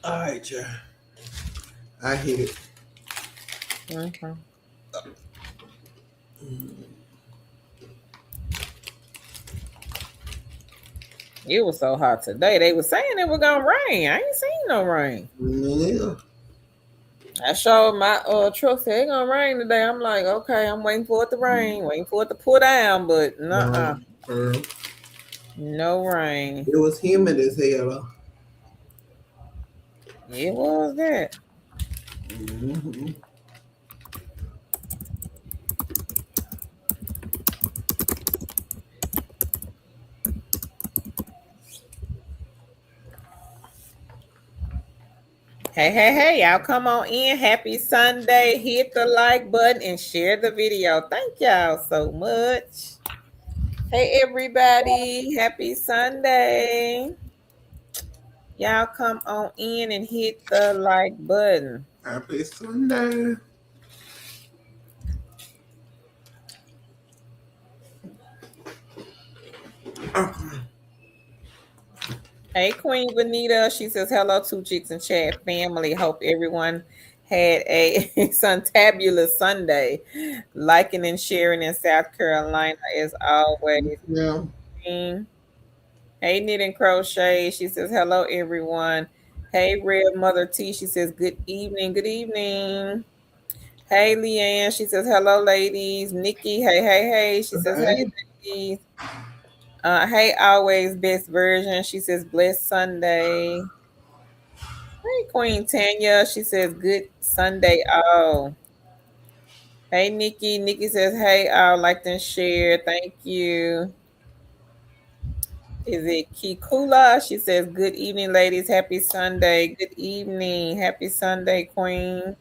All right, yeah. I hit it. Mm-hmm. It was so hot today. They were saying it was gonna rain. I ain't seen no rain. Yeah. I showed my truck said it gonna rain today. I'm like, okay, I'm waiting for it to rain, waiting for it to pull down, but No, girl. no rain. It was humid as hell. It was that. Mm-hmm. Hey, hey, hey, y'all come on in. Happy Sunday. Hit the like button and share the video. Thank y'all so much. Hey, everybody. Happy Sunday. Y'all come on in and hit the like button. Happy Sunday. Hey, Queen Vanita. She says, hello to Chicks and Chat family. Hope everyone had a suntabulous Sunday. Liking and sharing in South Carolina as always. Yeah. Hey, Knit and Crochet. She says, hello, everyone. Hey, Red Mother T. She says, good evening. Good evening. Hey, Leanne. She says, hello, ladies. Nikki. Hey, hey, hey. She says, hey, Hey. ladies. Hey, always best version. She says, blessed Sunday. Hey, Queen Tanya. She says, good Sunday. Oh. Hey, Nikki. Nikki says, hey, I like and share. Thank you. Is it Kikula? She says, good evening, ladies. Happy Sunday. Good evening. Happy Sunday, Queen.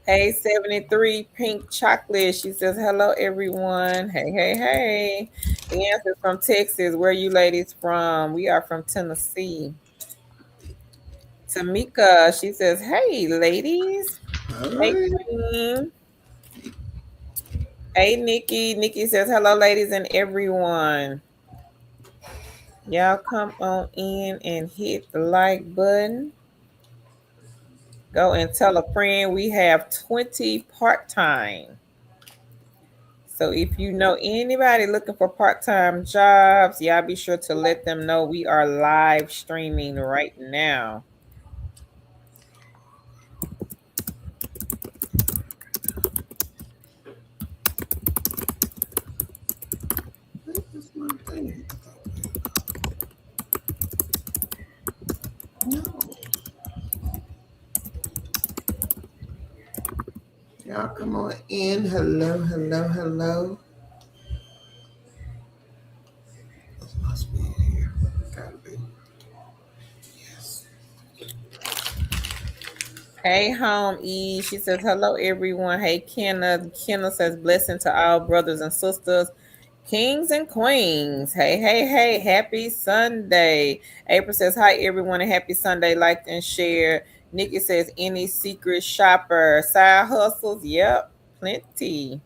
Hey, 73 Pink Chocolate. She says, hello, everyone. Hey, hey, hey. The answer from Texas. Where are you ladies from? We are from Tennessee. Tamika, she says, hey, ladies. All Hey, right. Queen. Hey, Nikki. Nikki says, hello, ladies and everyone. Y'all come on in and hit the like button. Go and tell a friend we have 20 part-time. So if you know anybody looking for part-time jobs, y'all be sure to let them know we are live streaming right now. That's my thing. No. Y'all come on in. Hello, hello, hello. This must be here. Gotta be. Yes. Hey, Home E. She says, hello, everyone. Hey, Kenna. Kenna says, blessing to all brothers and sisters, kings and queens. Hey, hey, hey. Happy Sunday. April says, hi, everyone, and happy Sunday. Like and share. Nikki says, any secret shopper, side hustles? Yep, plenty.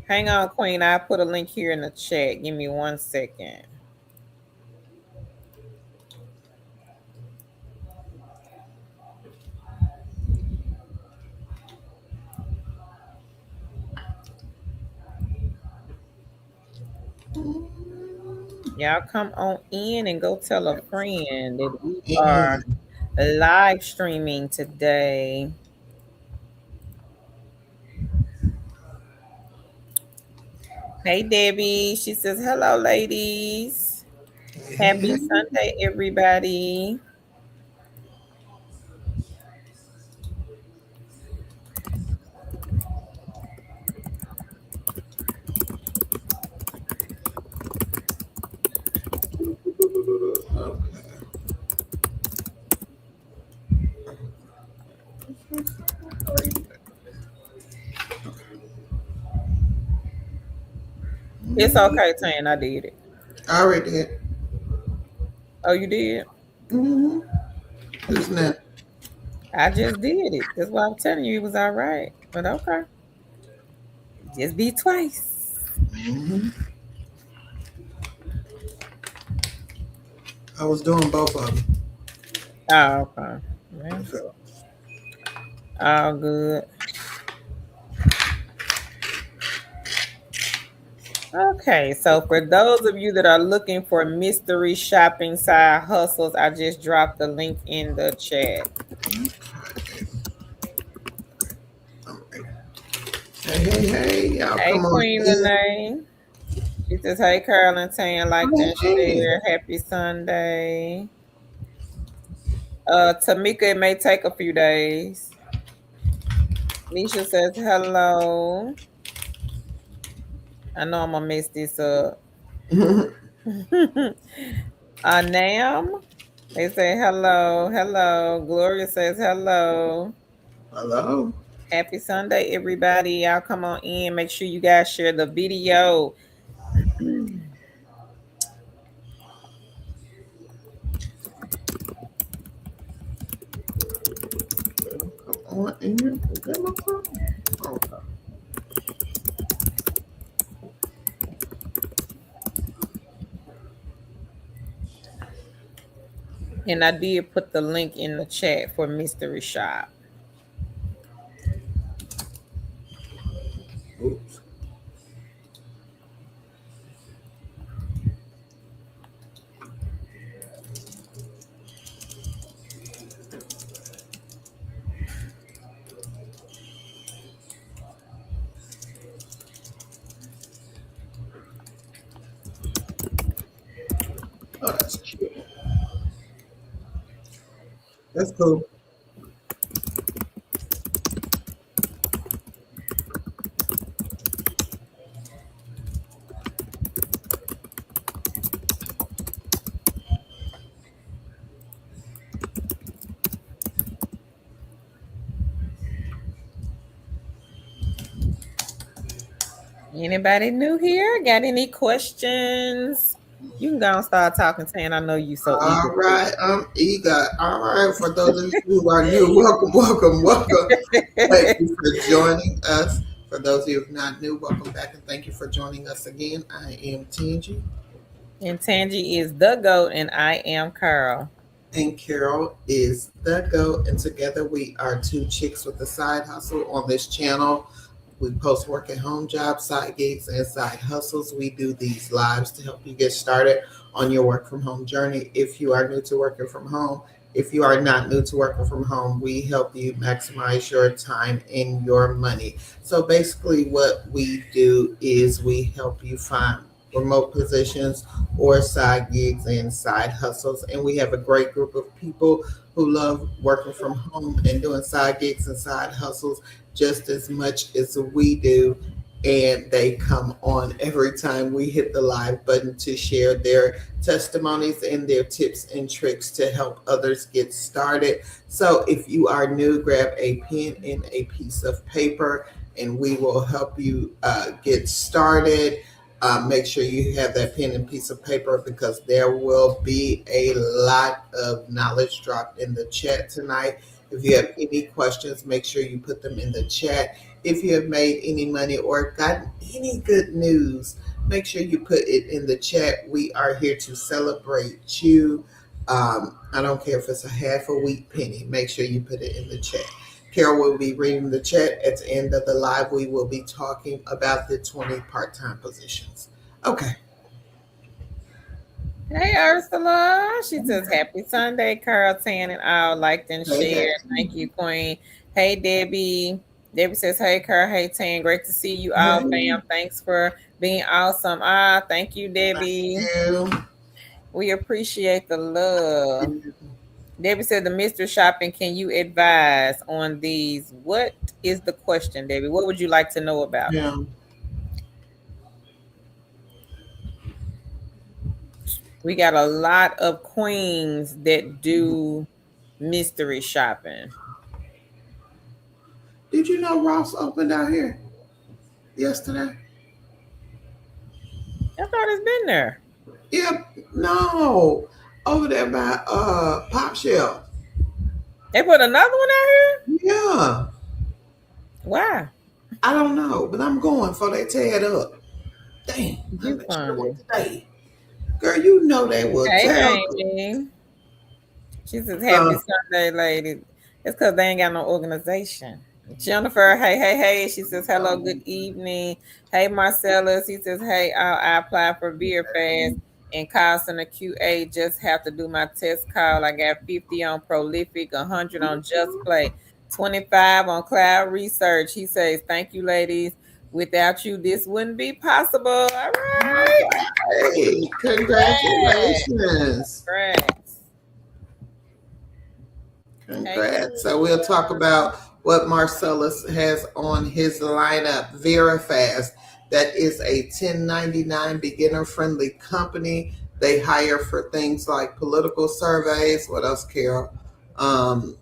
Hang on, Queen. I put a link here in the chat. Give me 1 second. Y'all come on in and go tell a friend that we are And live streaming today. Hey, Debbie. She says, hello, ladies. hey, hey, Happy hey. Sunday, everybody. It's okay, Tan. I did it. I already did. Oh, you did? Mm-hmm. Who's that? I just did it. That's why I'm telling you it was all right. But okay. Just be twice. Mm-hmm. I was doing both of them. Oh, okay. Well, So, all good. Okay, so for those of you that are looking for mystery shopping side hustles, I just dropped the link in the chat. okay. All right. Hey, y'all Hey, come on Queen in. Lene. She says, hey, Carol and Tan, like Oh, and hey. share. Happy Sunday. Tamika, it may take a few days. Nisha says, hello. I know I'm going to mess this up. Nam, they say hello. Hello. Gloria says hello. Hello. Happy Sunday, everybody. Y'all come on in. Make sure you guys share the video. Come on in. Get my phone. Okay. And I did put the link in the chat for Mystery Shop. Oops. Oh, that's cute. That's cool. Anybody new here? Got any questions? You can go and start talking, Tan. I know you so eager All right, I'm eager. All right, for those of you who are new, welcome, welcome, welcome. Thank to. you for joining us. For those of you who are not new, welcome back and thank you for joining us again. I am Tangi. And Tangi is the GOAT, and I am Carl. And Carol is the GOAT, and together we are two chicks with a side hustle on this channel. We post work at home jobs, side gigs, and side hustles. We do these lives to help you get started on your work from home journey. If you are new to working from home, if you are not new to working from home, we help you maximize your time and your money. So basically, what we do is we help you find remote positions or side gigs and side hustles. And we have a great group of people who love working from home and doing side gigs and side hustles just as much as we do. And they come on every time we hit the live button to share their testimonies and their tips and tricks to help others get started. So if you are new, grab a pen and a piece of paper and we will help you get started. Make sure you have that pen and piece of paper because there will be a lot of knowledge dropped in the chat tonight. If you have any questions, make sure you put them in the chat. If you have made any money or gotten any good news, make sure you put it in the chat. We are here to celebrate you. I don't care if it's a half a wheat penny. Make sure you put it in the chat. Carol will be reading the chat. At the end of the live, we will be talking about the 20 part-time positions. Okay. Hey, Ursula. She says, happy Sunday, Carl, Tan, and all. Liked and Hey, shared. hey. Thank you, Queen. Hey, Debbie. Debbie says, hey, Carl. Hey, Tan. Great to see you all, Hey. fam. Thanks for being awesome. Thank you, Debbie. You. We appreciate the love. Debbie said, the mystery shopping, can you advise on these? What is the question, Debbie? What would you like to know about? Yeah. We got a lot of queens that do mystery shopping. Did you know Ross opened out here yesterday? I thought it's been there. Yep. No. Over there by Pop Shelf. They put another one out here? Yeah. Why? I don't know, but I'm going for they tear it up. Dang, I should have You went funny. today. Girl, you know they will Hey, tear up. Amy. She says, "Happy So Sunday, lady." It's because they ain't got no organization. Jennifer, hey, hey, hey. She says, "Hello, good evening." Hey, Marcellus. He says, "Hey, I applied for Beer Fast and cost and a QA. Just have to do my test call. I got 50 on Prolific, 100 on Just Play, 25 on Cloud Research." He says, "Thank you, ladies. Without you, this wouldn't be possible." All right. hey, Congrats. congratulations. Congrats. Hey, Congrats. So we'll Keisha. talk about what Marcellus has on his lineup. VeriFast, that is a 1099 beginner friendly company. They hire for things like political surveys. What else, Carol? Um,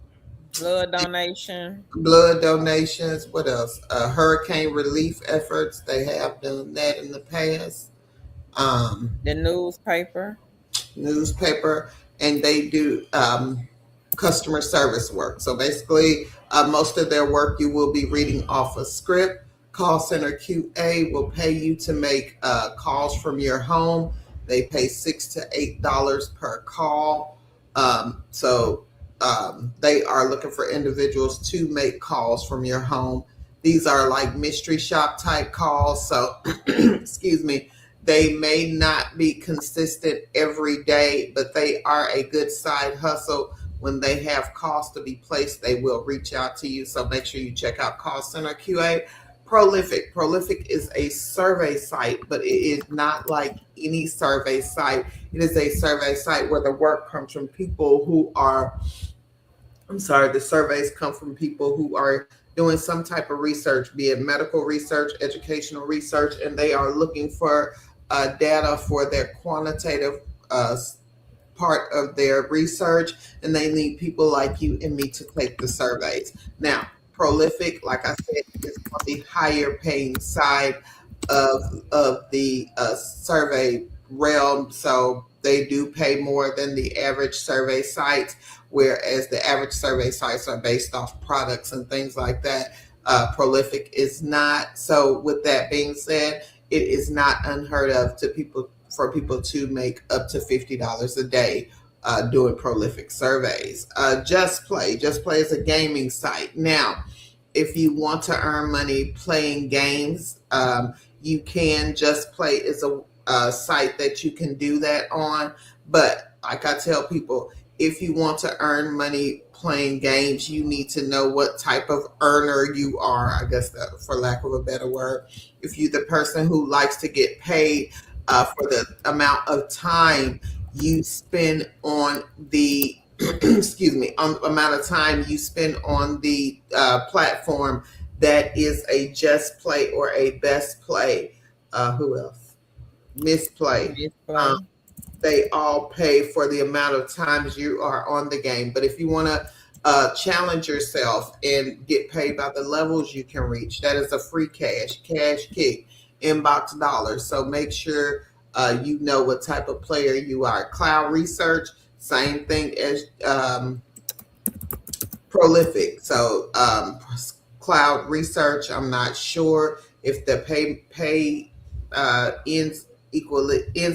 Blood donation. Blood donations. What else? Hurricane relief efforts. They have done that in the past. Um, The newspaper. Newspaper, and they do customer service work. So basically, most of their work you will be reading off a script. Call Center QA will pay you to make calls from your home. They pay $6 to $8 per call. They are looking for individuals to make calls from your home. These are like mystery shop type calls. So, excuse me, they may not be consistent every day, but they are a good side hustle. When they have calls to be placed, they will reach out to you. So make sure you check out Call Center QA. Prolific. Prolific is a survey site, but it is not like any survey site. It is a survey site where the work comes from people who are, I'm sorry, the surveys come from people who are doing some type of research, be it medical research, educational research, and they are looking for data for their quantitative part of their research, and they need people like you and me to take the surveys. Now, Prolific, like I said, is on the higher paying side of the survey realm, so they do pay more than the average survey sites, whereas the average survey sites are based off products and things like that. Prolific is not. So, with that being said, it is not unheard of to people for people to make up to $50 a day doing prolific surveys. Just Play is a gaming site. Now, if you want to earn money playing games, you can. Just Play is a site that you can do that on. But like I tell people, if you want to earn money playing games, you need to know what type of earner you are, I guess, for lack of a better word. If you're the person who likes to get paid for the amount of time you spend on the excuse me, on the amount of time you spend on the platform, that is a Just Play or a Best Play. Who else? Misplay. Um, Display. they all pay for the amount of times you are on the game. But if you want to challenge yourself and get paid by the levels you can reach, that is a free cash kick, inbox dollars. So make sure you know what type of player you are. Cloud Research, same thing as Prolific. So Cloud Research, I'm not sure if the pay ends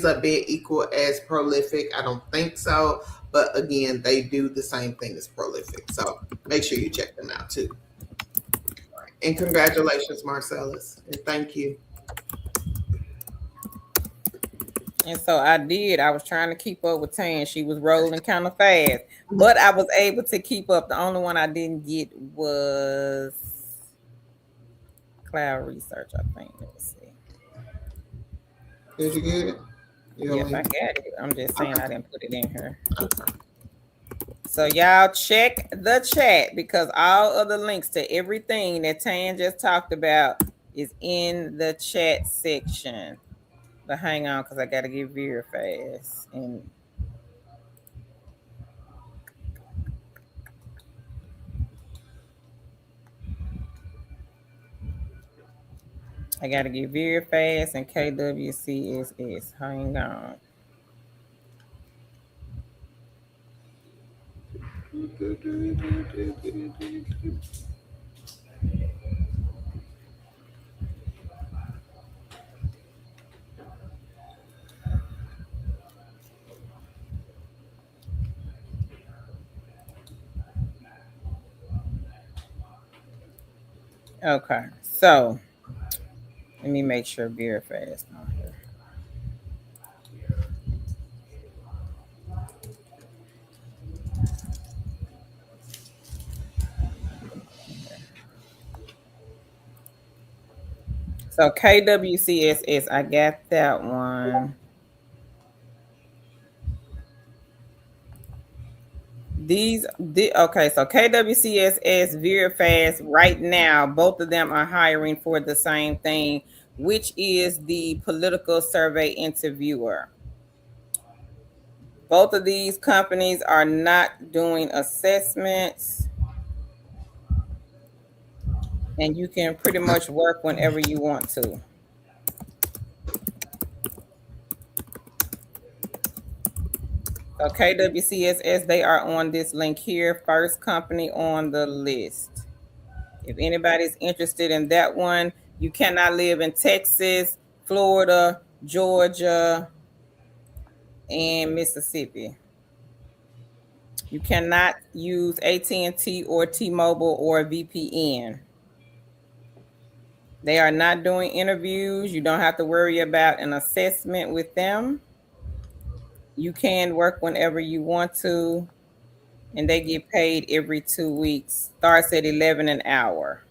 up being equal as Prolific. I don't think so. But again, they do the same thing as Prolific. So make sure you check them out too. And congratulations, Marcellus. And thank you. And so I did. I was trying to keep up with Tan. She was rolling kind of fast, but I was able to keep up. The only one I didn't get was Cloud Research, I think. Let me see. Did you get it? You Yes, only I got it. I'm just saying okay. I didn't put it in here. Okay. So y'all check the chat because all of the links to everything that Tan just talked about is in the chat section. But hang on, because I gotta get very fast. And I gotta get very fast and KWCSS. Hang on. Okay, so let me make sure very fast on here. So KWCSS, I got that one. Okay, so KWCSS, VeriFast, right now, both of them are hiring for the same thing, which is the political survey interviewer. Both of these companies are not doing assessments, and you can pretty much work whenever you want to. So KWCSS, they are on this link here, first company on the list. If anybody's interested in that one, you cannot live in Texas, Florida, Georgia, and Mississippi. You cannot use AT&T or T-Mobile or VPN. They are not doing interviews. You don't have to worry about an assessment with them. You can work whenever you want to, and they get paid every 2 weeks. Starts at 11 an hour.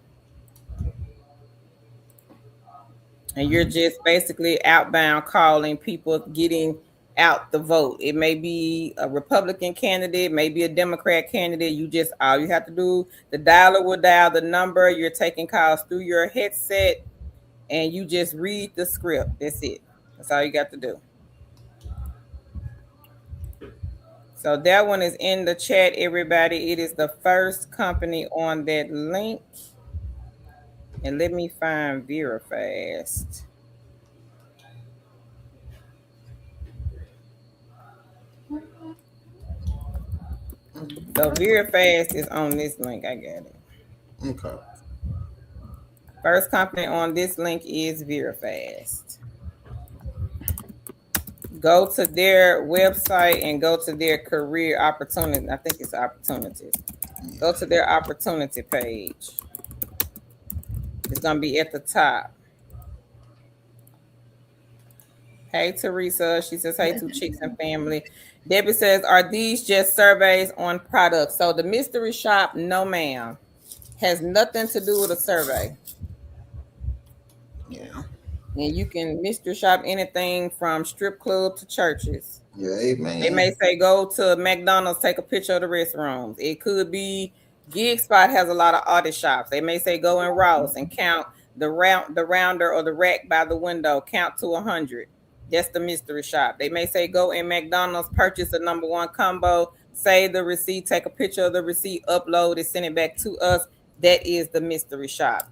And you're just basically outbound calling people, getting out the vote. It may be a Republican candidate, maybe a Democrat candidate. You just, all you have to do, the dialer will dial the number. You're taking calls through your headset, and you just read the script. That's it. That's all you got to do. So that one is in the chat, everybody. It is the first company on that link. And let me find VeriFast. So VeriFast is on this link. I got it. Okay. First company on this link is VeriFast. Go to their website and go to their career opportunity. I think it's opportunities. Go to their opportunity page. It's going to be at the top. Hey, Teresa. She says, hey, to Chicks and Family. Debbie says, are these just surveys on products? So the mystery shop, no, ma'am, has nothing to do with a survey. Yeah. And you can mystery shop anything from strip club to churches. Yeah, amen. They may say go to McDonald's, take a picture of the restrooms. It could be Gig Spot has a lot of artist shops. They may say go in Ross and count the rounder or the rack by the window, count to 100. That's the mystery shop. They may say go in McDonald's, purchase a number one combo, save the receipt, take a picture of the receipt, upload it, send it back to us. That is the mystery shop.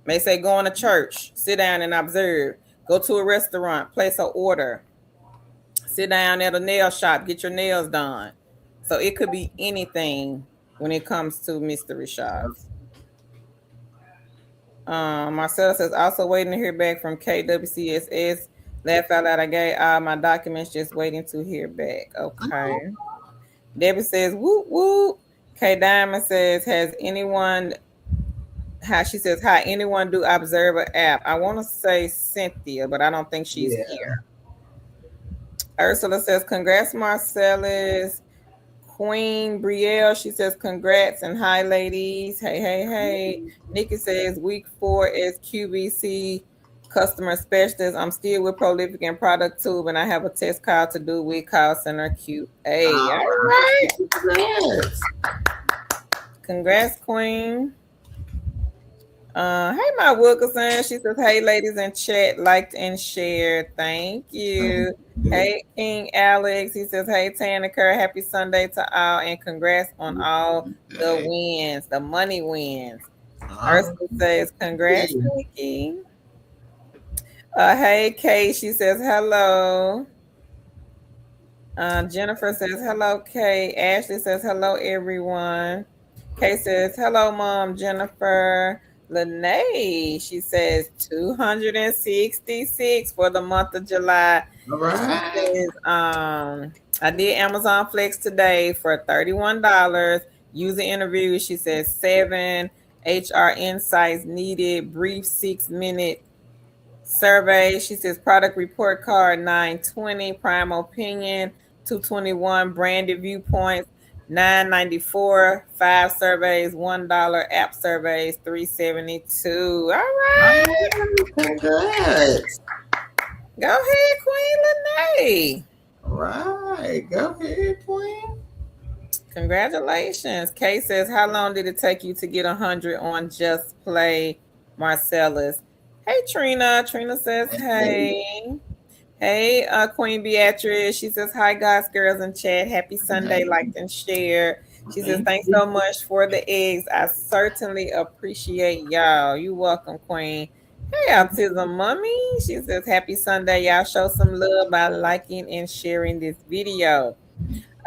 May say go in a church, sit down and observe. Go to a restaurant, place an order. Sit down at a nail shop, get your nails done. So it could be anything when it comes to mystery shops. Marcella says, also waiting to hear back from KWCSS. Laugh out loud, I gave all my documents, just waiting to hear back. Okay. Debbie says, whoop, whoop. K Diamond says, has anyone, she says, how anyone do Observer app? I want to say Cynthia, but I don't think she's here. Ursula says, congrats, Marcellus. Queen Brielle, she says, congrats and hi, ladies. Hey, hey, hey. Nikki says, week 4 is QVC customer specialist. I'm still with Prolific and Product Tube, and I have a test call to do with call center QA. All right. Congrats. Congrats, Queen. Hey, my Wilkerson. She says, hey, ladies in chat, liked and shared. Thank you. Hey, King Alex. He says, hey, Tanniker, happy Sunday to all, and congrats on all the wins, the money wins. Ursula says, congrats, Nikki. Hey, Kay. She says, hello. Jennifer says, hello, Kay. Ashley says, hello, everyone. Kay says, hello, Mom, Jennifer. Lene, she says 266 for the month of July. All right. She says, I did Amazon Flex today for $31. User interview, she says 7 HR insights needed. Brief 6-minute survey. She says product report card 920. Prime opinion 221. Branded viewpoints 994. 5 surveys $1. App surveys 372. All right. Oh, congrats. Go ahead, Queen Lene. Right. Go ahead, Queen. Congratulations. Kay says, how long did it take you to get 100 on Just Play, Marcellus? Hey, Trina. Trina says, hey. Hey, Queen Beatrice. She says, hi, guys, girls in chat. Happy Sunday, Hey. liked and shared. She says, Thank thanks you. so much for the eggs. I certainly appreciate y'all. You welcome, Queen. Hey, Autism Mommy. She says, happy Sunday. Y'all show some love by liking and sharing this video.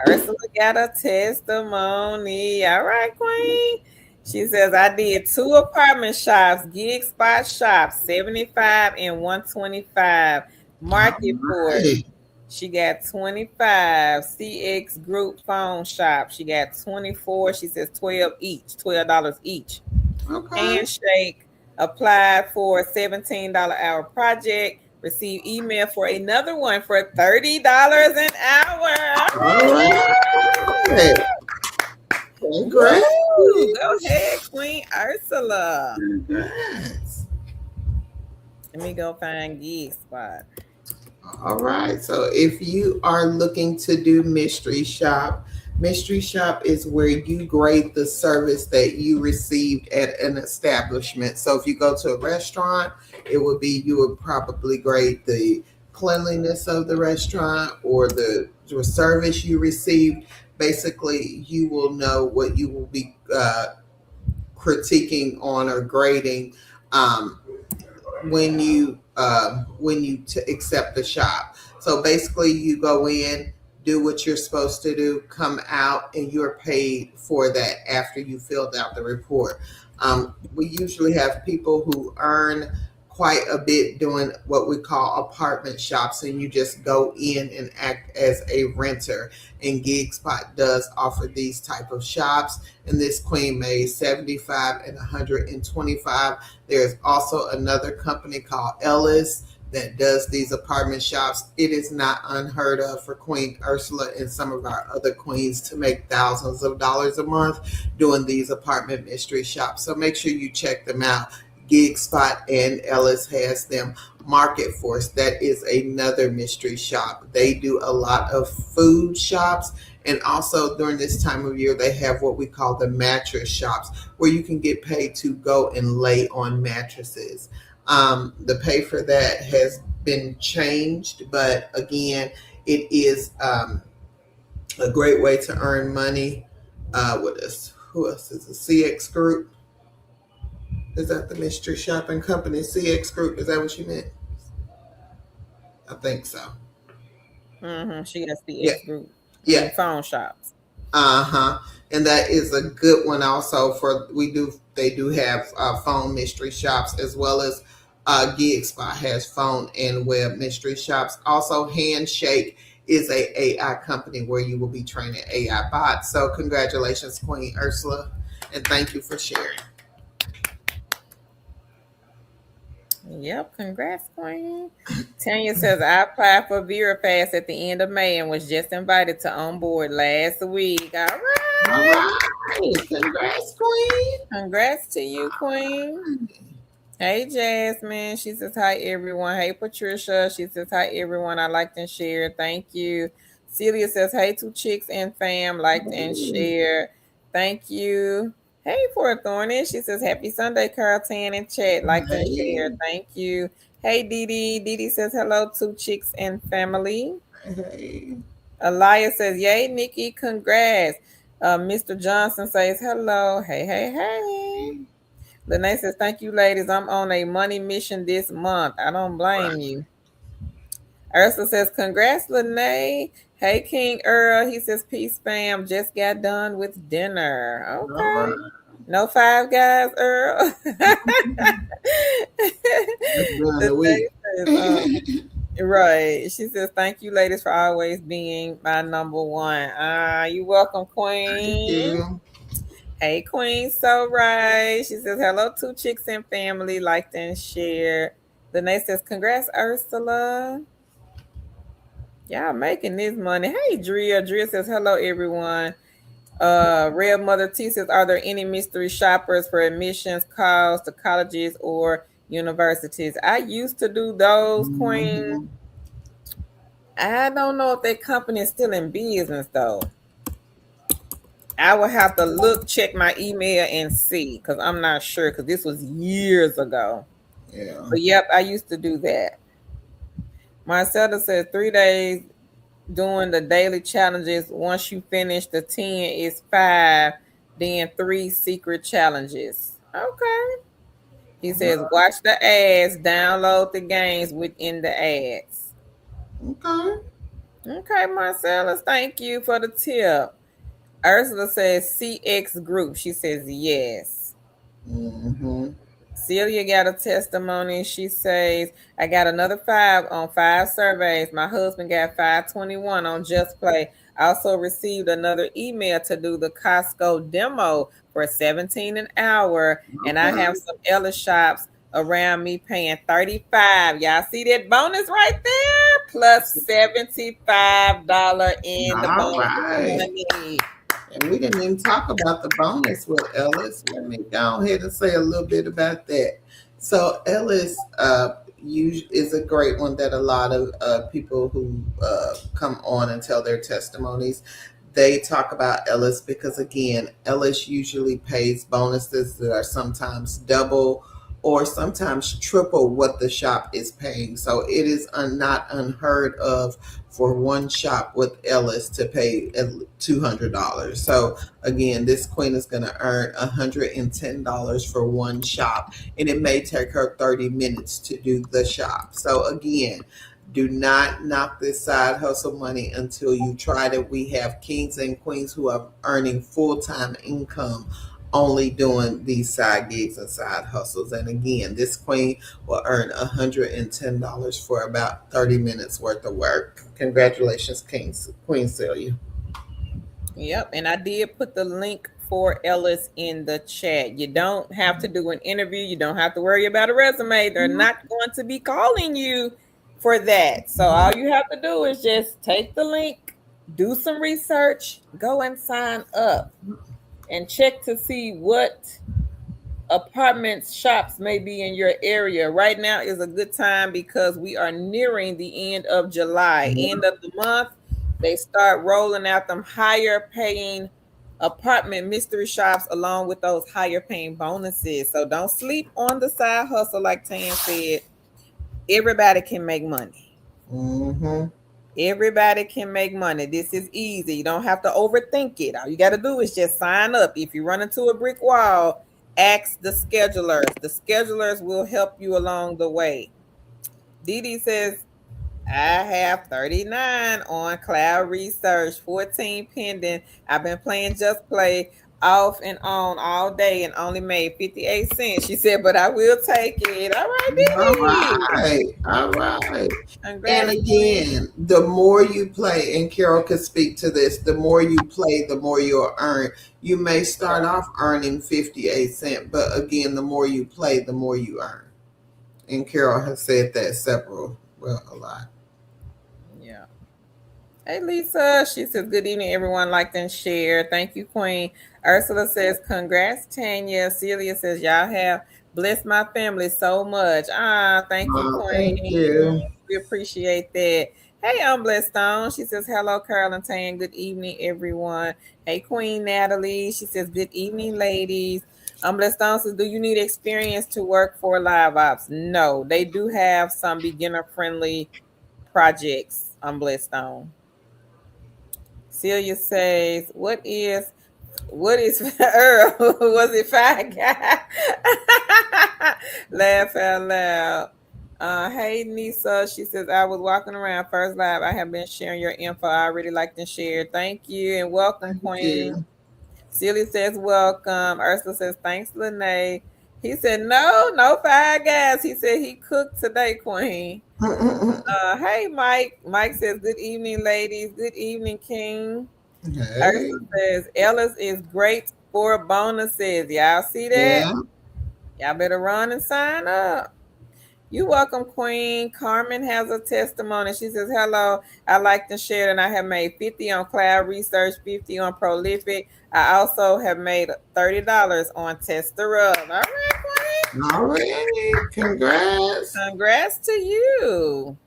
Ursula got a testimony. All right, Queen. She says, I did 2 apartment shops, gig spot shops, 75 and 125. All Market Force. right. She got 25. CX Group phone shop. She got 24. She says 12 each, $12 each. Okay. Handshake applied for a $17 hour project. Receive email for another one for $30 an hour. All right. Congrats. Woo! Go ahead, Queen Ursula. Congrats. Let me go find Gig Spot. All right. So if you are looking to do mystery shop is where you grade the service that you received at an establishment. So if you go to a restaurant, you would probably grade the cleanliness of the restaurant or the service you received. Basically, you will know what you will be critiquing on or grading. Um, when you accept the shop. So basically, you go in, do what you're supposed to do, come out, and you're paid for that after you filled out the report. We usually have people who earn quite a bit doing what we call apartment shops, and you just go in and act as a renter. And GigSpot does offer these type of shops, and this queen made 75 and 125. There's also another company called Ellis that does these apartment shops. It is not unheard of for Queen Ursula and some of our other queens to make thousands of dollars a month doing these apartment mystery shops. So make sure you check them out. GigSpot and Ellis has them. Market Force, that is another mystery shop. They do a lot of food shops, and also during this time of year, they have what we call the mattress shops, where you can get paid to go and lay on mattresses. The pay for that has been changed, but again, it is a great way to earn money. Who else is a CX Group? Is that the mystery shopping company? CX Group, is that what you meant? I think so. She got Yeah, CX Group yeah. and phone shops. Uh-huh. And that is a good one also for they do have phone mystery shops as well as GigSpot has phone and web mystery shops. Also, Handshake is a AI company where you will be training AI bots. So congratulations, Queen Ursula, and thank you for sharing. Yep, congrats, Queen. Tanya says, I applied for VeraFast at the end of May and was just invited to on board last week. All All right. right. Congrats, Queen. Congrats to you, Queen. Hey, Jasmine. She says, hi, everyone. Hey, Patricia. She says, hi, everyone. I liked and shared. Thank you. Celia says, hey, to chicks and fam. Liked and shared. Thank you. Hey, for Thorny. She says, happy Sunday, Carlton in chat. Liked and shared. Hey. Thank you. Hey, Dee. Dee says, hello, to chicks and family. Hey. Elias says, yay, Nikki. Congrats. Mr. Johnson says, hello. Hey. Lene says, thank you, ladies. I'm on a money mission this month. I don't blame you. Ursula says, congrats, Lene. Hey, King Earl. He says, peace, fam. Just got done with dinner. Okay. Right. No Five Guys, Earl. Right. She says, thank you, ladies, for always being my number one. You're welcome, Queen. Thank you. Hey, Queen, so right. She says, hello to chicks and family, liked and shared. Danae says, congrats, Ursula. Y'all making this money. Hey, Drea. Drea says, hello, everyone. Red Mother T says, are there any mystery shoppers for admissions calls to colleges or universities? I used to do those, Queen. Mhm. I don't know if that company is still in business, though. I will have to look, check my email, and see because I'm not sure because this was years ago. Yeah. But yep, I used to do that. Marcella says 3 days doing the daily challenges. Once you finish the 10, it's 5, then 3 secret challenges. Okay. He says, watch the ads, download the games within the ads. Okay. Okay, Marcellus, thank you for the tip. Ursula says CX group. She says yes. Mm-hmm. Celia got a testimony. She says, I got another 5 on 5 surveys. My husband got 521 on Just Play. I also received another email to do the Costco demo for 17 an hour. And I have Okay. some Ella shops around me paying 35. Y'all see that bonus right there? Plus $75 in the All bonus right. money. And we didn't even talk about the bonus with Ellis. Let me go ahead and say a little bit about that. So Ellis is a great one that a lot of people who come on and tell their testimonies, they talk about Ellis because again, Ellis usually pays bonuses that are sometimes double or sometimes triple what the shop is paying. So it is not unheard of for one shop with Ellis to pay $200. So again, this queen is going to earn $110 for one shop, and it may take her 30 minutes to do the shop. So again, do not knock this side hustle money until you try it. We have kings and queens who are earning full-time income only doing these side gigs and side hustles. And again, this queen will earn $110 for about 30 minutes worth of work. Congratulations, Queen Celia. Yep, and I did put the link for Ellis in the chat. You don't have to do an interview. You don't have to worry about a resume. They're not going to be calling you for that. So all you have to do is just take the link, do some research, go and sign up, and check to see what apartments shops may be in your area. Right now is a good time because we are nearing the end of July. End of the month, they start rolling out them higher paying apartment mystery shops along with those higher paying bonuses. So don't sleep on the side hustle like Tan said. Everybody can make money. Mm-hmm. Everybody can make money. This is easy. You don't have to overthink it. All you got to do is just sign up. If you run into a brick wall, ask the schedulers. The schedulers will help you along the way. Dee Dee says, I have 39 on cloud research, 14 pending. I've been playing Just Play off and on all day and only made 58 cents. She said, but I will take it. All right, All Dee Dee. right. All right. And Congrats, Queen. again, the more you play, and Carol could speak to this, the more you play, the more you'll earn. You may start off earning 58 cents, but again, the more you play, the more you earn. And Carol has said that a lot. Yeah. Hey, Lisa. She says, good evening, everyone. Liked and shared. Thank you, Queen. Ursula says, congrats, Tanya. Celia says, y'all have blessed my family so much. Ah, thank you, Thank Queen. you. We appreciate that. Hey, I'm Blessed Stone. She says, hello, Carol and Tan. Good evening, everyone. Hey, Queen Natalie. She says, good evening, ladies. Blessed Stone says, do you need experience to work for Live Ops? No, they do have some beginner friendly projects. Blessed Stone. Celia says, what is Earl? Was it Five Guy? Laugh out loud. Hey Nisa, she says I was walking around first live. I have been sharing your info. I really liked and shared. Thank you and welcome, Thank Queen. you. Celia says welcome. Ursula says thanks, Lene. He said no Five Guys. He said he cooked today, Queen. Hey Mike. Mike says good evening, ladies. Good evening, King. Hey. Ursula says Ellis is great for bonuses. Y'all see that? Yeah. Y'all better run and sign up. You welcome, Queen. Carmen has a testimony. She says, hello, I like to share and I have made 50 on cloud research, 50 on prolific. I also have made $30 on tester up. All right, Queen. All right. Congrats. Congrats to you.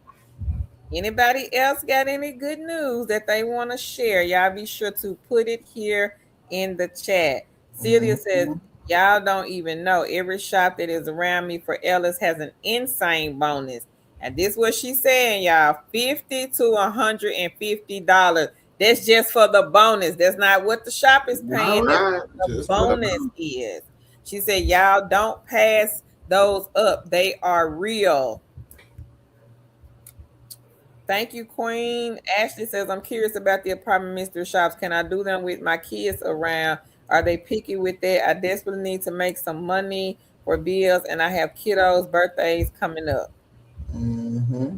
Anybody else got any good news that they want to share? Y'all be sure to put it here in the chat. Celia says, Mhm. y'all don't even know. Every shop that is around me for Ellis has an insane bonus. And this what she's saying, y'all. $50 to $150. That's just for the bonus. That's not what the shop is All paying. That's right. what the Just put them bonus on. is. She said, y'all don't pass those up. They are real. Thank you, Queen. Ashley says, I'm curious about the apartment mystery shops. Can I do them with my kids around? Are they picky with that? I desperately need to make some money for bills, and I have kiddos' birthdays coming up. Mm-hmm.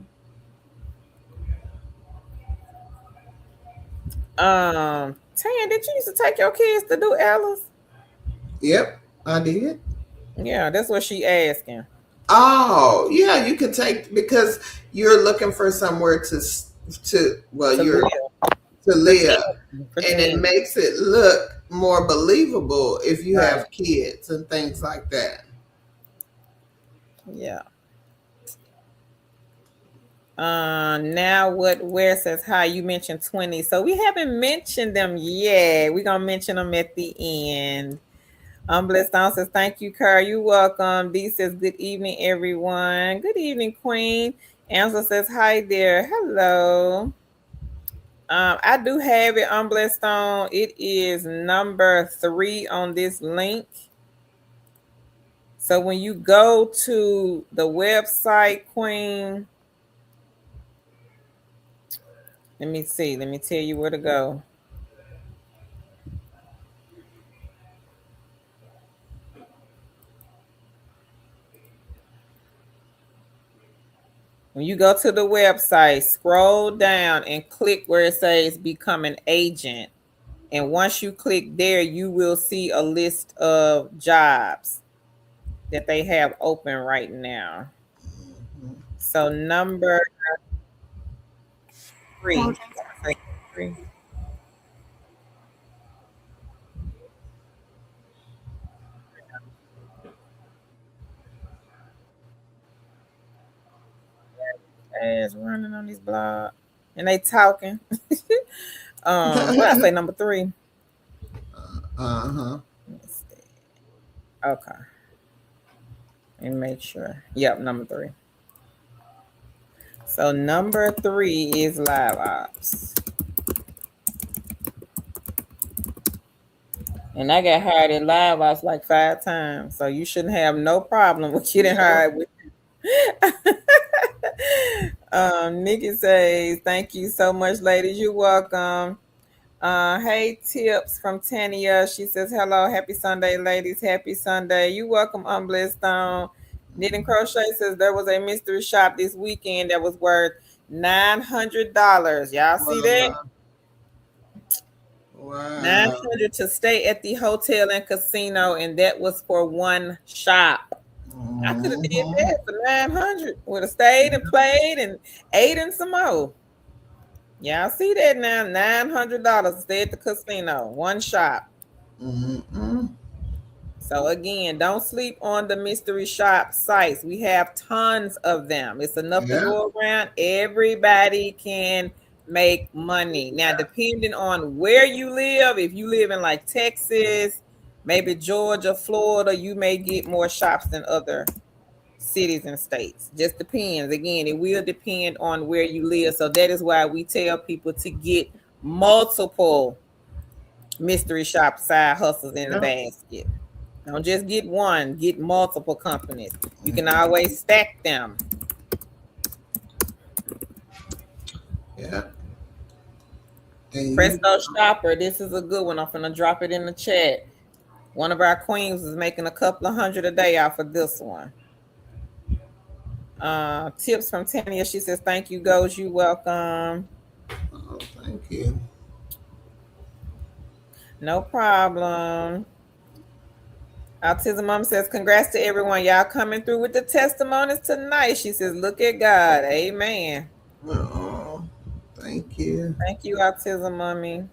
Tan, did you used to take your kids to do Alice? Yep, I did. Yeah, that's what she asking. Oh, yeah, you could take because you're looking for somewhere to well, To you're live. to live, and it Pretend. makes it look more believable if you Right. have kids and things like that. Yeah. Now what where says hi, you mentioned 20. So we haven't mentioned them yet. We're gonna mention them at the end. Blessed Stone says, thank you, Carl. You're welcome. D says, good evening, everyone. Good evening, Queen. Angela says, hi there. Hello. I do have it on Blessed Stone. It is number 3 on this link. So when you go to the website, Queen, let me see. Let me tell you where to go. When you go to the website, scroll down and click where it says become an agent. And once you click there, you will see a list of jobs that they have open right now. So number 3. Say 3. Ads running on this blog. And they talking. What I say number 3? Uh-huh. Let me see. Okay. And make sure. Yep, number 3. So number 3 is live ops. And I got hired at live ops like 5 times. So you shouldn't have no problem with getting Yeah. hired with. Nikki says, thank you so much, ladies. You're welcome. Hey, Tips from Tania. She says, hello, happy Sunday, ladies. Happy Sunday. You welcome, Blessed Stone. Knitting Crochet says there was a mystery shop this weekend that was worth $900. Y'all see that? Wow. Wow. 900 to stay at the hotel and casino, and that was for one shop. I could have did Mm-hmm. that for 900. Would have stayed and played and ate and some more. Y'all see that now? $900 to stay at the casino, one shop. Mm-hmm. So again, don't sleep on the mystery shop sites. We have tons of them. It's enough to Yeah. go around. Everybody can make money. Now, depending on where you live, if you live in like Texas, maybe Georgia, Florida, you may get more shops than other cities and states. Just depends. Again, it will depend on where you live. So that is why we tell people to get multiple mystery shop side hustles in the Yeah. basket. Don't just get one, get multiple companies. You can Mhm. always stack them. Yeah. And you Presto Shopper, this is a good one. I'm gonna drop it in the chat. One of our queens is making a couple of hundred a day off of this one. Tips from Tanya. She says, thank you, Goes. You welcome. oh, thank you. No problem. Autism Mom says, congrats to everyone. Y'all coming through with the testimonies tonight. She says, look at God. Amen. Oh, thank you. Thank you, Autism Mommy.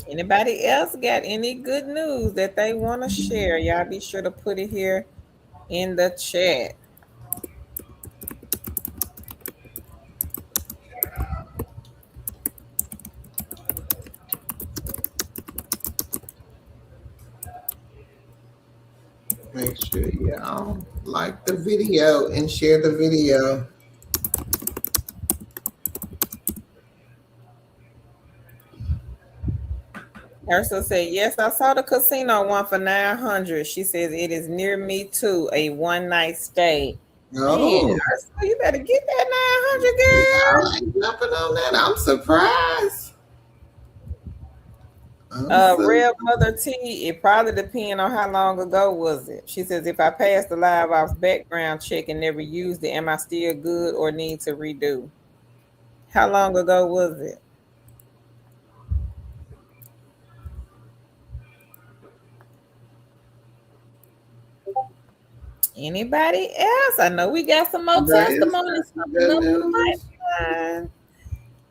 Anybody else got any good news that they want to share? Y'all be sure to put it here in the chat. Make sure y'all like the video and share the video. Ursula said, yes, I saw the casino one for 900. She says it is near me too, a one night stay. Man, Oh, Ursula, you better get that 900, y'all girl. ain't jumping on that. I'm surprised. I'm Real so Mother T, it probably depends on how long ago was it. She says, if I pass the live ops background check and never used it, am I still good or need to redo? How long ago was it? Anybody else? I know we got some more that is testimonies coming good up the news. pipeline.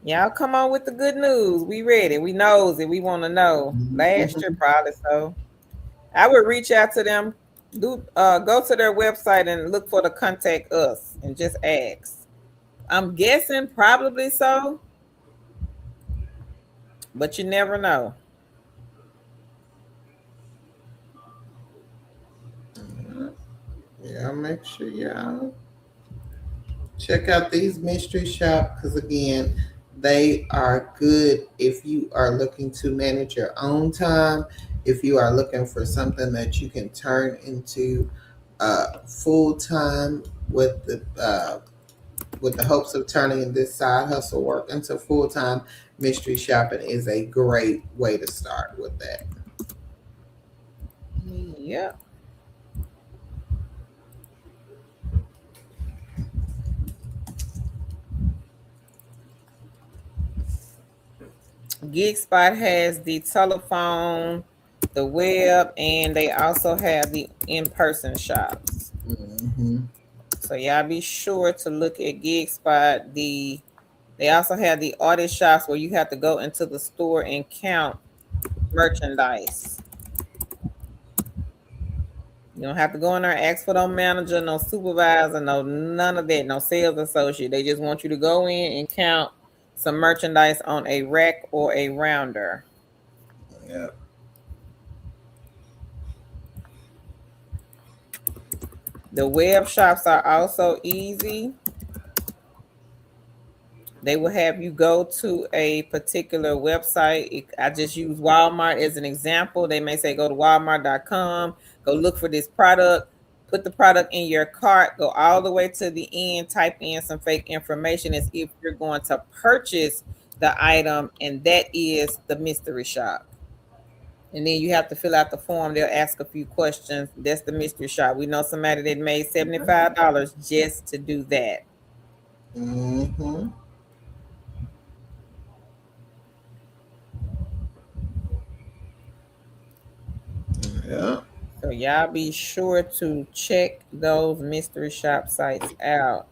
Y'all come on with the good news. We ready. We knows it. We want to know. Last year, probably so. I would reach out to them. Go to their website and look for the contact us and just ask. I'm guessing probably so, but you never know. Yeah, make sure y'all check out these mystery shop because again, they are good if you are looking to manage your own time. If you are looking for something that you can turn into full time with the hopes of turning this side hustle work into full time, mystery shopping is a great way to start with that. Yep. GeekSpot has the telephone, the web, and they also have the in-person shops. Mm-hmm. So y'all be sure to look at GeekSpot. They also have the artist shops where you have to go into the store and count merchandise. You don't have to go in there and ask for no manager, no supervisor, no none of that, no sales associate. They just want you to go in and count some merchandise on a rack or a rounder. Yeah. The web shops are also easy. They will have you go to a particular website. I just use Walmart as an example. They may say go to walmart.com, go look for this product, put the product in your cart, go all the way to the end, type in some fake information as if you're going to purchase the item, and that is the mystery shop. And then you have to fill out the form. They'll ask a few questions. That's the mystery shop. We know somebody that made $75 just to do that. Mm-hmm. Yeah. So y'all be sure to check those mystery shop sites out.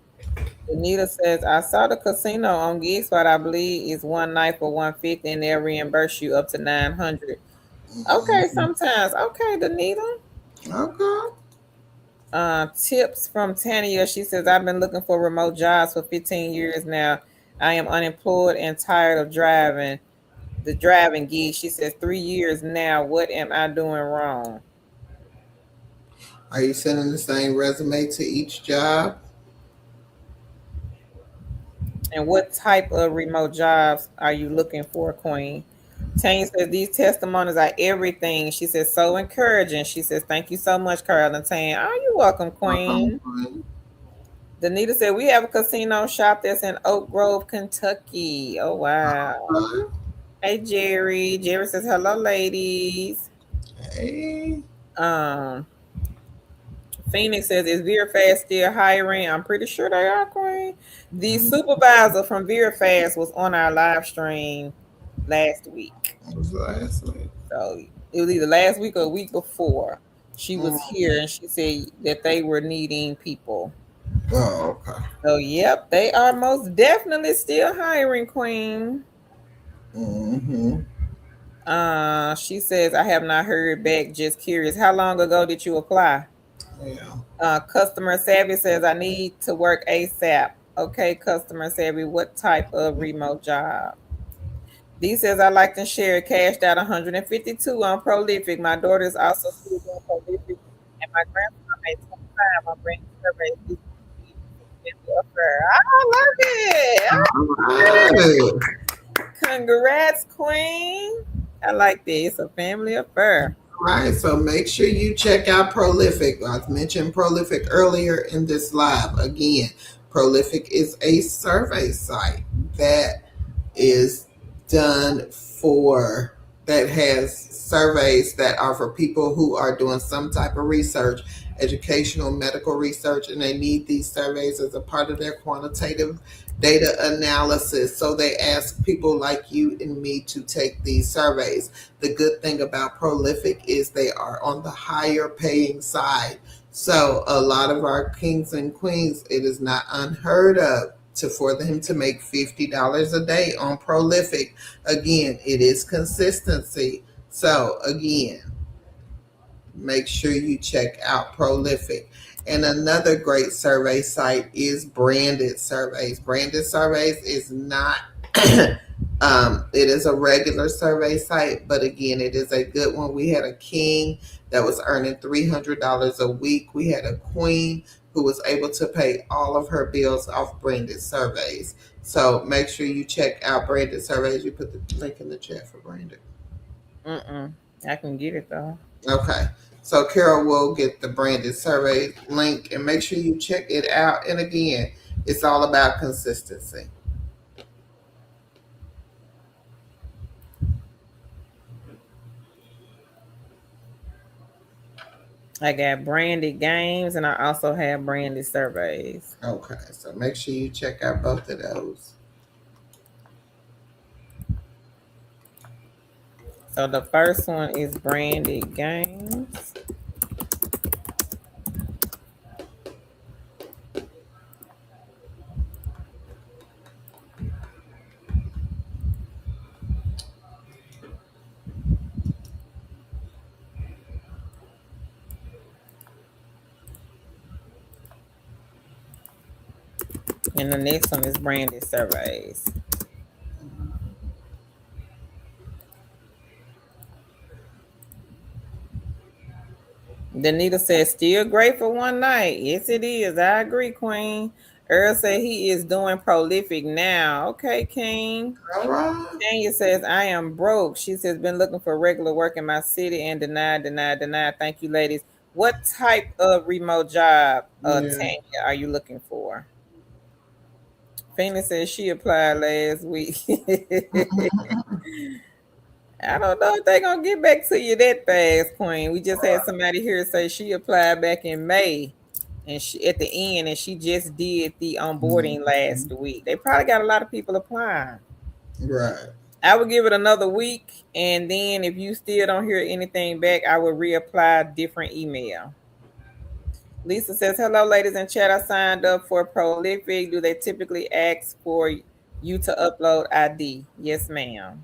Anita says, I saw the casino on Geeks, but I believe it's one night for 150 and they'll reimburse you up to 900. Okay, Mm-hmm. sometimes. Okay, Danita. Okay. Tips from Tania. She says, I've been looking for remote jobs for 15 years now. I am unemployed and tired of driving. The driving gig. She says, 3 years now. What am I doing wrong? Are you sending the same resume to each job? And what type of remote jobs are you looking for, Queen? Tanya says these testimonies are everything. She says so encouraging. She says thank you so much, Carol and Tanya. Oh, you're welcome, Queen. Okay. Danita said we have a casino shop that's in Oak Grove, Kentucky. Oh wow. Hey Jerry. Jerry says hello, ladies. Hey. Um, Phoenix says, is VeraFast still hiring? I'm pretty sure they are, Queen. The supervisor from VeraFast was on our live stream last week. What was last week? So It was either last week or a week before. She was Mm. here and she said that they were needing people. Oh, okay. So, yep, they are most definitely still hiring, Queen. Mm-hmm. She says, I have not heard back. Just curious. How long ago did you apply? Yeah. Customer Savvy says, I need to work ASAP. Okay, Customer Savvy, what type of remote job? D says, I like to share cashed out 152 on Prolific. My daughter is also still doing Prolific, and my grandson made 25 on brand survey. Family affair. I love it. All right. Congrats, Queen. I like this. It's a family affair. Right, so make sure you check out Prolific. I mentioned Prolific earlier in this live. Again, Prolific is a survey site that is done for that has surveys that are for people who are doing some type of research, educational, medical research, and they need these surveys as a part of their quantitative data analysis. So they ask people like you and me to take these surveys. The good thing about Prolific is they are on the higher paying side. So a lot of our kings and queens, it is not unheard of for them to make $50 a day on Prolific. Again, it is consistency. So again, make sure you check out Prolific. And another great survey site is Branded Surveys. Branded Surveys is not it is a regular survey site, but again, it is a good one. We had a king that was earning $300 a week. We had a queen who was able to pay all of her bills off Branded Surveys. So make sure you check out Branded Surveys. You put the link in the chat for Branded. Mm-mm. I can get it though. Okay. So Carol will get the Branded Survey link and make sure you check it out. And again, it's all about consistency. I got branded games and I also have branded surveys. Okay. So make sure you check out both of those. So the first one is branded games. And the next one is branded surveys. Danita says, still great for one night. Yes, it is. I agree, Queen. Earl said he is doing prolific now. Okay, King. All right. Tanya says, I am broke. She says, been looking for regular work in my city and denied, denied, denied. Thank you, ladies. What type of remote job, Yeah. Tanya, are you looking for? Phoenix says she applied last week. I don't know if they're gonna get back to you that fast, Queen. We just had somebody here say she applied back in May and she at the end and she just did the onboarding last week. They probably got a lot of people applying. Right. I would give it another week, and then if you still don't hear anything back, I would reapply different email. Lisa says, hello, ladies in chat. I signed up for Prolific. Do they typically ask for you to upload ID? Yes, ma'am.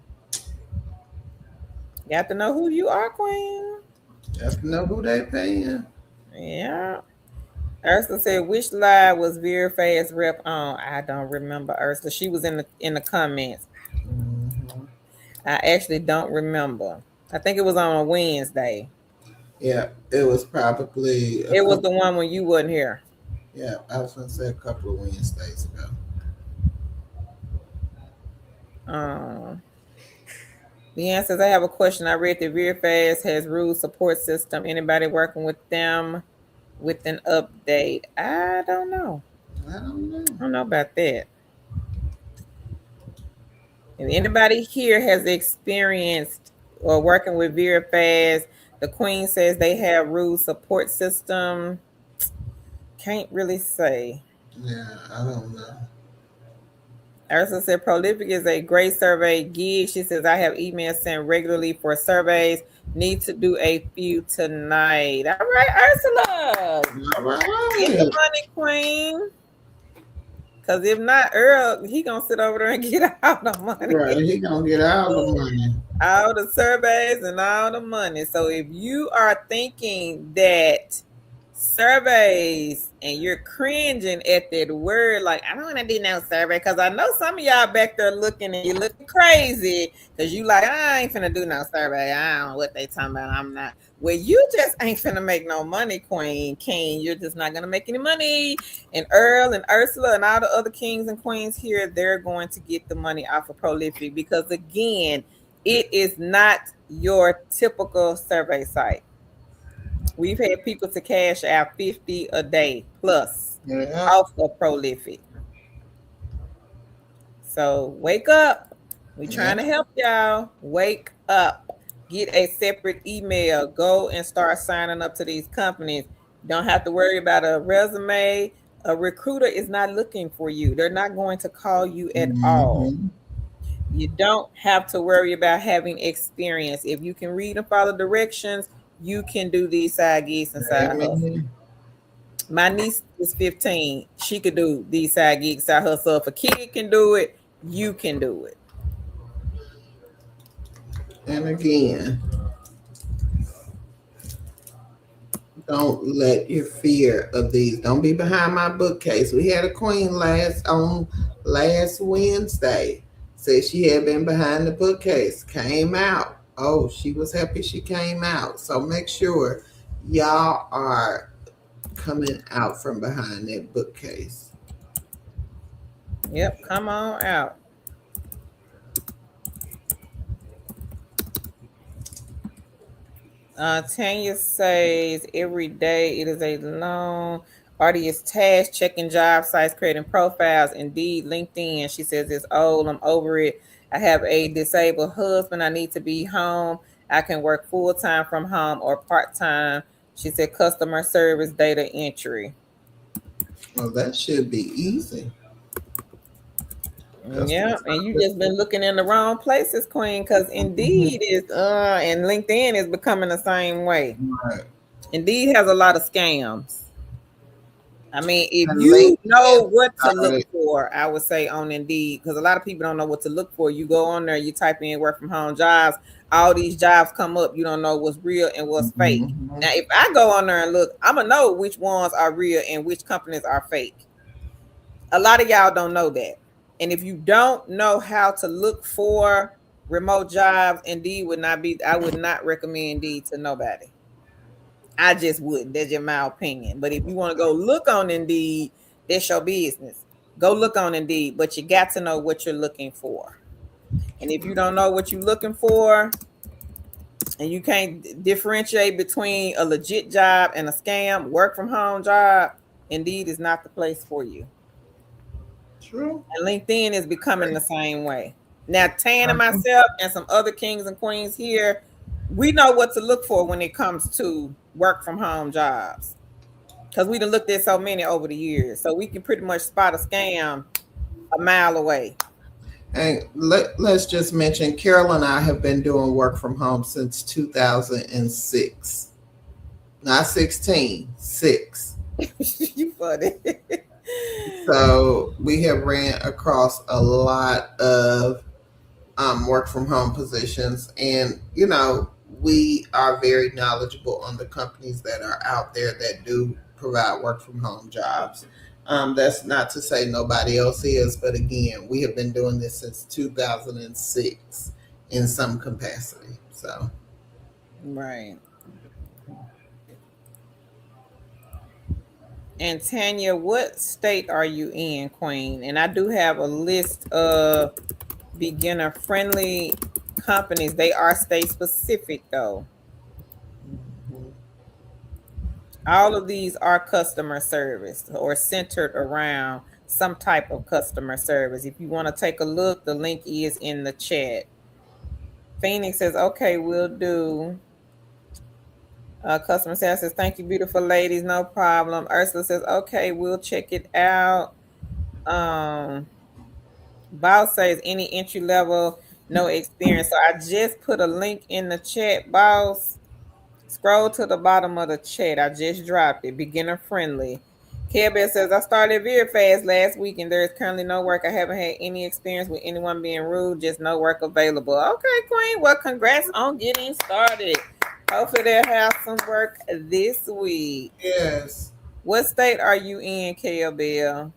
You have to know who you are, Queen. You have to know who they paying. Yeah. Ursula said, which live was Vera Fast rep on? I don't remember Ursula. She was in the comments. Mm-hmm. I actually don't remember. I think it was on a Wednesday. Yeah, it was probably It was the one when you wasn't here. Yeah, I was gonna say a couple of Wednesdays ago. Leanne says, I have a question. I read that VeerFast has rules support system. Anybody working with them with an update? I don't know. I don't know. I don't know about that. If anybody here has experienced or working with VeerFast, the Queen says they have rules support system. Can't really say. Yeah, I don't know. Ursula said prolific is a great survey gig. She says I have emails sent regularly for surveys. Need to do a few tonight. All right, Ursula. All Get the right. money, Queen. Cause if not, Earl, he gonna sit over there and get all the money. Right. He gonna get all the money. All the surveys and all the money. So if you are thinking that surveys and you're cringing at that word, like I don't want to do no survey, because I know some of y'all back there looking and you looking crazy because you like I ain't finna do no survey. I don't know what they talking about. I'm not. Well, you just ain't finna make no money, Queen King. You're just not gonna make any money. And Earl and Ursula and all the other kings and queens here, they're going to get the money off of Prolific because again, it is not your typical survey site. We've had people to cash out 50 a day plus Yeah. off of Prolific. So wake up. We trying to help y'all. Wake up. Get a separate email. Go and start signing up to these companies. Don't have to worry about a resume. A recruiter is not looking for you. They're not going to call you at all. Mm-hmm. You don't have to worry about having experience. If you can read and follow directions, you can do these side gigs and side hustles. My niece is 15. She could do these side gigs, side hustle. If a kid can do it, you can do it. And again, don't let your fear of these. Don't be behind my bookcase. We had a queen last Wednesday. Said she had been behind the bookcase. Came out. Oh, she was happy she came out. So make sure y'all are coming out from behind that bookcase. Yep, come on out. Tanya says every day it is a long, arduous task checking job sites, creating profiles. Indeed, LinkedIn. She says it's old. I'm over it. I have a disabled husband. I need to be home. I can work full time from home or part time. She said customer service, data entry. Well, that should be easy. Yeah, and you just been looking in the wrong places, Queen, because Indeed is and LinkedIn is becoming the same way. Right. Indeed has a lot of scams. I mean, if And you LinkedIn know what to look started- for, I would say on Indeed, because a lot of people don't know what to look for. You go on there, you type in work from home jobs, all these jobs come up. You don't know what's real and what's fake. Mhm. Now, if I go on there and look, I'm gonna know which ones are real and which companies are fake. A lot of y'all don't know that. And if you don't know how to look for remote jobs, Indeed would not be, I would not recommend Indeed to nobody. I just wouldn't. That's just my opinion. But if you want to go look on Indeed, that's your business. Go look on Indeed, but you got to know what you're looking for. And if you don't know what you're looking for, and you can't differentiate between a legit job and a scam, work from home job, Indeed is not the place for you. True. And LinkedIn is becoming the same way. Now, Tan and myself and some other kings and queens here, we know what to look for when it comes to work from home jobs. Because we done looked at so many over the years. So we can pretty much spot a scam a mile away. And let's just mention Carol and I have been doing work from home since 2006. Not 16, 6. You funny. So we have ran across a lot of work from home positions. And, you know, we are very knowledgeable on the companies that are out there that do provide work from home jobs. That's not to say nobody else is, but again, we have been doing this since 2006 in some capacity. So, right. And Tanya, what state are you in, Queen? And I do have a list of beginner friendly companies. They are state specific though. All of these are customer service or centered around some type of customer service. If you want to take a look, the link is in the chat. Phoenix says, okay, we'll do. Customer service says, thank you, beautiful ladies. No problem. Ursula says, okay, we'll check it out. Boss says any entry level, no experience. So I just put a link in the chat, boss. Scroll to the bottom of the chat. I just dropped it. Beginner friendly. Kelbeth says I started very fast last week and there is currently no work. I haven't had any experience with anyone being rude, just no work available. Okay, Queen. Well, congrats on getting started. Hopefully they'll have some work this week. Yes. What state are you in, KLBL?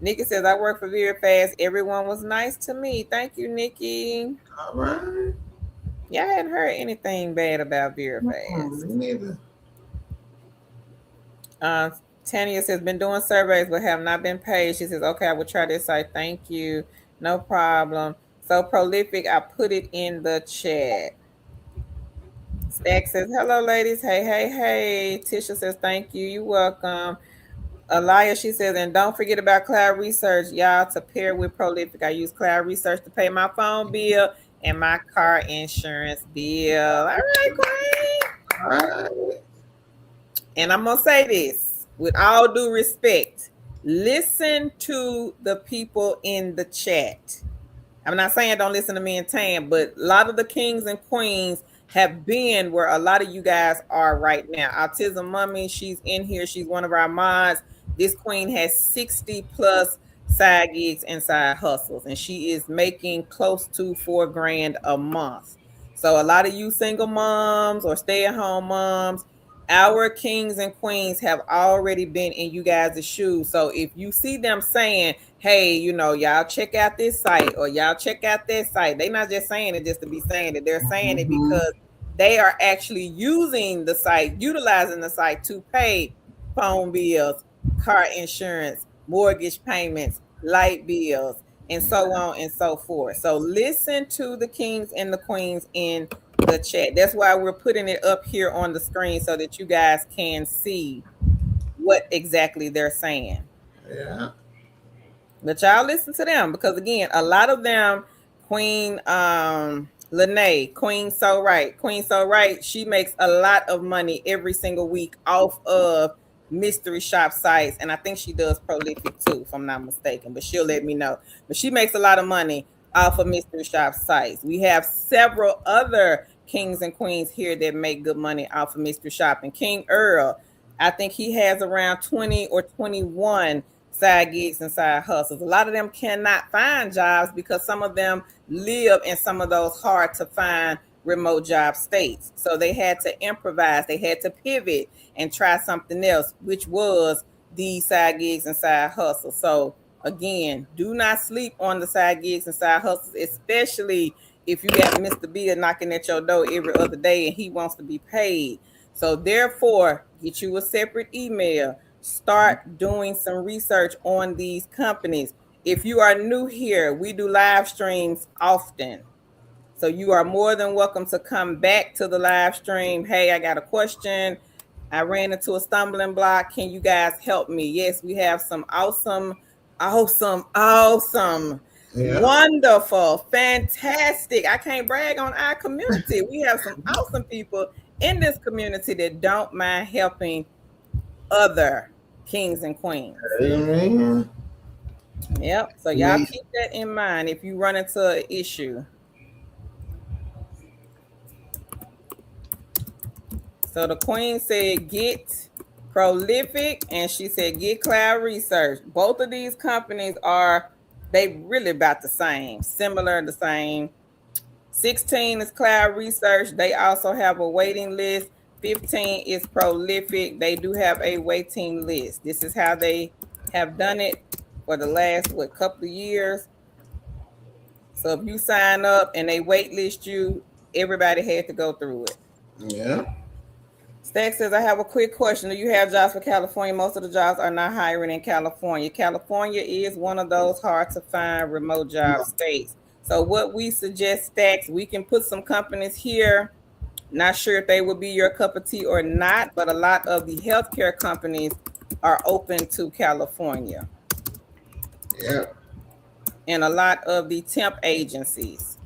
Nikki says I work for Very Fast. Everyone was nice to me. Thank you, Nikki. All right. Yeah, I hadn't heard anything bad about Very Fast. Me neither. Uh, Tanya says been doing surveys but have not been paid. She says, okay, I will try this site. Thank you. No problem. So prolific, I put it in the chat. Stack says, hello, ladies. Hey, hey, hey. Tisha says, thank you. You're welcome. Alaya, she says, and don't forget about cloud research, y'all, to pair with prolific. I use cloud research to pay my phone bill and my car insurance bill. All right, Queen. All right. And I'm going to say this with all due respect. Listen to the people in the chat. I'm not saying don't listen to me and Tam, but a lot of the kings and queens have been where a lot of you guys are right now. Autism Mummy, she's in here. She's one of our mods. This queen has 60 plus side gigs and side hustles, and she is making close to $4,000 a month. So a lot of you single moms or stay-at-home moms, our kings and queens have already been in you guys' shoes. So if you see them saying, hey, y'all check out this site or y'all check out that site, they're not just saying it just to be saying it. They're saying it because they are actually using the site, utilizing the site to pay phone bills, car insurance, mortgage payments, light bills, and so on and so forth. So listen to the kings and the queens in the chat. That's why we're putting it up here on the screen so that you guys can see what exactly they're saying. Yeah. But y'all listen to them because again, a lot of them, Queen Lene, Queen So Right, she makes a lot of money every single week off of mystery shop sites, and I think she does prolific too, if I'm not mistaken, but she'll let me know. But she makes a lot of money off of mystery shop sites. We have several other kings and queens here that make good money off of mystery shopping. King Earl, I think he has around 20 or 21 side gigs and side hustles. A lot of them cannot find jobs because some of them live in some of those hard to find remote job states. So they had to improvise, they had to pivot and try something else, which was the side gigs and side hustles. So again, do not sleep on the side gigs and side hustles, especially if you got Mr. Bill knocking at your door every other day and he wants to be paid. So therefore, get you a separate email. Start doing some research on these companies. If you are new here, we do live streams often. So you are more than welcome to come back to the live stream. Hey, I got a question. I ran into a stumbling block. Can you guys help me? Yes, we have some awesome, wonderful, fantastic. I can't brag on our community. We have some awesome people in this community that don't mind helping other kings and queens. Amen. Yep. So y'all keep that in mind if you run into an issue. So the queen said get prolific and she said get cloud research. Both of these companies they really about the same, similar, the same. 16 is cloud research. They also have a waiting list. 15 is prolific. They do have a waiting list. This is how they have done it for the last couple of years. So if you sign up and they wait list you, everybody had to go through it. Yeah. Stack says, I have a quick question. Do you have jobs for California? Most of the jobs are not hiring in California. California is one of those hard to find remote job states. So what we suggest, Stacks, we can put some companies here. Not sure if they would be your cup of tea or not, but a lot of the healthcare companies are open to California. Yeah. And a lot of the temp agencies.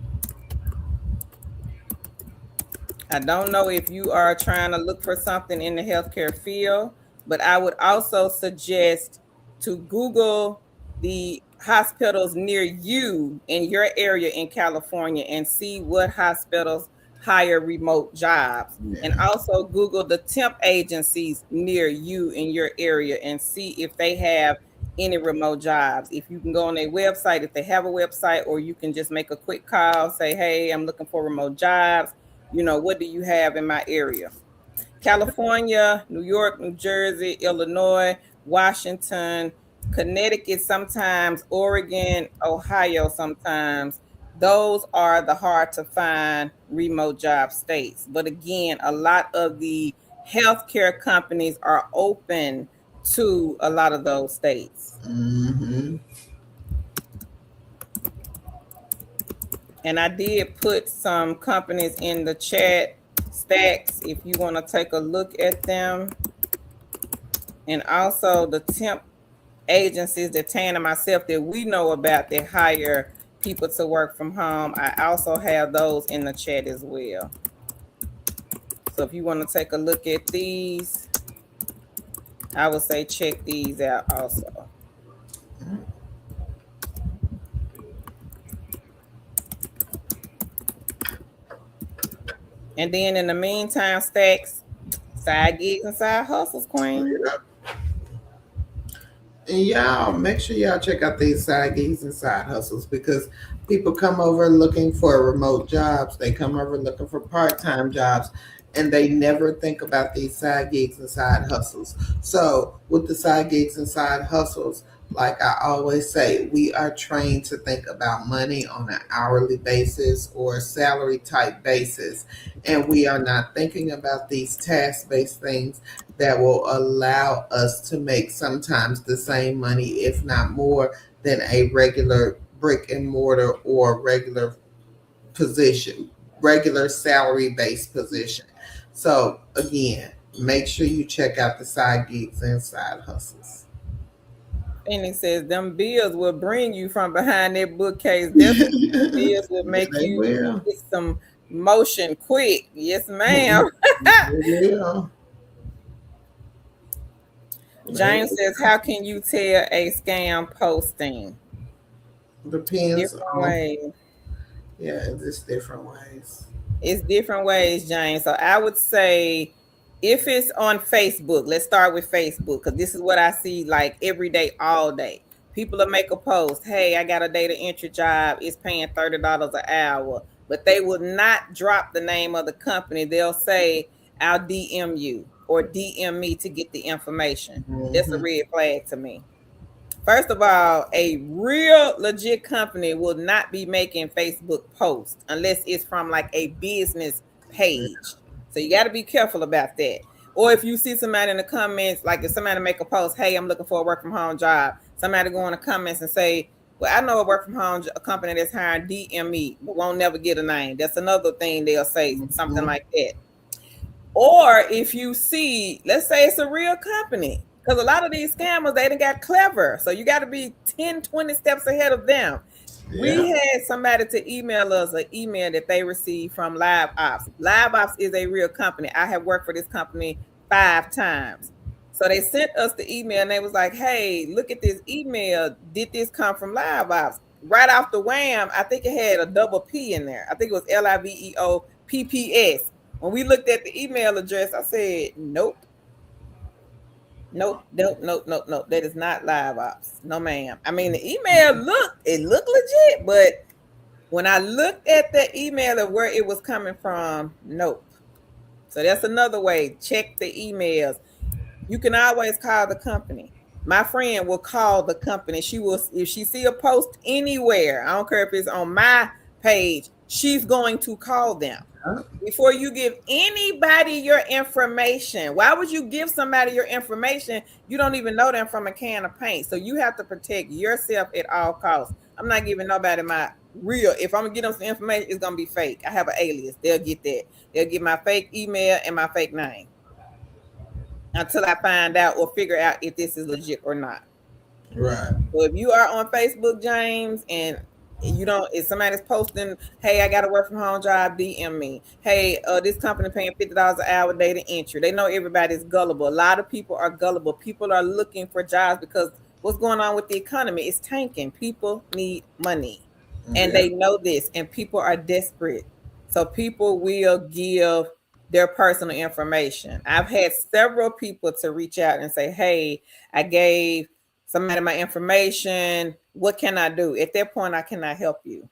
I don't know if you are trying to look for something in the healthcare field, but I would also suggest to Google the hospitals near you in your area in California and see what hospitals hire remote jobs. And Yeah. also Google the temp agencies near you in your area and see if they have any remote jobs. If you can go on their website, if they have a website, or you can just make a quick call, say, hey, I'm looking for remote jobs. What do you have in my area? California, New York, New Jersey, Illinois, Washington, Connecticut, sometimes Oregon, Ohio, sometimes. Those are the hard to find remote job states. But again, a lot of the healthcare companies are open to a lot of those states. Mm-hmm. And I did put some companies in the chat stacks if you want to take a look at them. And also the temp agencies that Tan and myself that we know about that hire people to work from home. I also have those in the chat as well. So if you want to take a look at these, I would say check these out also. And then in the meantime, stacks, side gigs and side hustles, queen. Yeah. And y'all make sure y'all check out these side gigs and side hustles because people come over looking for remote jobs. They come over looking for part-time jobs and they never think about these side gigs and side hustles. So with the side gigs and side hustles, like I always say, we are trained to think about money on an hourly basis or salary type basis. And we are not thinking about these task based things that will allow us to make sometimes the same money, if not more, than a regular brick and mortar or regular position, regular salary based position. So, again, make sure you check out the side gigs and side hustles. Phoenix says them bills will bring you from behind that bookcase. Yeah, Definitely bills will make they you will. get some motion quick. Yes, They ma'am. will. They James says, how can you tell a scam posting? depends Different on, ways. yeah, just different ways. It's different ways, James. So I would say if it's on Facebook, let's start with Facebook because this is what I see like every day, all day. People will make a post, hey, I got a data entry job, it's paying $30 an hour, but they will not drop the name of the company. They'll say, I'll DM you or DM me to get the information. That's a Mm-hmm. red flag to me. First of all, a real legit company will not be making Facebook posts unless it's from like a business page. So you got to be careful about that. Or if you see somebody in the comments, like if somebody make a post, hey, I'm looking for a work from home job, somebody go in the comments and say, well, I know a work from home a company that's hiring DME, but won't never get a name. That's another thing they'll say, something Mm-hmm. like that. Or if you see, let's say it's a real company, because a lot of these scammers, they done got clever. So you got to be 10, 20 steps ahead of them. We Yeah. had somebody to email us an email that they received from Live Ops. Live Ops is a real company. I have worked for this company 5 times. So they sent us the email and they was like, hey, look at this email. Did this come from Live Ops? Right off the wham, I think it had a double P in there. I think it was LIVEOPPS. When we looked at the email address, I said, nope, nope, nope, nope, nope, nope. That is not Live Ops. No, ma'am. I mean, the email looked legit, but when I looked at the email of where it was coming from, nope. So that's another way. Check the emails. You can always call the company. My friend will call the company. She will, if she see a post anywhere, I don't care if it's on my page, she's going to call them before you give anybody your information. Why would you give somebody your information? You don't even know them from a can of paint. So you have to protect yourself at all costs. I'm not giving nobody my real. If I'm gonna get them some information, it's gonna be fake. I have an alias. They'll get that. They'll get my fake email and my fake name until I find out or figure out if this is legit or not. Right. So if you are on Facebook, James, and you don't, if somebody's posting, hey, I got a work from home job, DM me. Hey, this company paying $50 an hour data entry. They know everybody's gullible. A lot of people are gullible. People are looking for jobs because what's going on with the economy? It's tanking. People need money, and Yeah. they know this, and people are desperate. So people will give their personal information. I've had several people to reach out and say, "Hey, I gave somebody my information. What can I do?" At that point, I cannot help you.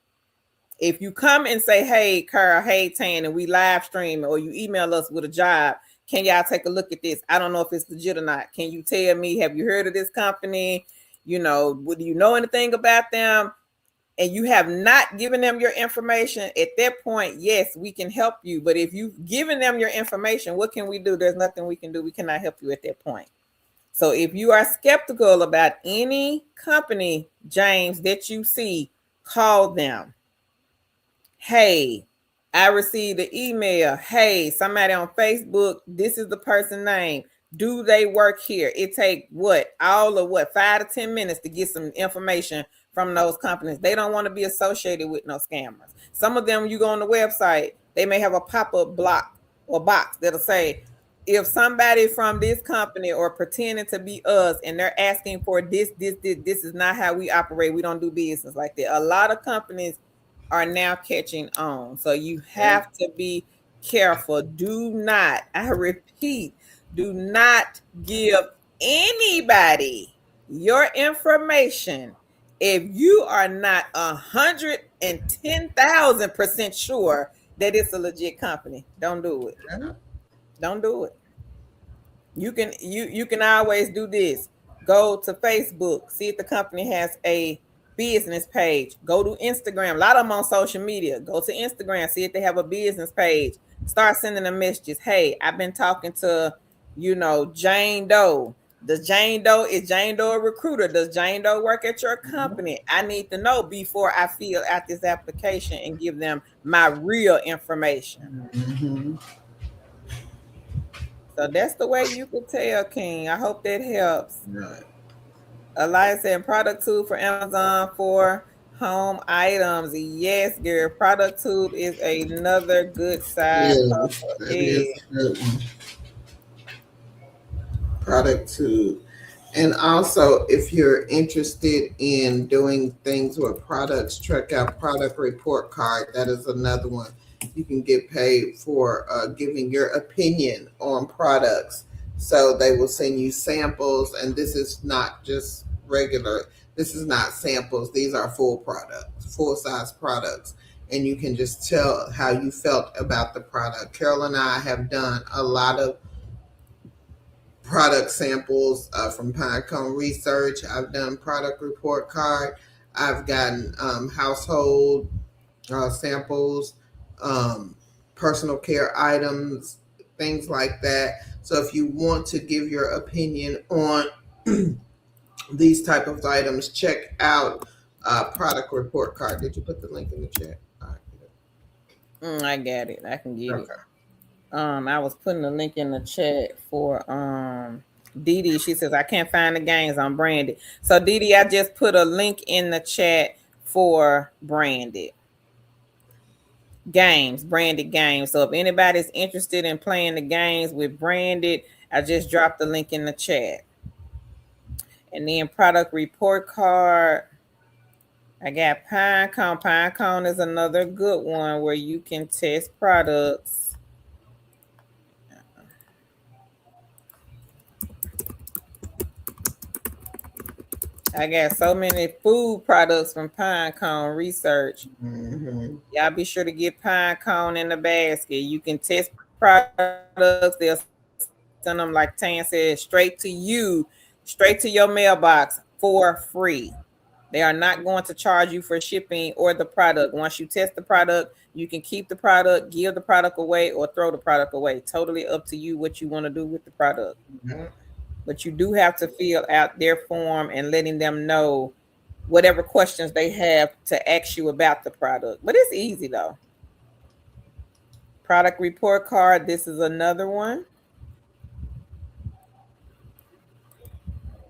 If you come and say, "Hey, Carl, hey, Tan," and we live stream, or you email us with a job, can y'all take a look at this? I don't know if it's legit or not. Can you tell me, have you heard of this company? Do you know anything about them? And you have not given them your information, at that point, yes, we can help you. But if you've given them your information, what can we do? There's nothing we can do. We cannot help you at that point. So if you are skeptical about any company, James, that you see, call them. Hey, I received an email. Hey, somebody on Facebook, this is the person's name. Do they work here? It take all of 5 to 10 minutes to get some information from those companies. They don't want to be associated with no scammers. Some of them, you go on the website, they may have a pop-up block or box that'll say, if somebody from this company or pretending to be us and they're asking for this is not how we operate. We don't do business like that. A lot of companies are now catching on. So you Yeah. have to be careful. Do not, I repeat, do not give anybody your information if you are not 110,000% sure that it's a legit company. Don't do it. Yeah. Don't do it. You can always do this. Go to Facebook, see if the company has a business page. Go to Instagram. A lot of them on social media. Go to Instagram, see if they have a business page. Start sending them messages. Hey, I've been talking to, Jane Doe. Is Jane Doe a recruiter? Does Jane Doe work at your company? I need to know before I fill out this application and give them my real information. Mm-hmm. So that's the way you could tell, King. I hope that helps. Right. Elias said product tube for Amazon for home items. Yes, girl. Product tube is another good side Yes, hustle. that Yeah. is a good one. Product too. And also, if you're interested in doing things with products, check out product report card. That is another one. You can get paid for giving your opinion on products. So they will send you samples, and this is not just regular. This is not samples. These are full products, full size products, and you can just tell how you felt about the product. Carol and I have done a lot of product samples from Pinecone Research. I've done product report card. I've gotten household samples, um, personal care items, things like that. So if you want to give your opinion on these type of items, check out product report card. Did you put the link in the chat? All right. I got it. I can get it. Okay. I was putting a link in the chat for Dee Dee. She says I can't find the games on Branded. So Dee Dee, I just put a link in the chat for Branded games, Branded games. So if anybody's interested in playing the games with Branded, I just dropped the link in the chat. And then product report card. I got Pinecone. Pinecone is another good one where you can test products. I got so many food products from Pinecone Research. Mm-hmm. Y'all be sure to get Pinecone in the basket. You can test products. They'll send them, like Tan said, straight to your mailbox for free. They are not going to charge you for shipping or the product. Once you test the product, you can keep the product, give the product away, or throw the product away. Totally up to you what you want to do with the product. Mm-hmm. But you do have to fill out their form and letting them know whatever questions they have to ask you about the product. But it's easy though. Product report card. This is another one.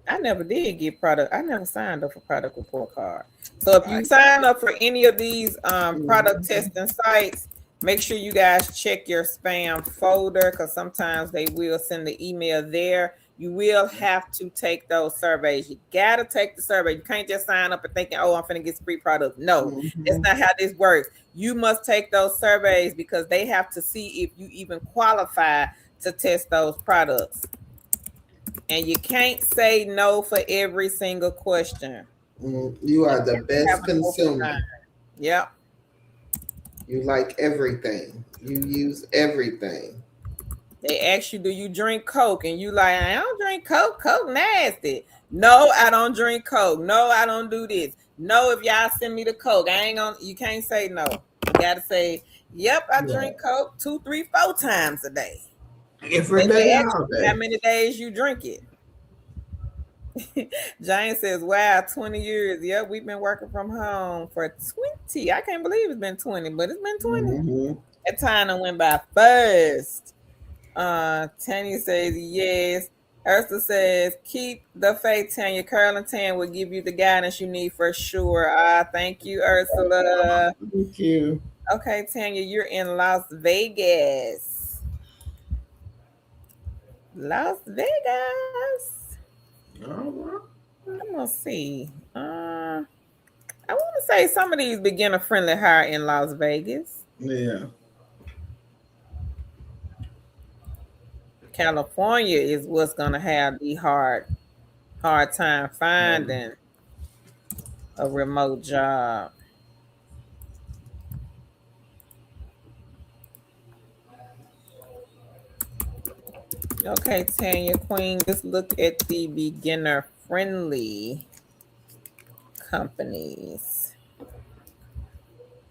I never did get product. I never signed up for product report card. So if you sign up for any of these product testing sites, make sure you guys check your spam folder because sometimes they will send the email there. you will have to take those surveys. You gotta take the survey. You can't just sign up and thinking, oh, I'm gonna get free products. No, that's Mm-hmm. not how this works. You must take those surveys because they have to see if you even qualify to test those products. And you can't say no for every single question. You You are the have best an open mind. consumer. Yep. You like everything. You use everything. They ask you, do you drink Coke? And you like, I don't drink Coke. Coke nasty. No, I don't drink Coke. No, I don't do this. No, if y'all send me the Coke, I ain't gonna, you can't say no. You gotta say, yep, I Right. drink Coke 2, 3, 4 times a day. Every Then day, they ask all you how day. many days you drink it. Jane says, wow, 20 years. Yep, we've been working from home for 20. I can't believe it's been 20, but it's been 20. Mm-hmm. That time done went by fast. Tanya says yes. Ursula says, keep the faith, Tanya. Curl and Tan will give you the guidance you need for sure. Thank you, Ursula. Thank you. Okay, Tanya, you're in Las Vegas. Las Vegas. All right. I'm gonna see. I want to say some of these beginner friendly hire in Las Vegas. Yeah. California is what's gonna have the hard time finding a remote job. Okay, Tanya Queen, just look at the beginner friendly companies.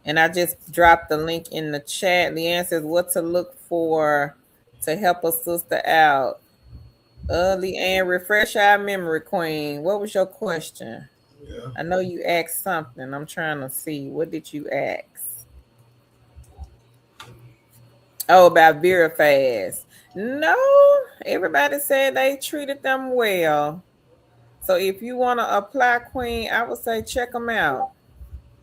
And I just dropped the link in the chat. Leanne says what to look for to help a sister out. Leanne, refresh our memory, Queen. What was your question? Yeah. I know you asked something. I'm trying to see. What did you ask? Oh, about VeriFast. No, everybody said they treated them well. So if you want to apply, Queen, I would say check them out.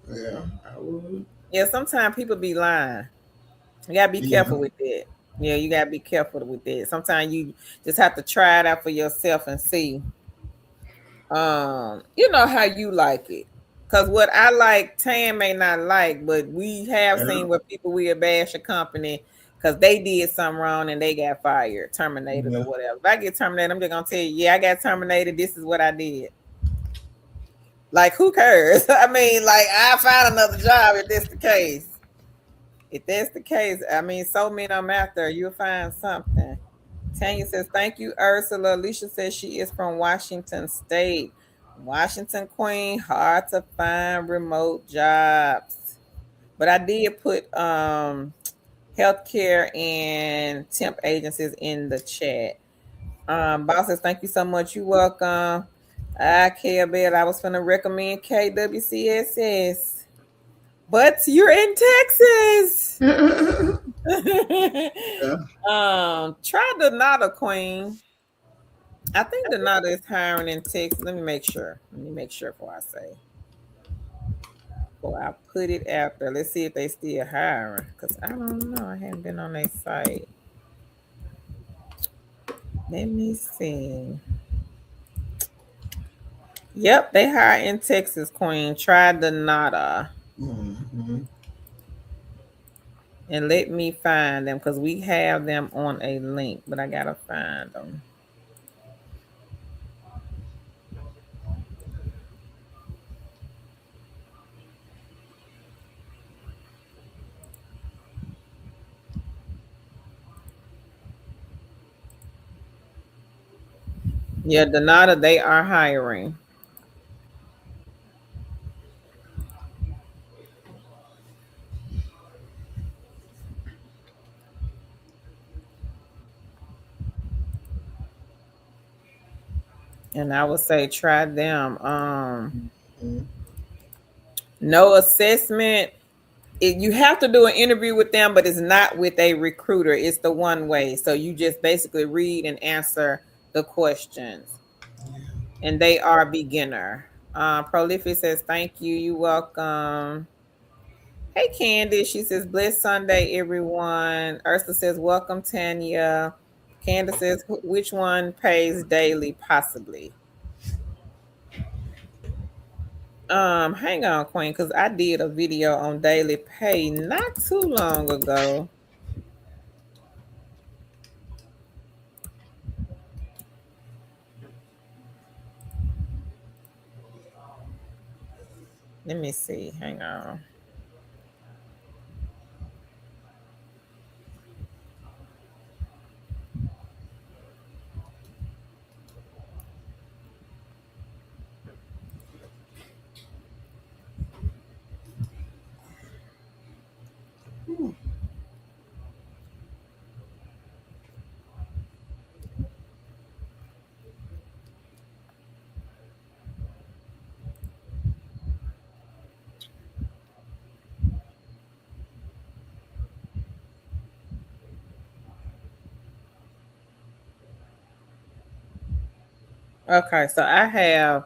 Yeah. I would. Yeah, sometimes people be lying. You gotta be Yeah. careful with that. Yeah, you gotta be careful with that. Sometimes you just have to try it out for yourself and see. You know how you like it. Cause what I like, Tan may not like, but we have Yeah. seen where people will bash a company because they did something wrong and they got fired, terminated, or Yeah. whatever. If I get terminated, I'm just gonna tell you, yeah, I got terminated. This is what I did. Like, who cares? I mean, like, I find another job if that's the case. If that's the case, I mean, so many of them out there, you'll find something. Tanya says, thank you, Ursula. Alicia says she is from Washington State. Washington Queen, hard to find remote jobs. But I did put healthcare and temp agencies in the chat. Boss says, thank you so much. You welcome. I care about. I was gonna recommend KWCSS. But you're in Texas. Yeah. Try the Nada Queen. I think the Nada is hiring in Texas. Let me make sure. Let me make sure before I say. Before I put it out there. Let's see if they still hiring. Because I don't know. I haven't been on their site. Let me see. Yep, they hire in Texas, Queen. Try the Nada. Mm-hmm. And let me find them because we have them on a link, but I gotta find them. Yeah, Donata, they are hiring. And I would say try them. Mm-hmm. No assessment. You have to do an interview with them, but it's not with a recruiter. It's the one way. So you just basically read and answer the questions. And they are beginner. Prolific says, thank you. You welcome. Hey, Candy. She says, blessed Sunday, everyone. Ursula says, welcome, Tanya. Candace says, which one pays daily? Possibly. Hang on, Queen, because I did a video on daily pay not too long ago. Let me see. Hang on. Okay, so I have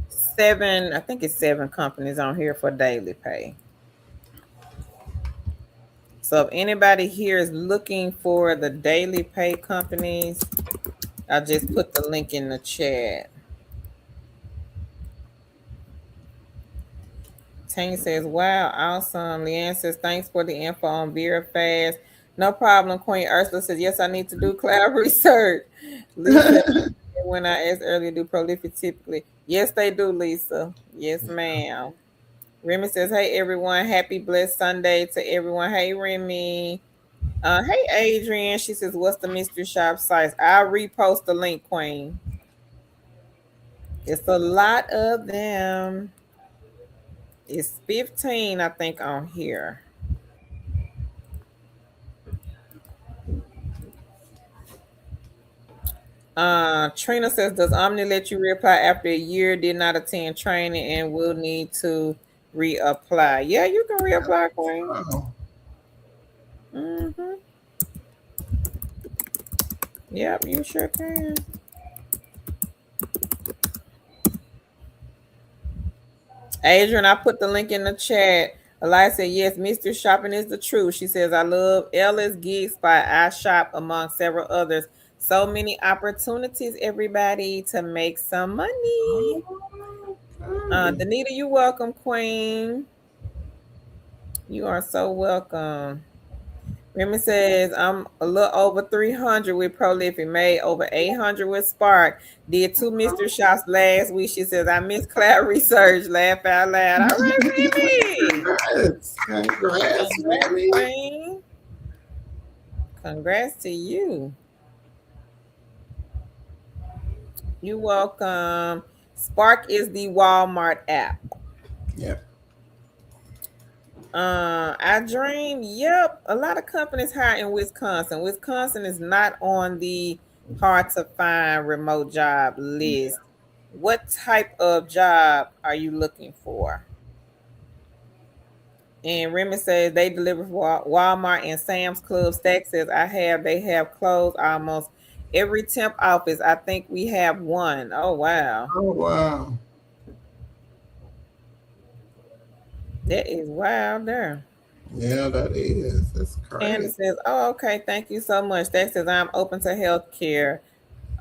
seven, I think it's 7 companies on here for daily pay. So if anybody here is looking for the daily pay companies, I'll just put the link in the chat. Tanya says, wow, awesome. Leanne says, thanks for the info on VeriFast. No problem. Queen Ursula says, yes, I need to do cloud research. Lisa, when I asked earlier, do prolific typically? Yes, they do, Lisa. Yes, ma'am. Remy says, hey, everyone. Happy blessed Sunday to everyone. Hey, Remy. Hey, Adrian. She says, what's the mystery shop size? I'll repost the link, Queen. It's a lot of them. It's 15, I think, on here. Trina says, does Omni let you reapply after a year, did not attend training, and will need to reapply? Yeah, you can reapply, Queen. Oh, Mm-hmm. Yep, you sure can. Adrian, I put the link in the chat. Elias said, yes, Mr. Shopping is the truth. She says, I love Ella's Gig Spot. I shop among several others. So many opportunities, everybody, to make some money. Danita, you welcome, Queen. You are so welcome. Remy says, I'm a little over 300 with Prolific, made over 800 with Spark. Did 2 mystery shops last week. She says, I miss cloud research. Laugh out loud. All right, Remy. Congrats, Remy. Queen. Congrats to you. You welcome. Spark is the Walmart app. Yep. I dream. Yep. A lot of companies hire in Wisconsin. Wisconsin is not on the hard to find remote job list. What type of job are you looking for? And Remy says they deliver for Walmart and Sam's Club. Stack says they have closed almost every temp office. I think we have one. Oh wow. Oh, wow. That is wild there. Yeah, that is. That's crazy. Candace says, oh, okay, thank you so much. Stack says, I'm open to healthcare.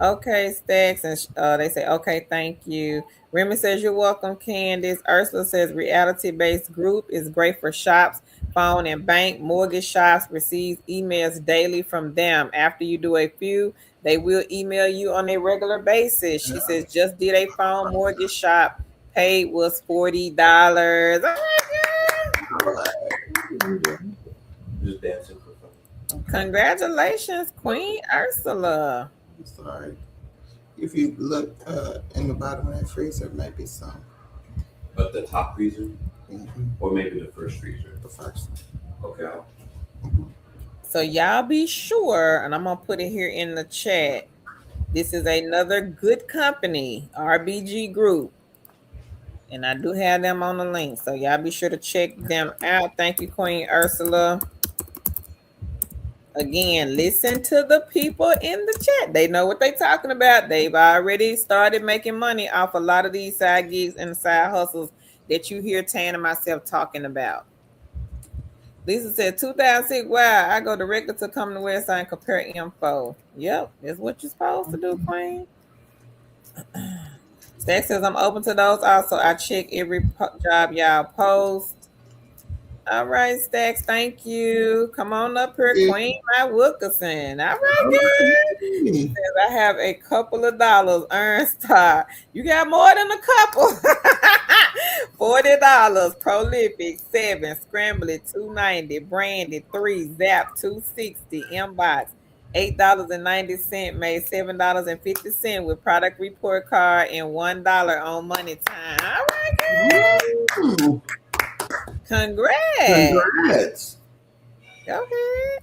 Okay, Stacks, and they say, okay, thank you. Remy says, you're welcome, Candace. Ursula says, reality-based group is great for shops, phone, and bank. Mortgage shops receive emails daily from them. After you do a few, they will email you on a regular basis. She says, just did a phone mortgage shop. Paid was $40. Just dancing for fun. Congratulations, Queen Ursula. I'm sorry. If you look in the bottom of that freezer, it might be some. But the top freezer, Mm-hmm. or maybe the first freezer. The first. Okay. So y'all be sure, and I'm gonna put it here in the chat. This is another good company, RBG Group. And I do have them on the link. So y'all be sure to check them out. Thank you, Queen Ursula. Again, listen to the people in the chat. They know what they're talking about. They've already started making money off a lot of these side gigs and side hustles that you hear Tan and myself talking about. Lisa said 2006. Wow, I go directly to come to the website and compare info. Yep, that's what you're supposed to do, Queen. Stack says I'm open to those. Also, I check every job y'all post. All right, Stacks, thank you. Come on up here, Yeah. Queen My Wilkerson. All right, All girl. right. I have a couple of dollars earned star. You got more than a couple. $40. Prolific 7. Scrambly 290. Brandy 3. Zap 260. Inbox $8.90. Made $7.50 with product report card and $1 on money time. All right, girl. Ooh, Congrats. congrats. Go ahead.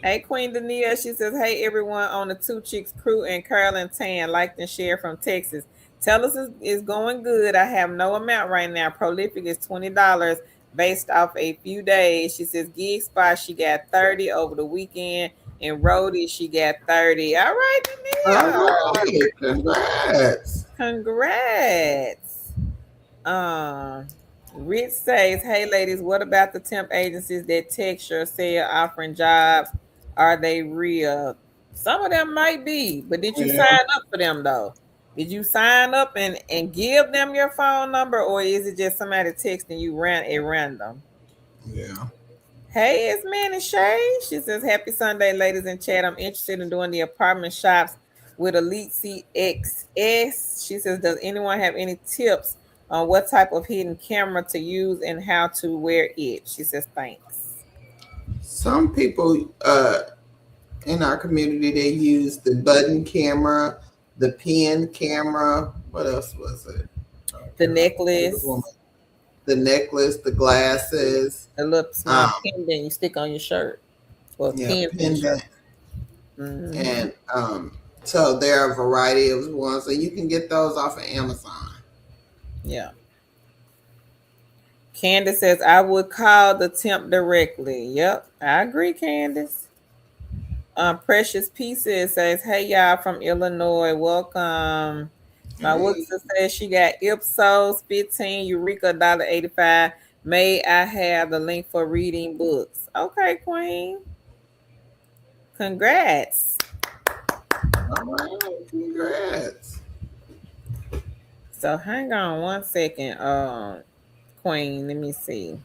Hey, Queen Dania, she says, hey, everyone on the Two Chicks crew and Carolyn Tan, liked and shared from Texas. Tell us it's going good. I have no amount right now. Prolific is $20 based off a few days. She says, gig spot, she got 30 over the weekend. And Roadie, she got 30. All right, Dania. All right. Congrats. Congrats. Rich says, hey ladies, what about the temp agencies that text or say offering jobs? Are they real? Some of them might be, but did you Yeah. sign up for them though? Did you sign up and give them your phone number, or is it just somebody texting you random? Yeah. Hey, it's Manny Shay. She says, happy Sunday, ladies in chat. I'm interested in doing the apartment shops with Elite CXS. She says, does anyone have any tips on what type of hidden camera to use and how to wear it? She says, thanks. Some people in our community, they use the button camera, the pen camera. What else was it? The necklace, The necklace, the glasses. a little small pendant you stick on your shirt. Or Yeah, pendant. Mm-hmm. And so there are a variety of ones, and you can get those off of Amazon. Yeah. Candace says, I would call the temp directly. Yep, I agree, Candace. Precious Pieces says, hey, y'all from Illinois. Welcome. My Wilson says she got Ipsos 15, Eureka $1.85. May I have the link for reading books? Okay, Queen. Congrats. All right, congrats. So hang on one second, Queen. Let me see.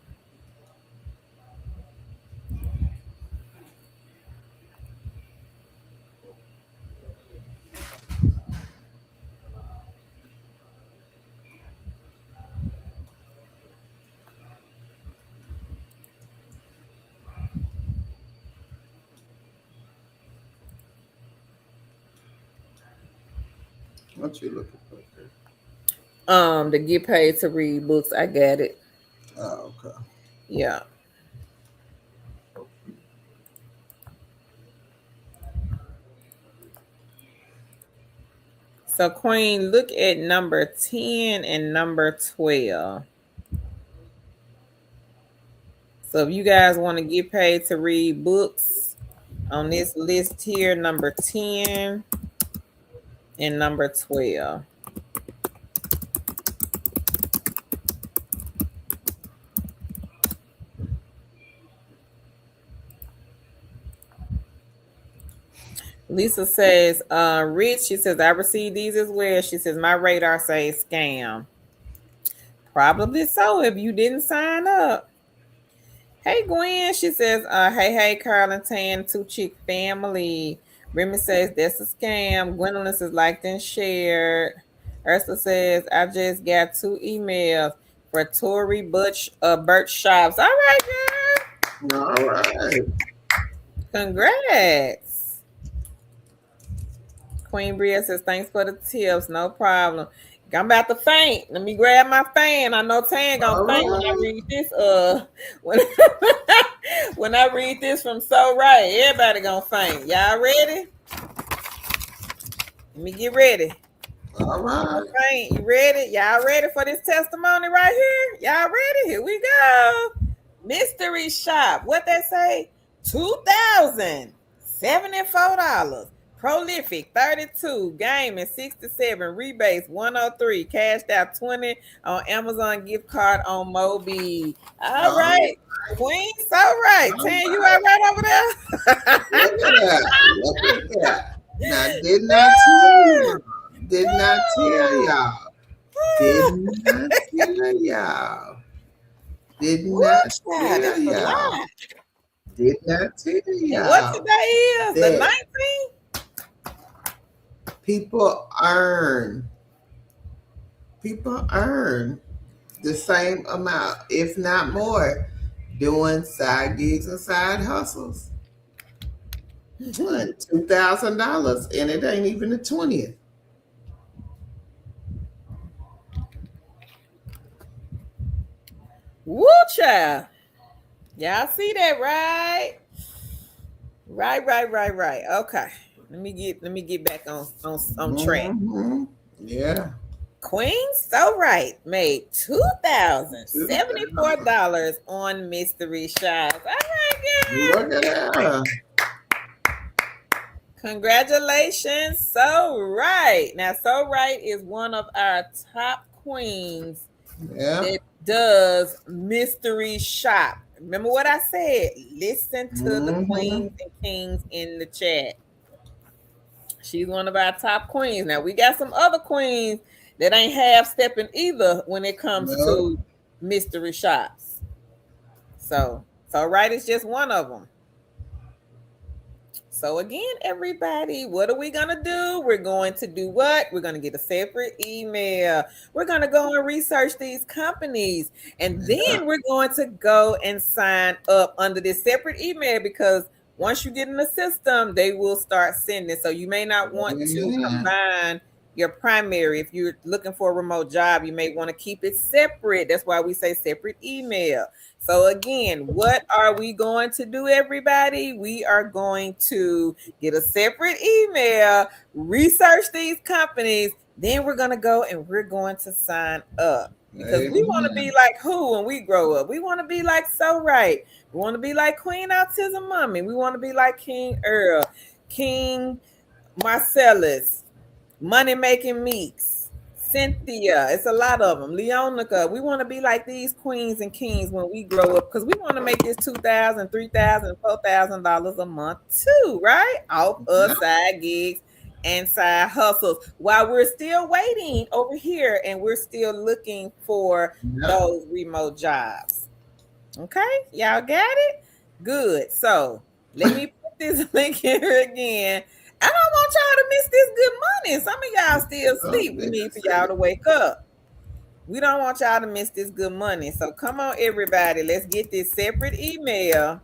What you looking for? To get paid to read books. I got it. Oh, okay. Yeah. So, Queen, look at number 10 and number 12. So, if you guys want to get paid to read books on this list here, number 10 and number 12. Lisa says, Rich, she says, I received these as well. She says, my radar says scam. Probably so if you didn't sign up. Hey, Gwen, she says, hey, Carl Tan, Two Chick family. Remy says, that's a scam. Gwendolyn says, liked and shared. Ursula says, I just got 2 emails for Tory Birch Shops. All right, girl. All right. Congrats. Queen Bria says, thanks for the tips. No problem. I'm about to faint. Let me grab my fan. I know Tan gonna faint when I read this. When I read this from So Right, everybody gonna faint. Y'all ready? Let me get ready. All right. Faint. You ready? Y'all ready for this testimony right here? Y'all ready? Here we go. Mystery shop. What they say? $2,074. Prolific 32, gaming 67, rebates 103, cashed out 20 on Amazon gift card on Moby. All right. Queen's all right. Tan, you all right over there? Look at that. Look at that. Now, did not tell y'all. Did not tell y'all. Did not tell y'all. Did not tell y'all. Did not tell y'all. What today is? The 19th? People earn the same amount, if not more, doing side gigs and side hustles. $2,000, and it ain't even the 20th. Woo, child. Y'all see that, right? Right. Okay. Let me get back on track. Mm-hmm. Yeah. Queen So Right made $2,074 on mystery shops. All right, guys. Look at that. Congratulations, So Right. Now, So Right is one of our top queens that does mystery shop. Remember what I said? Listen to the queens and kings in the chat. She's one of our top queens. Now, we got some other queens that ain't half stepping either when it comes to mystery shops. So Right is just one of them. So again, everybody, what are we going to do? We're going to do what? We're going to get a separate email. We're going to go and research these companies. And then we're going to go and sign up under this separate email, because once you get in the system, they will start sending. So you may not want to combine your primary. If you're looking for a remote job, you may want to keep it separate. That's why we say separate email. So again, what are we going to do, everybody? We are going to get a separate email, research these companies, then we're going to go and we're going to sign up. Because we want to be like who when we grow up? We want to be like So Right. We want to be like Queen Autism Mommy. We want to be like King Earl, King Marcellus, Money Making Meeks, Cynthia. It's a lot of them. Leonica. We want to be like these queens and kings when we grow up, because we want to make this $2,000, $3,000, $4,000 a month too, right? Off of side gigs and side hustles, while we're still waiting over here and we're still looking for those remote jobs. Okay, y'all got it? Good. So let me put this link here again. I don't want y'all to miss this good money. Some of y'all still sleep. We need for y'all to wake up. We don't want y'all to miss this good money. So come on, everybody. Let's get this separate email.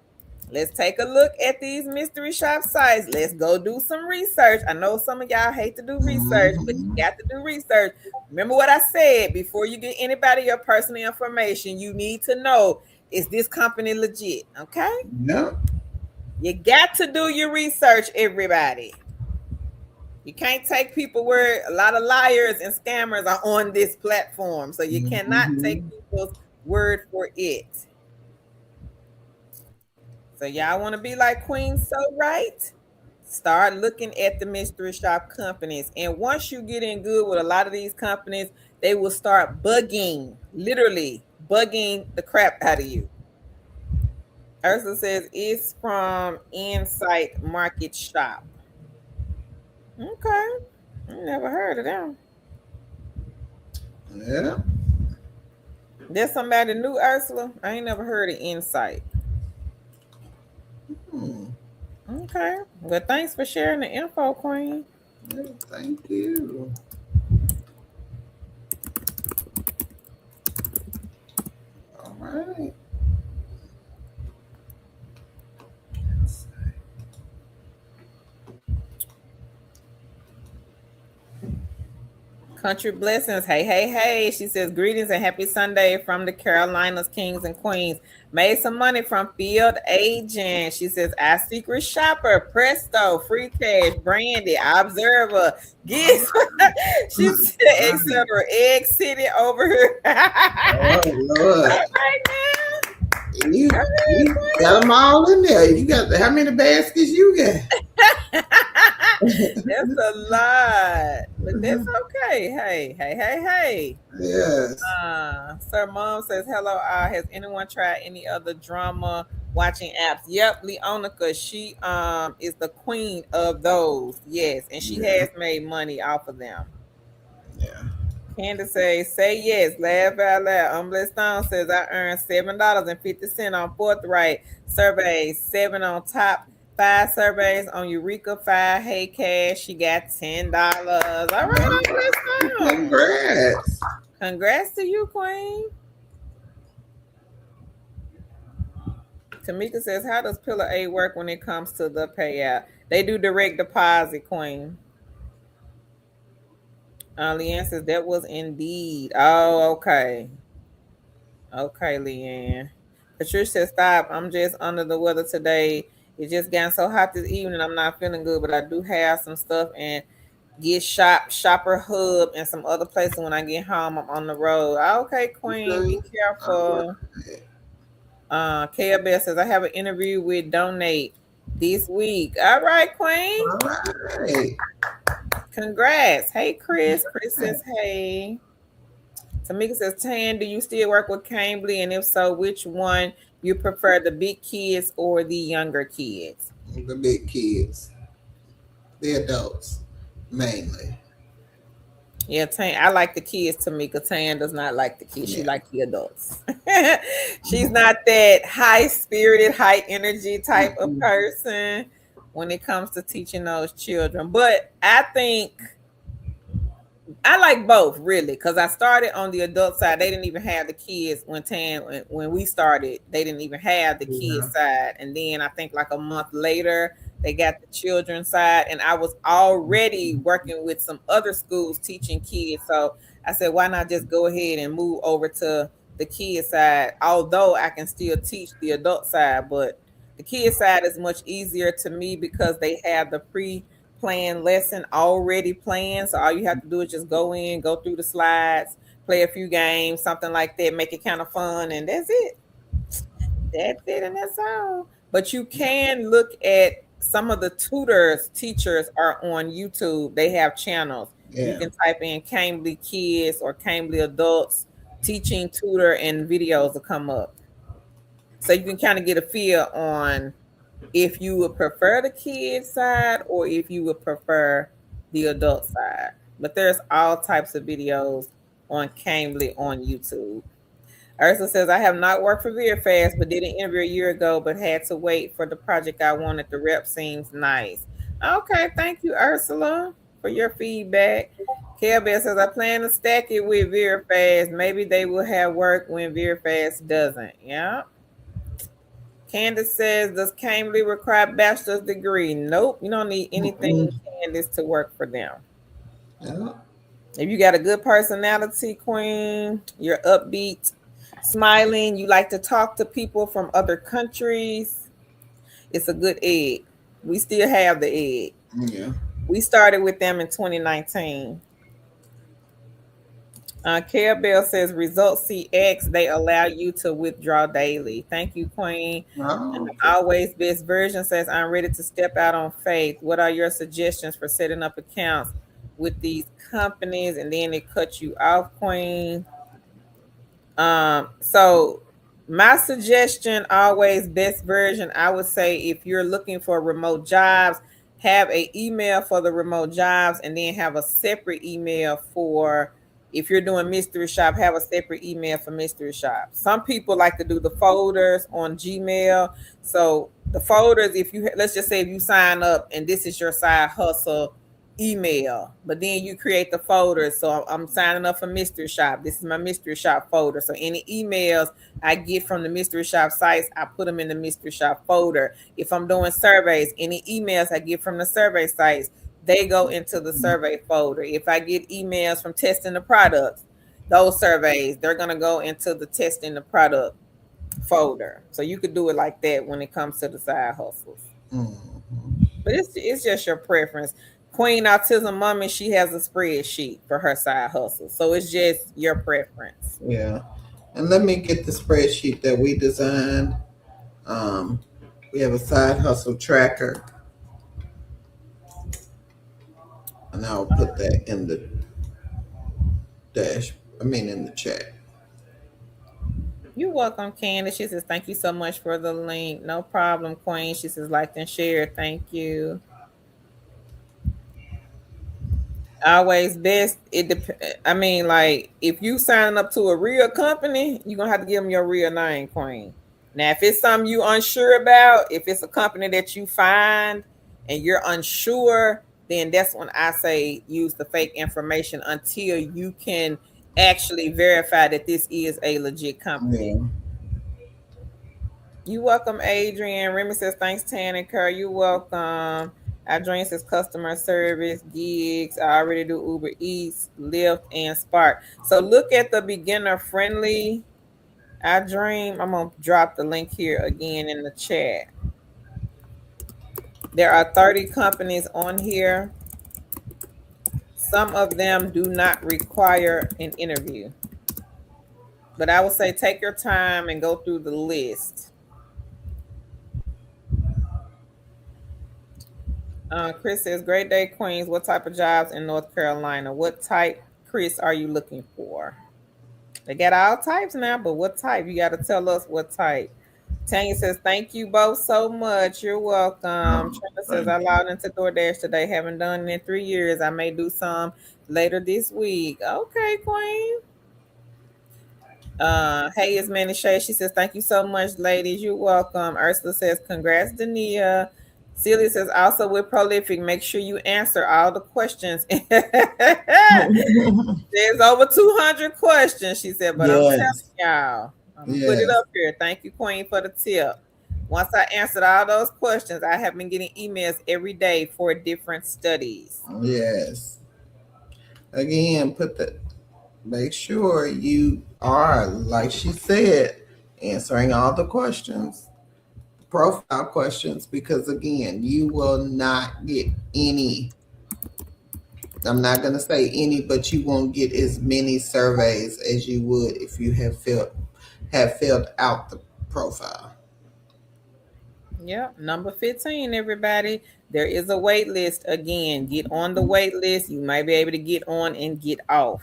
Let's take a look at these mystery shop sites. Let's go do some research. I know some of y'all hate to do research, but you got to do research. Remember what I said, before you get anybody your personal information, you need to know, is this company legit? Okay? No. You got to do your research, everybody. You can't take people where a lot of liars and scammers are on this platform. So you cannot take people's word for it. So y'all want to be like Queen So Right? Start looking at the mystery shop companies. And once you get in good with a lot of these companies, they will start bugging, literally bugging the crap out of you. Ursula says it's from Insight Market Shop. Okay. I never heard of them. Yeah. There's somebody new, Ursula? I ain't never heard of Insight. Okay. Well, thanks for sharing the info, Queen. Yeah, thank you. All right. Country Blessings. Hey. She says, greetings and happy Sunday from the Carolinas, Kings and Queens. Made some money from Field Agent. She says, our secret shopper, Presto, Free Cash, Brandy, Observer, Gifts. She said, etc. Egg City over here. Oh, Lord. All right now. You got them all in there. You got how many baskets you got? That's a lot, but that's okay. Hey. Yes. Sir Mom says, hello. Has anyone tried any other drama watching apps? Yep, Leonica. She is the queen of those. Yes, and she Yeah. has made money off of them. Yeah. Candace says, say yes, laugh out loud. Umbless Stone says, I earned $7.50 on forthright surveys, 7 on top, 5 surveys on Eureka, 5 Hey Cash. She got $10. All right, Umbless Stone. Congrats. Congrats to you, Queen. Tamika says, how does Pillar A work when it comes to the payout? They do direct deposit, Queen. Leanne says, that was indeed. Oh, okay. Okay, Leanne. Patricia says, stop. I'm just under the weather today. It's just gotten so hot this evening. I'm not feeling good, but I do have some stuff and get Shopper Hub and some other places when I get home. I'm on the road. Okay, Queen, be careful. KBS says, I have an interview with Donate this week. All right, Queen. All right. Congrats. Hey, Chris. Chris says, hey. Tamika says, Tan, do you still work with Cambly? And if so, which one you prefer, the big kids or the younger kids? The big kids. The adults, mainly. Yeah, Tan, I like the kids, Tamika. Tan does not like the kids. She likes the adults. She's not that high-spirited, high-energy type of person when it comes to teaching those children. But I think I like both, really, because I started on the adult side. They didn't even have the kids when we started. They didn't even have the kids side, and then I think like a month later they got the children side, and I was already working with some other schools teaching kids. So I said, why not just go ahead and move over to the kids side? Although I can still teach the adult side, but the kids side is much easier to me because they have the planned lesson already planned. So all you have to do is just go in, go through the slides, play a few games, something like that, make it kind of fun, and that's it. That's it, and that's all. But you can look at some of the teachers are on YouTube. They have channels. Yeah. You can type in Cambly Kids or Cambly Adults teaching tutor, and videos will come up. So you can kind of get a feel on if you would prefer the kids side or if you would prefer the adult side. But there's all types of videos on Cambly on YouTube. Ursula says, I have not worked for VeriFast, but did an interview a year ago, but had to wait for the project I wanted. The rep seems nice. Okay, thank you, Ursula, for your feedback. Kelbell says, I plan to stack it with VeriFast. Maybe they will have work when VeriFast doesn't. Yeah. Candace says, does Cambly require bachelor's degree? Nope. You don't need anything, Candace, to work for them. Yeah. If you got a good personality, Queen, you're upbeat, smiling, you like to talk to people from other countries, it's a good egg. We still have the egg. Yeah. We started with them in 2019. Care Bell says results CX, they allow you to withdraw daily. Thank you, Queen. Oh, okay. Always Best Version says, I'm ready to step out on faith. What are your suggestions for setting up accounts with these companies? And then it cuts you off, Queen. So my suggestion, Always Best Version, I would say if you're looking for remote jobs, have an email for the remote jobs and then have a separate email for, if you're doing mystery shop, have a separate email for mystery shop. Some people like to do the folders on Gmail. So the folders, if you, let's just say if you sign up and this is your side hustle email, but then you create the folders. So I'm signing up for mystery shop. This is my mystery shop folder. So any emails I get from the mystery shop sites, I put them in the mystery shop folder. If I'm doing surveys, any emails I get from the survey sites, they go into the survey folder. If I get emails from testing the products, those surveys, they're going to go into the testing the product folder. So you could do it like that when it comes to the side hustles. Mm-hmm. But it's just your preference. Queen Autism Mommy, she has a spreadsheet for her side hustle. So it's just your preference. Yeah. And let me get the spreadsheet that we designed. We have a side hustle tracker. And I'll put that in the in the chat. You're welcome, Candace. She says, thank you so much for the link. No problem, Queen. She says, like and share. Thank you. Always best. I mean, like, if you sign up to a real company, you're gonna have to give them your real name, Queen. Now, if it's something you unsure about, if it's a company that you find and you're unsure, then that's when I say use the fake information until you can actually verify that this is a legit company. Yeah. You welcome, Adrian. Remy says, thanks, Tan and Kerr. You welcome. Adrian says, customer service, gigs. I already do Uber Eats, Lyft, and Spark. So look at the beginner friendly. I'm going to drop the link here again in the chat. There are 30 companies on here. Some of them do not require an interview. But I would say take your time and go through the list. Chris says, great day, Queens. What type of jobs in North Carolina? What type, Chris, are you looking for? They got all types now, but what type? You got to tell us what type. Tanya says, thank you both so much. You're welcome. Trina says, I logged into DoorDash today. Haven't done it in 3 years. I may do some later this week. Okay, Queen. Hey, it's Manny Shay. She says, thank you so much, ladies. You're welcome. Ursula says, congrats, Dania. Celia says, also with Prolific, make sure you answer all the questions. There's over 200 questions, she said, but I'm telling y'all, I'm going to put it up here. Thank you, Queen, for the tip. Once I answered all those questions, I have been getting emails every day for different studies. Yes. Again, make sure you are, like she said, answering all the questions, profile questions, because again, you will not get any. I'm not going to say any, but you won't get as many surveys as you would if you have filled out the profile. Yep. Number 15, everybody. There is a wait list. Again, get on the wait list. You might be able to get on and get off.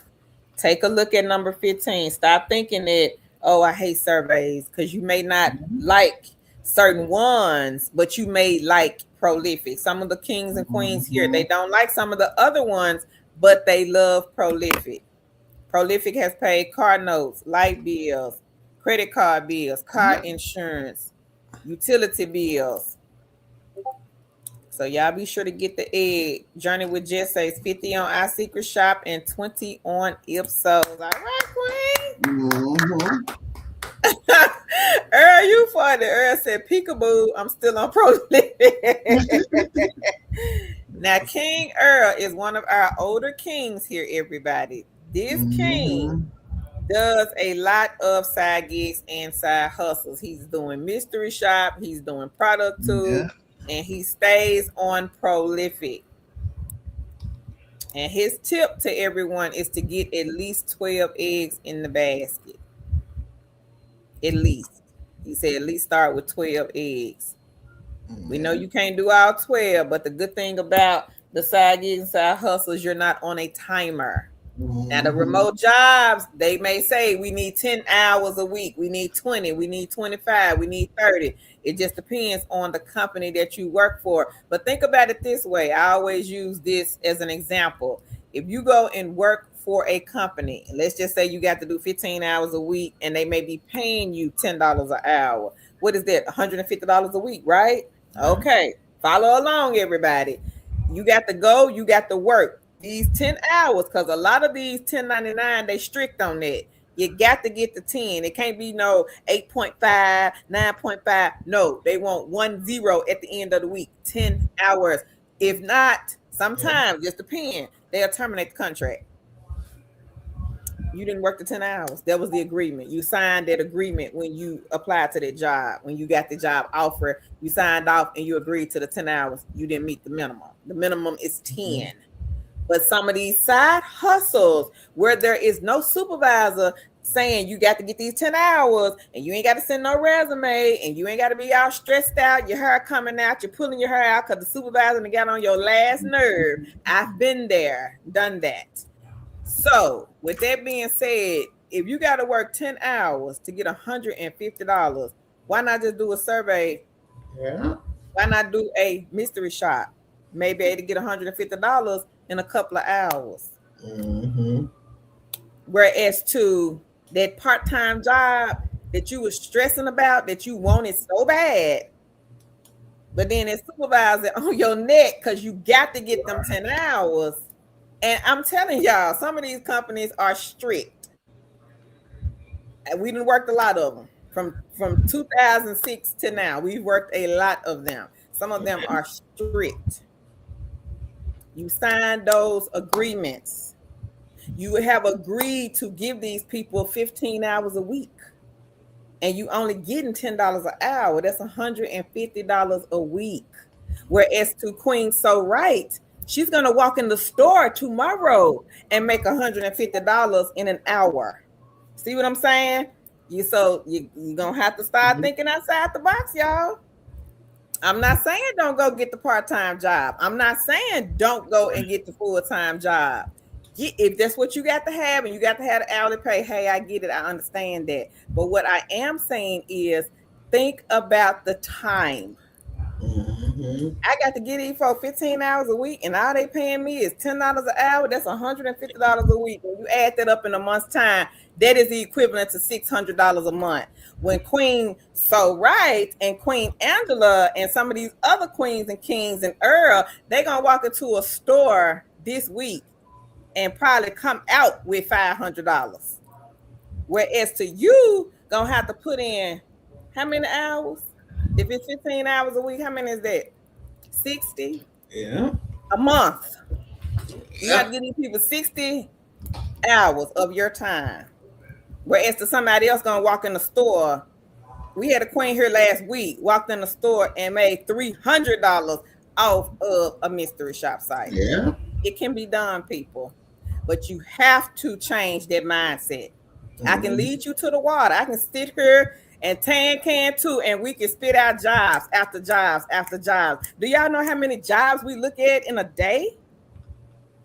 Take a look at number 15. Stop thinking that, oh, I hate surveys, because you may not like certain ones, but you may like Prolific. Some of the kings and queens here, they don't like some of the other ones, but they love Prolific. Prolific has paid car notes, light bills, credit card bills, car insurance, utility bills. So y'all be sure to get the egg. Journey with Jess says 50 on Our Secret Shop and 20 on Ipsos. All right, Queen. Earl, you funny. Earl said, peekaboo, I'm still on Prolific. Now, King Earl is one of our older kings here, everybody. This king does a lot of side gigs and side hustles. He's doing mystery shop, he's doing product tube, and he stays on Prolific. And his tip to everyone is to get at least 12 eggs in the basket. At least. He said at least start with 12 eggs. We know you can't do all 12, but the good thing about the side gigs and side hustles, you're not on a timer. Now, the remote jobs, they may say we need 10 hours a week. We need 20. We need 25. We need 30. It just depends on the company that you work for. But think about it this way. I always use this as an example. If you go and work for a company, let's just say you got to do 15 hours a week and they may be paying you $10 an hour. What is that? $150 a week, right? Okay. Follow along, everybody. You got to go. You got to work these 10 hours, because a lot of these 1099, they strict on that. You got to get the 10. It can't be no 8.5, 9.5. No, they want 10 at the end of the week. 10 hours. If not, sometimes, just depend, they'll terminate the contract. You didn't work the 10 hours. That was the agreement. You signed that agreement when you applied to that job. When you got the job offer, you signed off and you agreed to the 10 hours. You didn't meet the minimum. The minimum is 10. But some of these side hustles where there is no supervisor, saying you got to get these 10 hours and you ain't got to send no resume and you ain't got to be all stressed out, your hair coming out, you're pulling your hair out because the supervisor got on your last nerve. I've been there, done that. So with that being said, if you got to work 10 hours to get $150, why not just do a survey? Yeah. Why not do a mystery shop? Maybe able to get $150 in a couple of hours. Mm-hmm. Whereas to that part-time job that you were stressing about, that you wanted so bad, but then that supervisor on your neck because you got to get them 10 hours. And I'm telling y'all, some of these companies are strict. And we done worked a lot of them. From 2006 to now, we've worked a lot of them. Some of them are strict. You sign those agreements. You have agreed to give these people 15 hours a week. And you only getting $10 an hour. That's $150 a week. Whereas to Queen So Right, she's going to walk in the store tomorrow and make $150 in an hour. See what I'm saying? You're going to have to start thinking outside the box, y'all. I'm not saying don't go get the part-time job. I'm not saying don't go and get the full-time job. If that's what you got to have and you got to have the hourly pay, hey, I get it. I understand that. But what I am saying is think about the time. Mm-hmm. I got to get it for 15 hours a week, and all they paying me is $10 an hour. That's $150 a week. When you add that up in a month's time, that is the equivalent to $600 a month. When Queen So Right and Queen Angela and some of these other queens and kings and Earl, they're going to walk into a store this week and probably come out with $500. Whereas to you, going to have to put in how many hours? If it's 15 hours a week, how many is that? 60? Yeah. A month. You got to give these people 60 hours of your time. Whereas to somebody else going to walk in the store. We had a queen here last week, walked in the store and made $300 off of a mystery shop site. Yeah. It can be done, people. But you have to change that mindset. I can lead you to the water. I can sit here and Tan can too, and we can spit out jobs after jobs after jobs. Do y'all know how many jobs we look at in a day?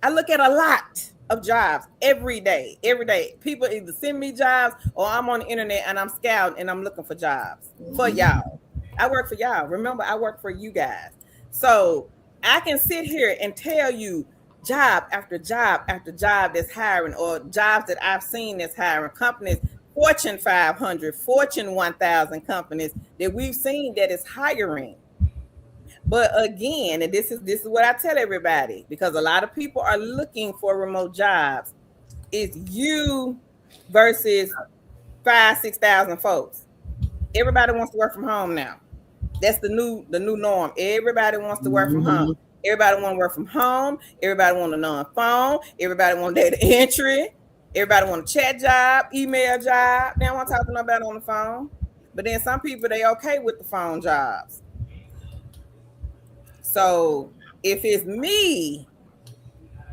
I look at a lot of jobs every day. Every day. People either send me jobs or I'm on the internet and I'm scouting and I'm looking for jobs for y'all. I work for y'all. Remember, I work for you guys. So I can sit here and tell you job after job after job that's hiring, or jobs that I've seen that's hiring, companies, Fortune 500, Fortune 1000 companies that we've seen that is hiring. But again, and this is what I tell everybody, because a lot of people are looking for remote jobs. It's you versus 5,000-6,000 folks. Everybody wants to work from home now. That's the new norm. Everybody wants to work from home. Everybody want to work from home. Everybody want a non-phone. Everybody want data entry. Everybody want a chat job, email job. They don't want to talk to nobody on the phone. But then some people, they okay with the phone jobs. So if it's me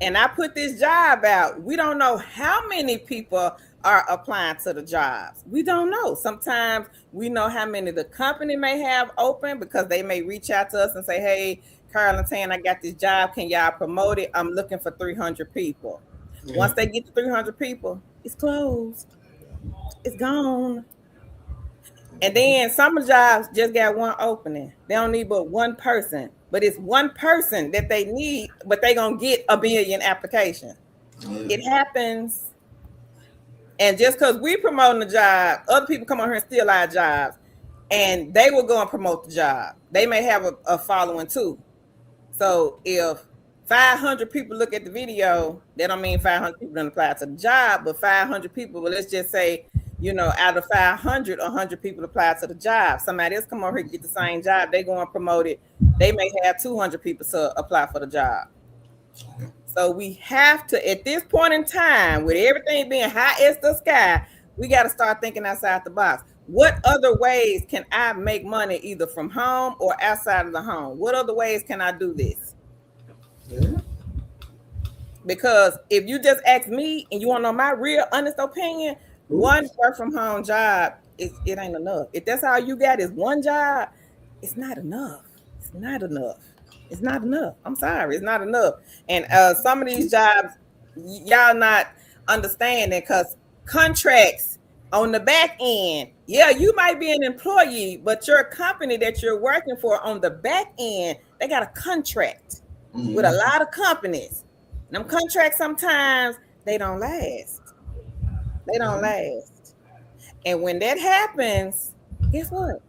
and I put this job out, we don't know how many people are applying to the jobs. We don't know. Sometimes we know how many the company may have open because they may reach out to us and say, hey, Carl and Tan, I got this job. Can y'all promote it? I'm looking for 300 people. Yeah. Once they get to 300 people, it's closed. It's gone. And then some jobs just got one opening. They don't need but one person. But it's one person that they need, but they're going to get a million applications. It happens. And just because we promoting the job, other people come on here and steal our jobs. And they will go and promote the job. They may have a following too. So if 500 people look at the video, that don't mean 500 people don't apply to the job, but 500 people, well, let's just say, out of 500, 100 people apply to the job. Somebody else come over here and get the same job. They go and promote it. They may have 200 people to apply for the job. So we have to, at this point in time, with everything being high as the sky, we got to start thinking outside the box. What other ways can I make money either from home or outside of the home? What other ways can I do this? Yeah. Because if you just ask me and you want to know my real honest opinion, one work from home job, it ain't enough. If that's all you got is one job, it's not enough. It's not enough. It's not enough. I'm sorry, it's not enough. And some of these jobs, y'all not understanding because contracts on the back end, yeah, you might be an employee, but your company that you're working for on the back end, they got a contract with a lot of companies. Them contracts sometimes they don't last. They don't last. And when that happens, guess what?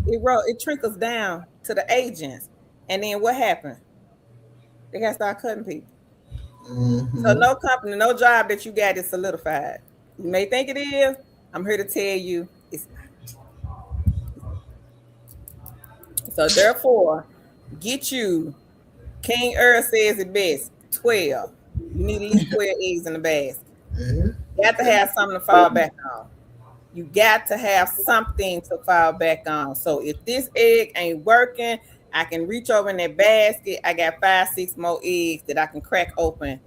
It trickles down to the agents. And then what happens? They got to start cutting people. So no company, no job that you got is solidified. You may think it is. I'm here to tell you it's not. So therefore, get you. King Earl says it best. 12. You need at least 12 eggs in the basket. You got to have something to fall back on. You got to have something to fall back on. So if this egg ain't working, I can reach over in that basket. I got 5, 6 more eggs that I can crack open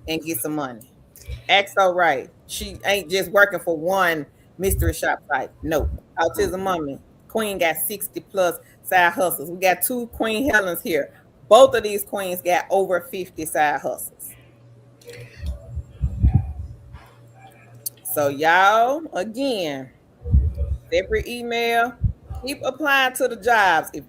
and get some money. Act so right. She ain't just working for one mystery shop site. No. Autism Mommy. Queen got 60 plus side hustles. We got 2 Queen Helens here. Both of these queens got over 50 side hustles. So y'all, again, separate email. Keep applying to the jobs. If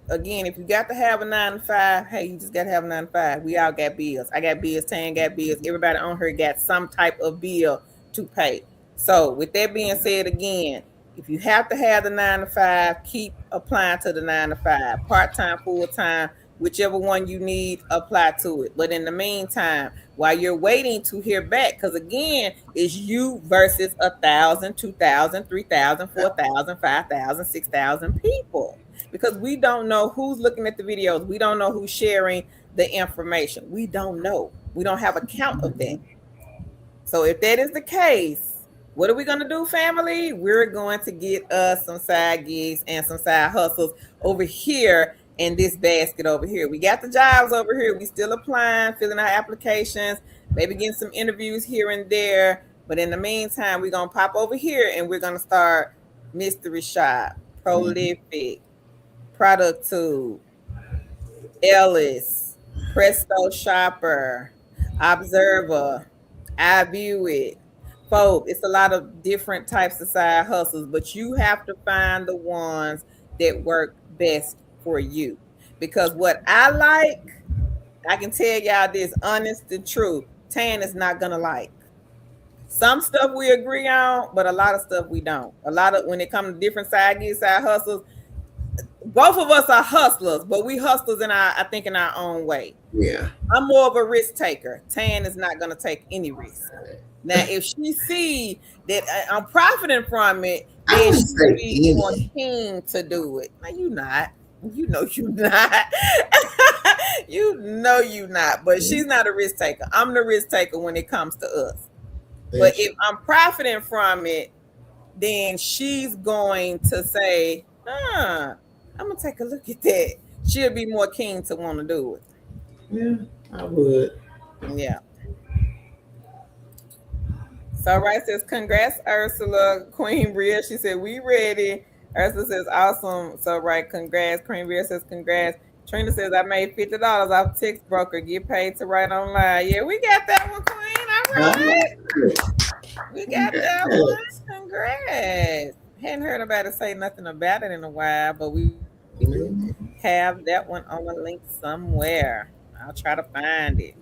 you got to have a 9 to 5, hey, you just got to have a 9 to 5. We all got bills. I got bills. Tan got bills. Everybody on here got some type of bill to pay. So with that being said, again, if you have to have the 9 to 5, keep applying to the 9 to 5. Part-time, full-time, whichever one you need, apply to it. But in the meantime, while you're waiting to hear back, because again, it's you versus 1,000, 2,000, 3,000, 4,000, 5,000, 6,000 people. Because we don't know who's looking at the videos. We don't know who's sharing the information. We don't know. We don't have a count of that. So if that is the case, what are we going to do, family? We're going to get us some side gigs and some side hustles over here in this basket over here. We got the jobs over here. We still applying, filling out applications, maybe getting some interviews here and there. But in the meantime, we're going to pop over here and we're going to start Mystery Shop, Prolific, Product Tube, Ellis, Presto Shopper, Observer, I View It. Folks, it's a lot of different types of side hustles, but you have to find the ones that work best for you. Because what I like, I can tell y'all this honest and true, Tan is not gonna like. Some stuff we agree on, but a lot of stuff we don't. A lot of when it comes to different side gigs, side hustles, both of us are hustlers, but we hustlers I think in our own way. Yeah. I'm more of a risk taker. Tan is not gonna take any risk. Now, if she see that I'm profiting from it, then she'll be more keen to do it. Now, you not. You know you not. You know you not. But she's not a risk taker. I'm the risk taker when it comes to us. But if I'm profiting from it, then she's going to say, I'm going to take a look at that. She'll be more keen to want to do it. Yeah, I would. Yeah. So right says, congrats, Ursula. Queen Bria, she said, we ready. Ursula says, awesome. So right, congrats. Queen Bria says, congrats. Trina says, I made $50 off text broker. Get paid to write online. Yeah, we got that one, Queen. All right. We got that one. Congrats. Hadn't heard about it say nothing about it in a while, but we do have that one on the link somewhere. I'll try to find it.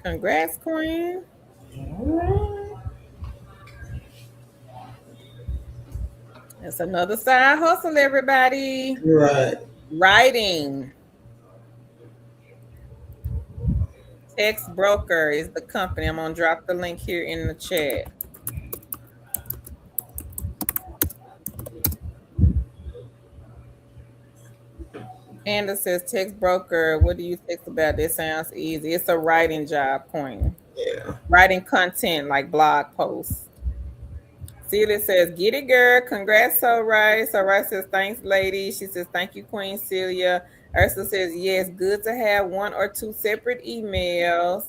Congrats, Queen. That's another side hustle, everybody. Right. Writing. Text Broker is the company. I'm going to drop the link here in the chat. Panda says, text broker, what do you text about? This sounds easy. It's a writing job, Queen. Yeah. Writing content like blog posts. Celia says, get it, girl. Congrats, so right. So right says, thanks, lady. She says, thank you, Queen Celia. Ursula says, yes, good to have one or two separate emails.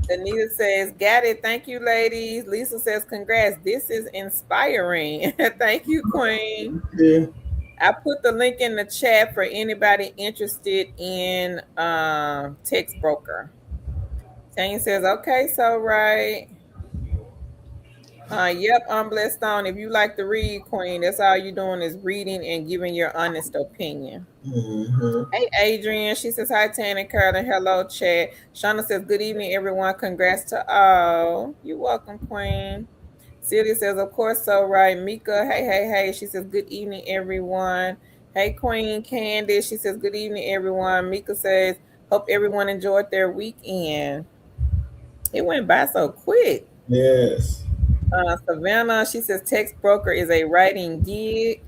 Anita says, got it. Thank you, ladies. Lisa says, congrats. This is inspiring. Thank you, Queen. Yeah. I put the link in the chat for anybody interested in text broker. Tanya says, okay, so right. Yep, I'm blessed on. If you like to read, Queen, that's all you're doing is reading and giving your honest opinion. Mm-hmm. Hey, Adrian. She says, hi, Tanya Carter. Hello, chat. Shauna says, good evening, everyone. Congrats to all. You're welcome, Queen. Celia says, of course, so right. Mika, hey, hey, hey. She says, good evening, everyone. Hey, Queen Candace. She says, good evening, everyone. Mika says, hope everyone enjoyed their weekend. It went by so quick. Yes. Savannah, she says, text broker is a writing gig.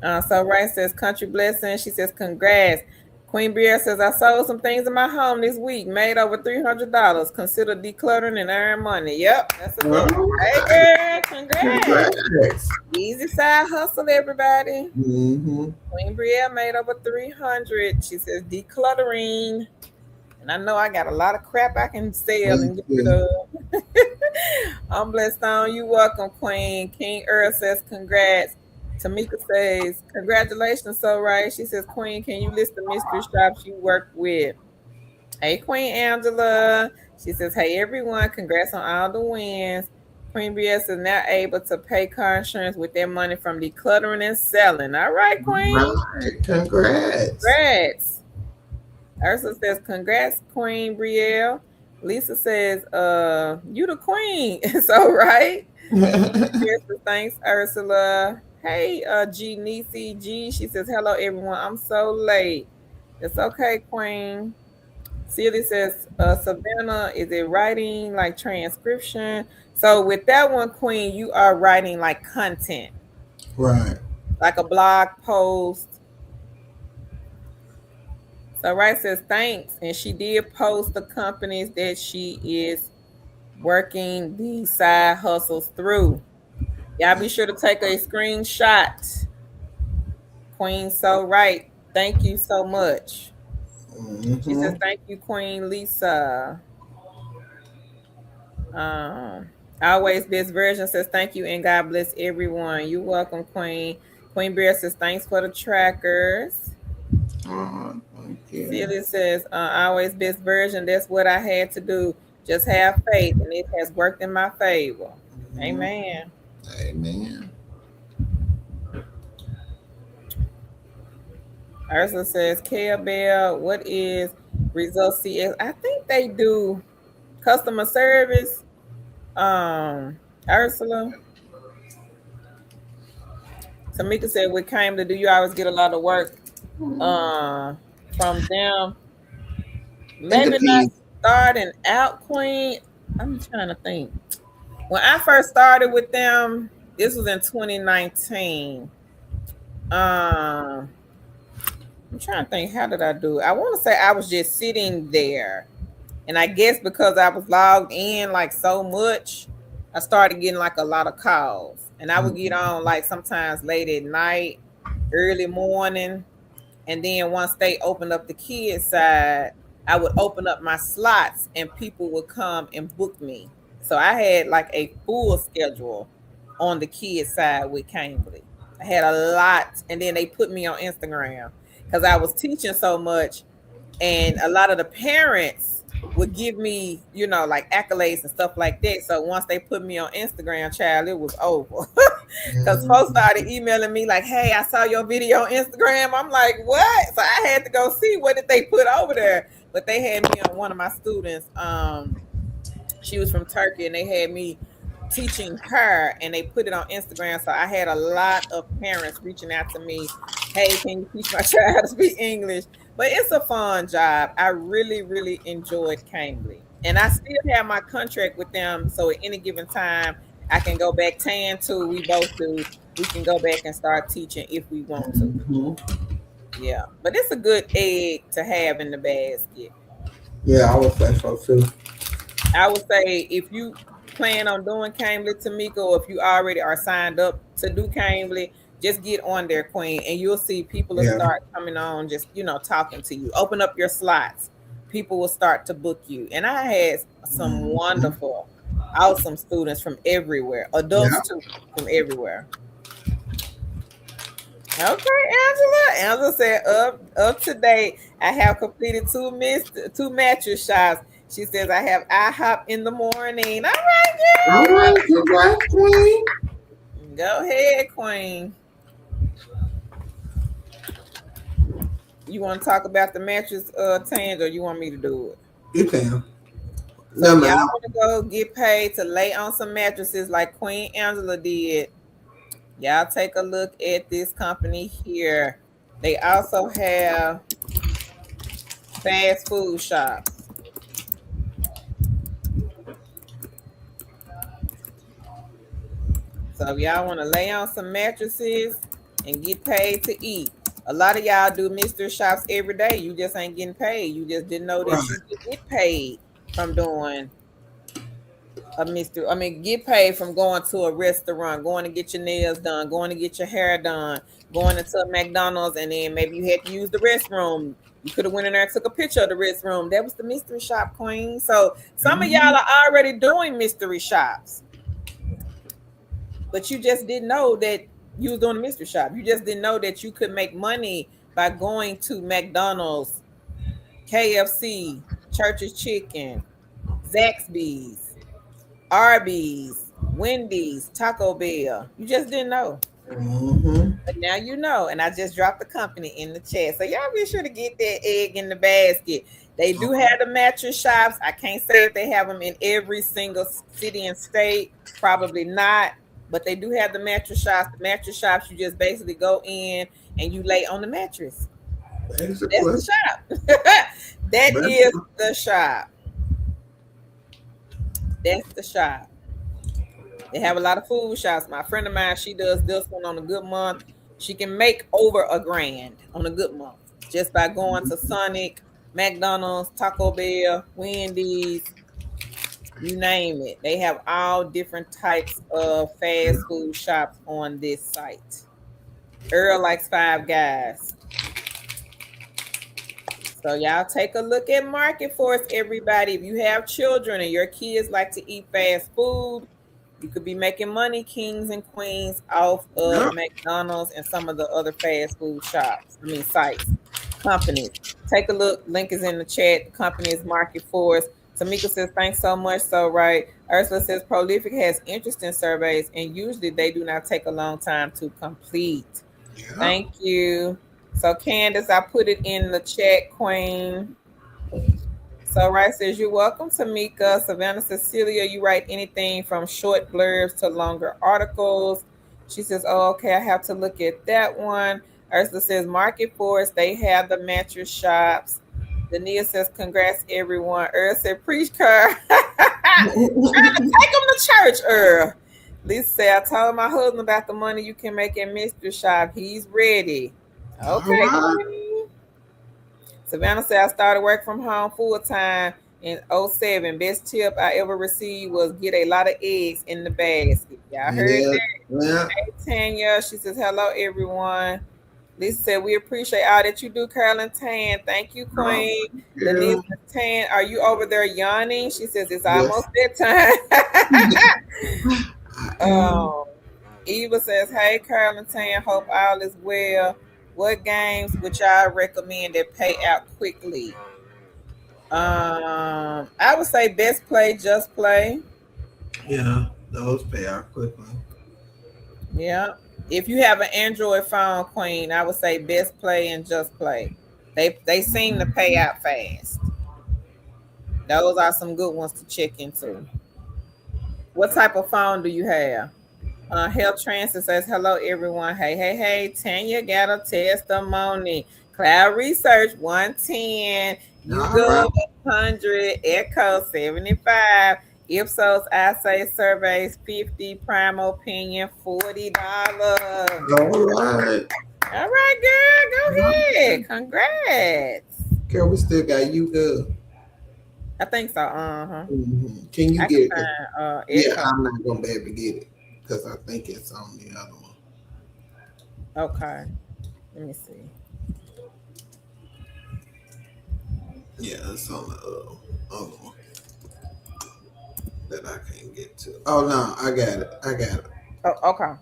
So right says, country blessing. She says, congrats. Queen Beer says, I sold some things in my home this week, made over $300. Consider decluttering and earn money. Yep, that's a good one. Hey, girl, congrats. Congrats. Easy side hustle, everybody. Mm-hmm. Queen Brielle made over 300. She says, decluttering. And I know I got a lot of crap I can sell and get rid of. I'm blessed on. You welcome, Queen. King Earl says, congrats. Tamika says, congratulations, so right. She says, Queen, can you list the mystery shops you work with? Hey, Queen Angela. She says, hey, everyone, congrats on all the wins. Queen BS is now able to pay car insurance with their money from decluttering and selling. All right, Queen. Right. Congrats. Congrats. Ursula says, congrats, Queen Brielle. Lisa says, you the queen. So right. Thanks, Ursula. Hey, G Nisi G. She says, hello, everyone. I'm so late. It's okay, Queen. Celia says, Savannah, is it writing like transcription? So with that one, Queen, you are writing like content. Right. Like a blog post. So right says, thanks. And she did post the companies that she is working these side hustles through. Y'all be sure to take a screenshot. Queen, so right. Thank you so much. Mm-hmm. She says, thank you, Queen Lisa. Always Best Version says, thank you and God bless everyone. You're welcome, Queen. Queen Bear says, thanks for the trackers. Thank you. Celia says, always Best Version. That's what I had to do. Just have faith, and it has worked in my favor. Mm-hmm. Amen. Amen. Ursula says, Care Bell, what is Results CS? I think they do customer service. Ursula. Tamika said, we came to do you always get a lot of work from them. Maybe not starting out, Queen. I'm trying to think. When I first started with them, this was in 2019. I'm trying to think, how did I do it? I want to say I was just sitting there. And I guess because I was logged in like so much, I started getting like a lot of calls. And I would get on like sometimes late at night, early morning. And then once they opened up the kids side, I would open up my slots and people would come and book me. So I had like a full schedule on the kids side with Cambly. I had a lot. And then they put me on Instagram because I was teaching so much. And a lot of the parents would give me, like accolades and stuff like that. So once they put me on Instagram, child, it was over. Because folks started emailing me like, hey, I saw your video on Instagram. I'm like, what? So I had to go see what did they put over there. But they had me on one of my students. She was from Turkey, and they had me teaching her, and they put it on Instagram. So I had a lot of parents reaching out to me, hey, can you teach my child to speak English? But it's a fun job. I really, really enjoyed Cambly. And I still have my contract with them. So at any given time, I can go back. Tan too. We both do. We can go back and start teaching if we want to. Mm-hmm. Yeah. But it's a good egg to have in the basket. Yeah, I would say so too. I would say if you plan on doing Cambly, Tamika, or if you already are signed up to do Cambly, just get on there, Queen, and you'll see people will Yeah. start coming on, just talking to you. Open up your slots. People will start to book you. And I had some Mhm. wonderful, awesome students from everywhere, adults Yeah. too, from everywhere. Okay, Angela. Angela said, up to date, I have completed two mattress shots. She says I have IHOP in the morning. All right, All right. Congrats, Queen. girl. Go ahead, Queen. You want to talk about the mattress, Tang, or you want me to do it? You can. So No, if y'all man. want to go get paid to lay on some mattresses like Queen Angela did, y'all take a look at this company here. They also have fast food shops. So if y'all want to lay on some mattresses and get paid to eat, a lot of y'all do mystery shops every day. You just ain't getting paid. You just didn't know that Right. you could get paid from doing a mystery. I mean, get paid from going to a restaurant, going to get your nails done, going to get your hair done, going into a McDonald's, and then maybe you had to use the restroom. You could have went in there and took a picture of the restroom. That was the mystery shop, Queen. So some of y'all Mhm. are already doing mystery shops, but you just didn't know that you was doing a mystery shop. You just didn't know that you could make money by going to McDonald's, KFC, Church's Chicken, Zaxby's, Arby's, Wendy's, Taco Bell. You just didn't know. Mhm. But now you know. And I just dropped the company in the chat. So y'all be sure to get that egg in the basket. They do have the mattress shops. I can't say if they have them in every single city and state. Probably not. But they do have the mattress shops. The mattress shops, you just basically go in and you lay on the mattress. That's Basically. the shop. That is Basically. the shop. That's the shop. They have a lot of food shops. My friend of mine, she does this one on a good month. She can make over $1,000 on a good month just by going to Sonic, McDonald's, Taco Bell, Wendy's, you name it. They have all different types of fast food shops on this site. Earl likes Five Guys. So y'all take a look at Market Force, everybody. If you have children and your kids like to eat fast food, you could be making money, kings and queens, off of Yep. McDonald's and some of the other fast food shops. I mean, sites, companies. Take a look. Link is in the chat. The company is Market Force. Tamika says, thanks so much. So, right. Ursula says, Prolific has interesting surveys, and usually they do not take a long time to complete. Yeah. Thank you. So, Candace, I put it in the chat, Queen. So, right says, you're welcome, Tamika. Savannah Cecilia, you write anything from short blurbs to longer articles. She says, oh, okay, I have to look at that one. Ursula says, Market Force, they have the mattress shops. Dania says, congrats, everyone. Earl said, preach, Kerr. Take them to church, Earl. Lisa said, I told my husband about the money you can make at Mystery Shop. He's ready. All Okay, right. Queen. Savannah said, I started work from home full time in '07. Best tip I ever received was get a lot of eggs in the basket. Y'all heard Yeah. that? Yeah. Hey, Tanya. She says, hello, everyone. Lisa said, we appreciate all that you do, Carolyn Tan. Thank you, Oh, Queen. yeah. Denise Tan, are you over there yawning? She says, it's Yes. almost bedtime. I am. um, Eva says, hey, Carolyn Tan, hope all is well. What games would y'all recommend that pay out quickly? I would say best play, just play. Yeah. Those pay out quickly. Yeah. If you have an Android phone, Queen, I would say best play and just play. They seem to pay out fast. Those are some good ones to check into. What type of phone do you have? Health Transit says, hello, everyone. Hey, hey, hey. Tanya got a testimony. Cloud Research 110. All right. Google 100. Echo 75. Ipsos I say surveys 50. Prime Opinion $40. All right. All right, girl. Go ahead. Congrats. Girl, we still got you good. I think so. Uh-huh. Can you I can get it? find Yeah, Echo. I'm not gonna be able to get it because I think it's on the other one. Okay. Let me see. Yeah, it's on the other one that I can't get to. Oh no, I got it. I got it. Oh, okay.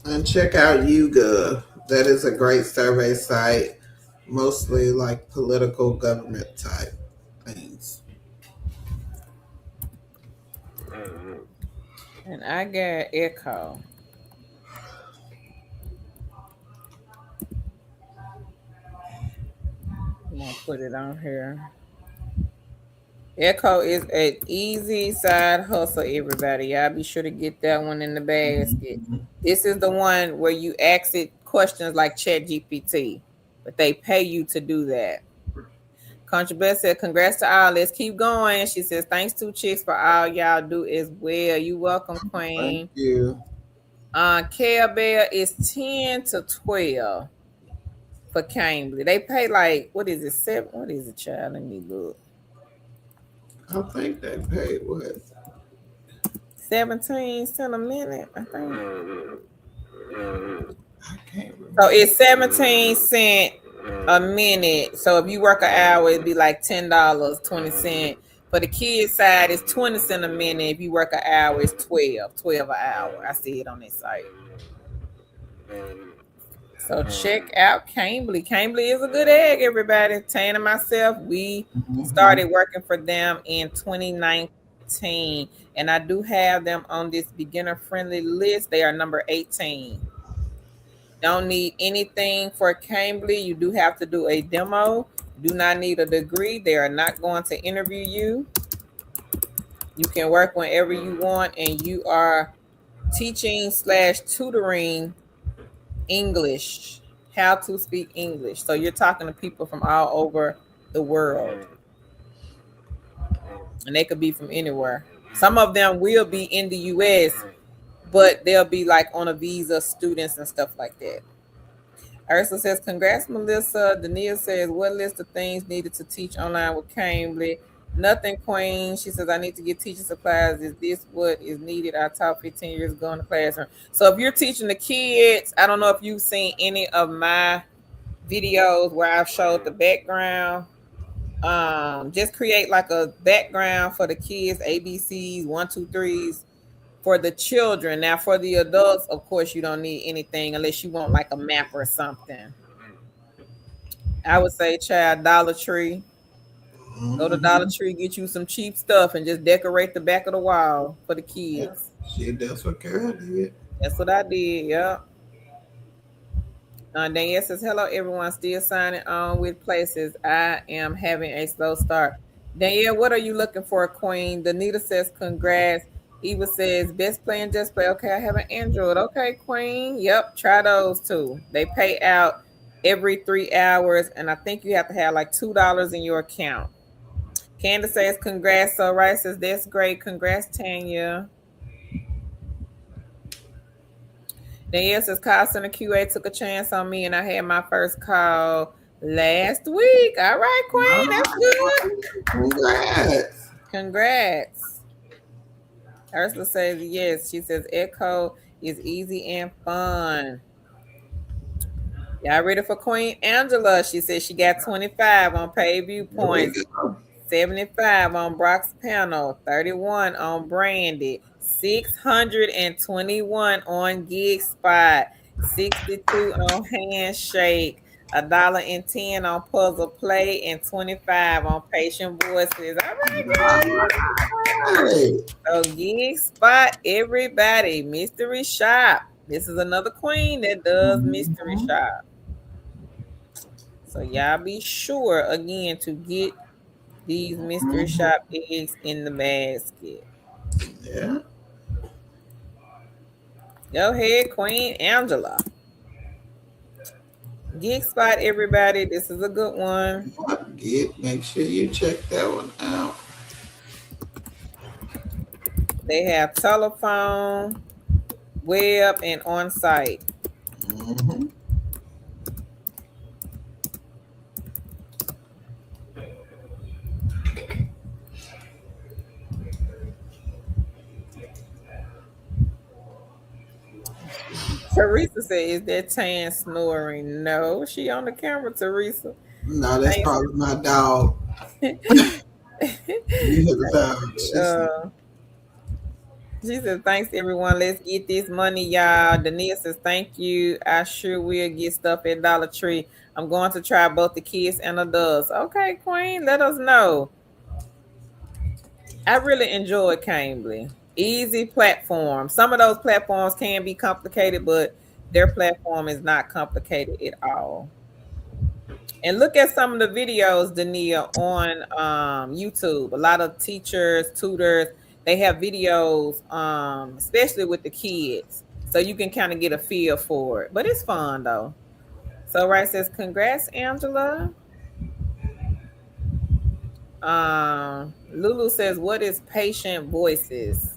And check out YouGov. That is a great survey site, mostly like political government type things. And I got Echo. I'm gonna put it on here. Echo is an easy side hustle, everybody. Y'all be sure to get that one in the basket. This is the one where you ask it questions like Chat GPT, but they pay you to do that. Contraband said, congrats to all. Let's keep going. She says, thanks to Chicks for all y'all do as well. You welcome, Thank Queen. you. Care Bear is 10 to 12 for Cambly. They pay like, what is it, 7? What is it, child? Let me look. I think they paid what? 17 cents a minute, I think. I can't remember. So it's 17 cents a minute. So if you work an hour, it'd be like $10, 20 cents. For the kids side, it's 20 cents a minute. If you work an hour, it's 12 an hour. I see it on this site. So check out Cambly. Cambly is a good egg, everybody. Tan and myself, we started working for them in 2019. And I do have them on this beginner friendly list. They are number 18. Don't need anything for Cambly. You do have to do a demo. Do not need a degree. They are not going to interview you. You can work whenever you want, and you are teaching / tutoring English, how to speak English. So you're talking to people from all over the world, and they could be from anywhere. Some of them will be in the US, but they'll be like on a visa, students and stuff like that. Ursula says, congrats, Melissa. Dania says, what list of things needed to teach online with Cambly? Nothing, Queen. She says, I need to get teaching supplies. Is this what is needed? I taught 15 years ago in the classroom. So if you're teaching the kids, I don't know if you've seen any of my videos where I've showed the background. Just create like a background for the kids, ABCs, 1, 2, 3s for the children. Now for the adults, of course, you don't need anything unless you want like a map or something. I would say, child, Dollar Tree. Go to Dollar Tree, get you some cheap stuff, and just decorate the back of the wall for the kids. Shit, that's what Carol did. That's what I did. Yeah. Danielle says, hello, everyone. Still signing on with places. I am having a slow start. Danielle, what are you looking for, Queen? Danita says, congrats. Eva says, best play and just play. Okay, I have an Android. Okay, Queen. Yep, try those too. They pay out every 3 hours, and I think you have to have like $2 in your account. Candace says, congrats. So Rice says, that's great. Congrats, Tanya. Danielle says, call center QA took a chance on me, and I had my first call last week. All right, Queen, that's good. Congrats. Congrats. Ursula says, yes. She says, Echo is easy and fun. Y'all ready for Queen Angela? She says she got 25 on paid viewpoints. 75 on Brock's panel, 31 on Brandy, 621 on Gig Spot, 62 on Handshake, $1.10 on Puzzle Play, and 25 on Patient Voices. All right, guys. So Gig Spot, everybody, Mystery Shop. This is another queen that does Mystery Shop. So y'all be sure again to get these Mystery Shop eggs in the basket. Yeah. Go ahead, Queen Angela. Gig Spot, everybody. This is a good one. Make sure you check that one out. They have telephone, web, and on-site. Teresa said, "Is that Tan snoring?" No, she on the camera, Teresa. No, that's Thanks. probably my dog. You hear the dog. uh, she said, "Thanks everyone. Let's get this money, y'all." Dania says, "Thank you. I sure will get stuff at Dollar Tree. I'm going to try both the kids and adults." Okay, Queen, let us know. I really enjoy Cambly. Easy platform. Some of those platforms can be complicated, but their platform is not complicated at all. And look at some of the videos, Dania, on YouTube. A lot of teachers, tutors, they have videos, especially with the kids. So you can kind of get a feel for it. But it's fun though. So Right says, congrats, Angela. Lulu says, what is patient voices?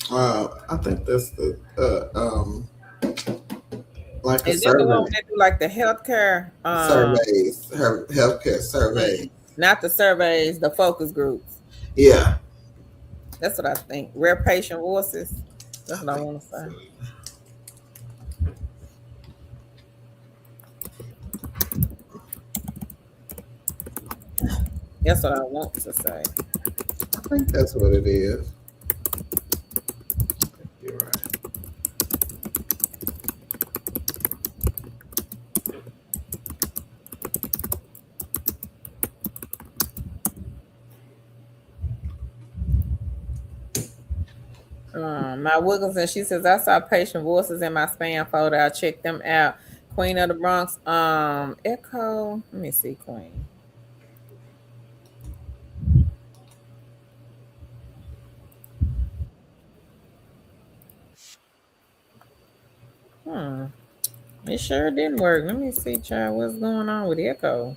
I think that's the like a Is that the one survey. that do like the healthcare? Surveys, her healthcare survey. Not the surveys, the focus groups. Yeah, That's what I think. Rare patient voices. I That's what I think want to say. so. That's what I want to say. I think that's what it is. You're right. My Wilkinson, she says, I saw patient voices in my spam folder. I checked them out. Queen of the Bronx. Echo. Let me see, Queen. It sure didn't work. Let me see, child, what's going on with Echo.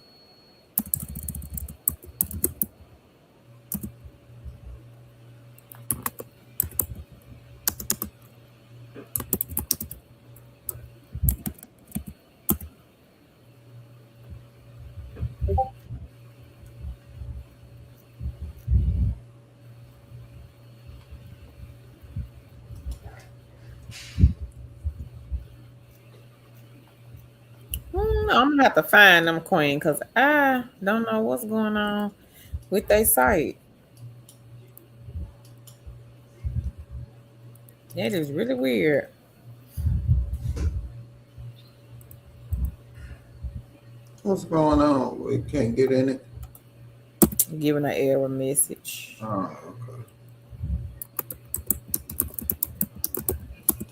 I'm gonna have to find them, Queen, because I don't know what's going on with their site. That is really weird. What's going on? We can't get in it. Giving an error message. Oh, okay.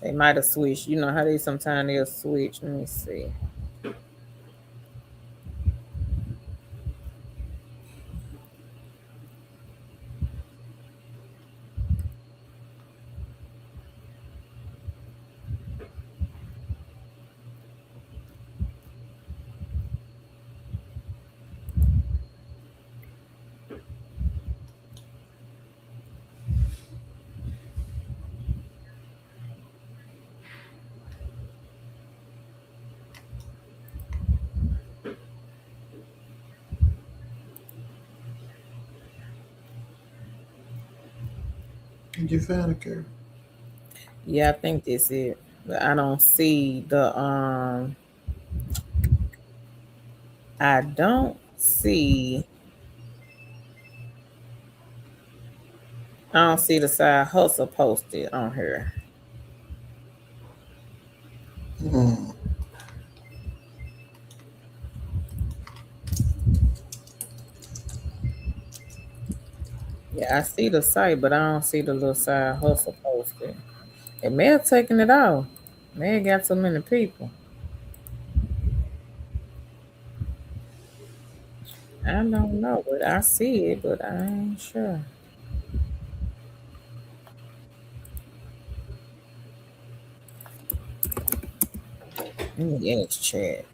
They might have switched. You know how they sometimes they'll switch. Let me see. Did you find it, Karen? Yeah, I think that's it. But I don't see the I don't see I don't see the side hustle posted on here. Hmm. Yeah, I see the site, but I don't see the little side hustle posted. It may have taken it off. May have got so many people. I don't know, but I see it, but I ain't sure. Let me ask chat.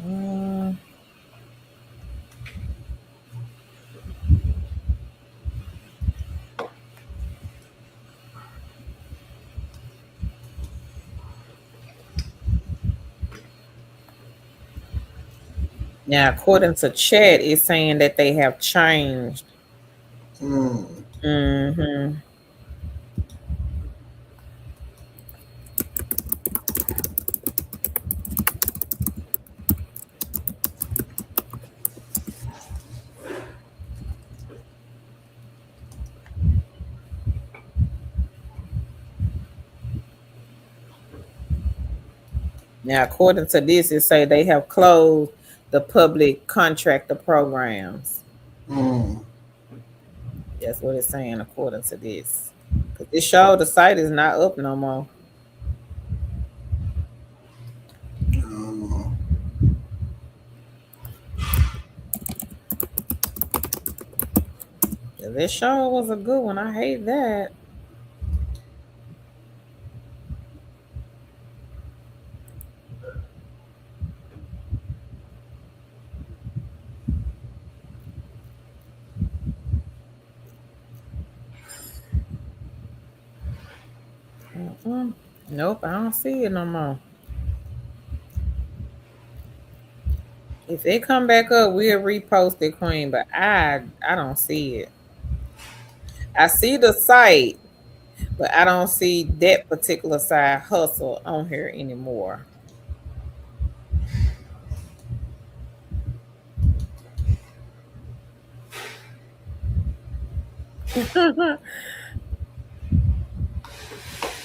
Um, Now, according to chat, it's saying that they have changed. Hmm. Mm-hmm. Now, according to this, it say they have closed the public contractor programs. Hmm. That's what it's saying according to this. Cause it showed the site is not up no more. Oh. This show was a good one. I hate that. Mm-mm. Nope, I don't see it no more. If it come back up, we'll repost it, Queen. But I don't see it. I see the site, but I don't see that particular side hustle on here anymore.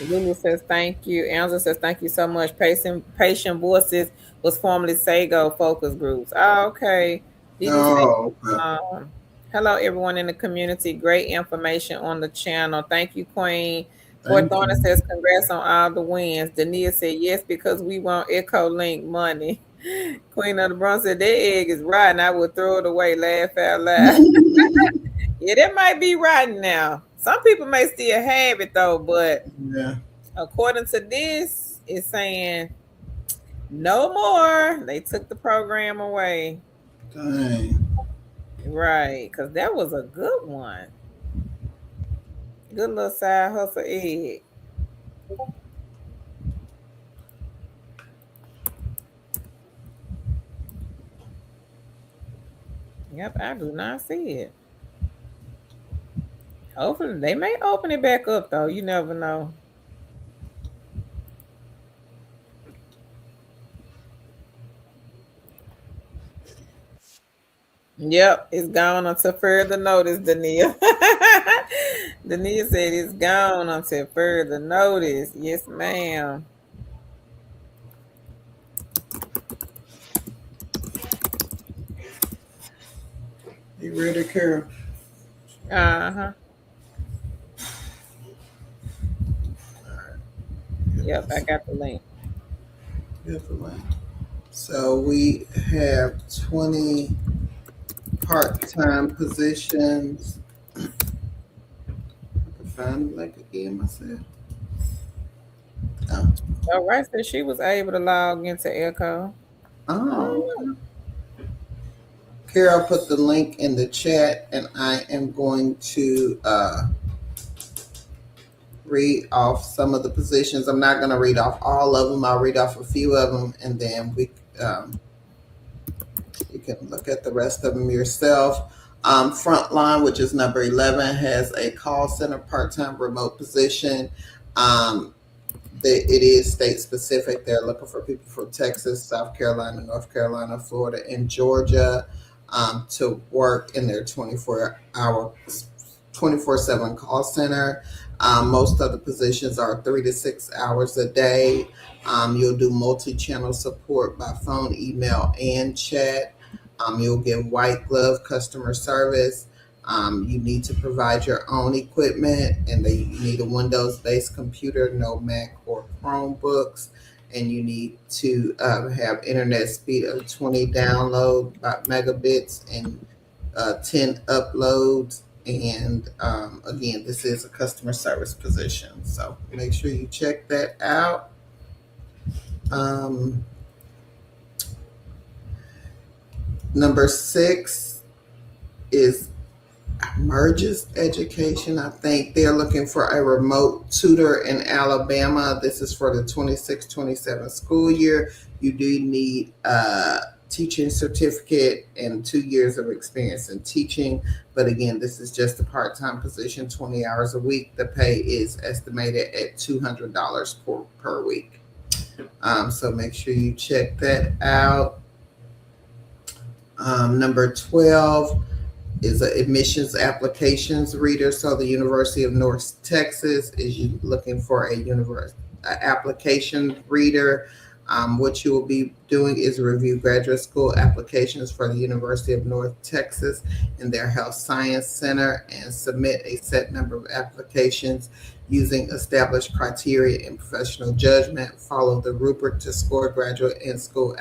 Lulu says thank you. Angela says thank you so much. Patient Voices was formerly Sago focus groups. Oh, okay. Did he say Oh, okay. um hello everyone in the community? Great information on the channel. Thank you, Queen. Fort Thank Thorne you. says congrats on all the wins. Dania said yes because we want Echo Link money. Queen of the Bronx said that egg is rotten. I would throw it away. Laugh out loud. Yeah, that might be rotten now. Some people may still have it though, but Yeah. according to this, it's saying no more. They took the program away. Dang. Right, because that was a good one. Good little side hustle egg. Yep, I do not see it. Hopefully, they may open it back up though. You never know. Yep, it's gone until further notice, Dania. Dania said it's gone until further notice. Yes, ma'am. You ready, Carol? Uh huh. Yep, I got the link. Definitely. So we have 20 part-time positions. I can find the link again myself. Oh. All right, so she was able to log into Echo. Oh. Okay. Carol put the link in the chat, and I am going to read off some of the positions. I'm not going to read off all of them. I'll read off a few of them, and then you can look at the rest of them yourself. Frontline, which is number 11, has a call center part-time remote position. It is state specific. They're looking for people from Texas, South Carolina, North Carolina, Florida, and Georgia to work in their 24/7 call center. Most of the positions are 3 to 6 hours a day. You'll do multi-channel support by phone, email, and chat. You'll get white glove customer service. You need to provide your own equipment, and you need a Windows-based computer, no Mac or Chromebooks, and you need to have internet speed of 20 download megabits and 10 uploads. And again, this is a customer service position, so make sure you check that out. Number 6 is Merges Education. I think they're looking for a remote tutor in Alabama. This is for the 26-27 school year. You do need teaching certificate and 2 years of experience in teaching. But again, this is just a part-time position, 20 hours a week. The pay is estimated at $200 per week. So make sure you check that out. Number 12 is an admissions applications reader. So the University of North Texas is looking for a application reader. What you will be doing is review graduate school applications for the University of North Texas in their Health Science Center and submit a set number of applications using established criteria and professional judgment. Follow the rubric to score graduate school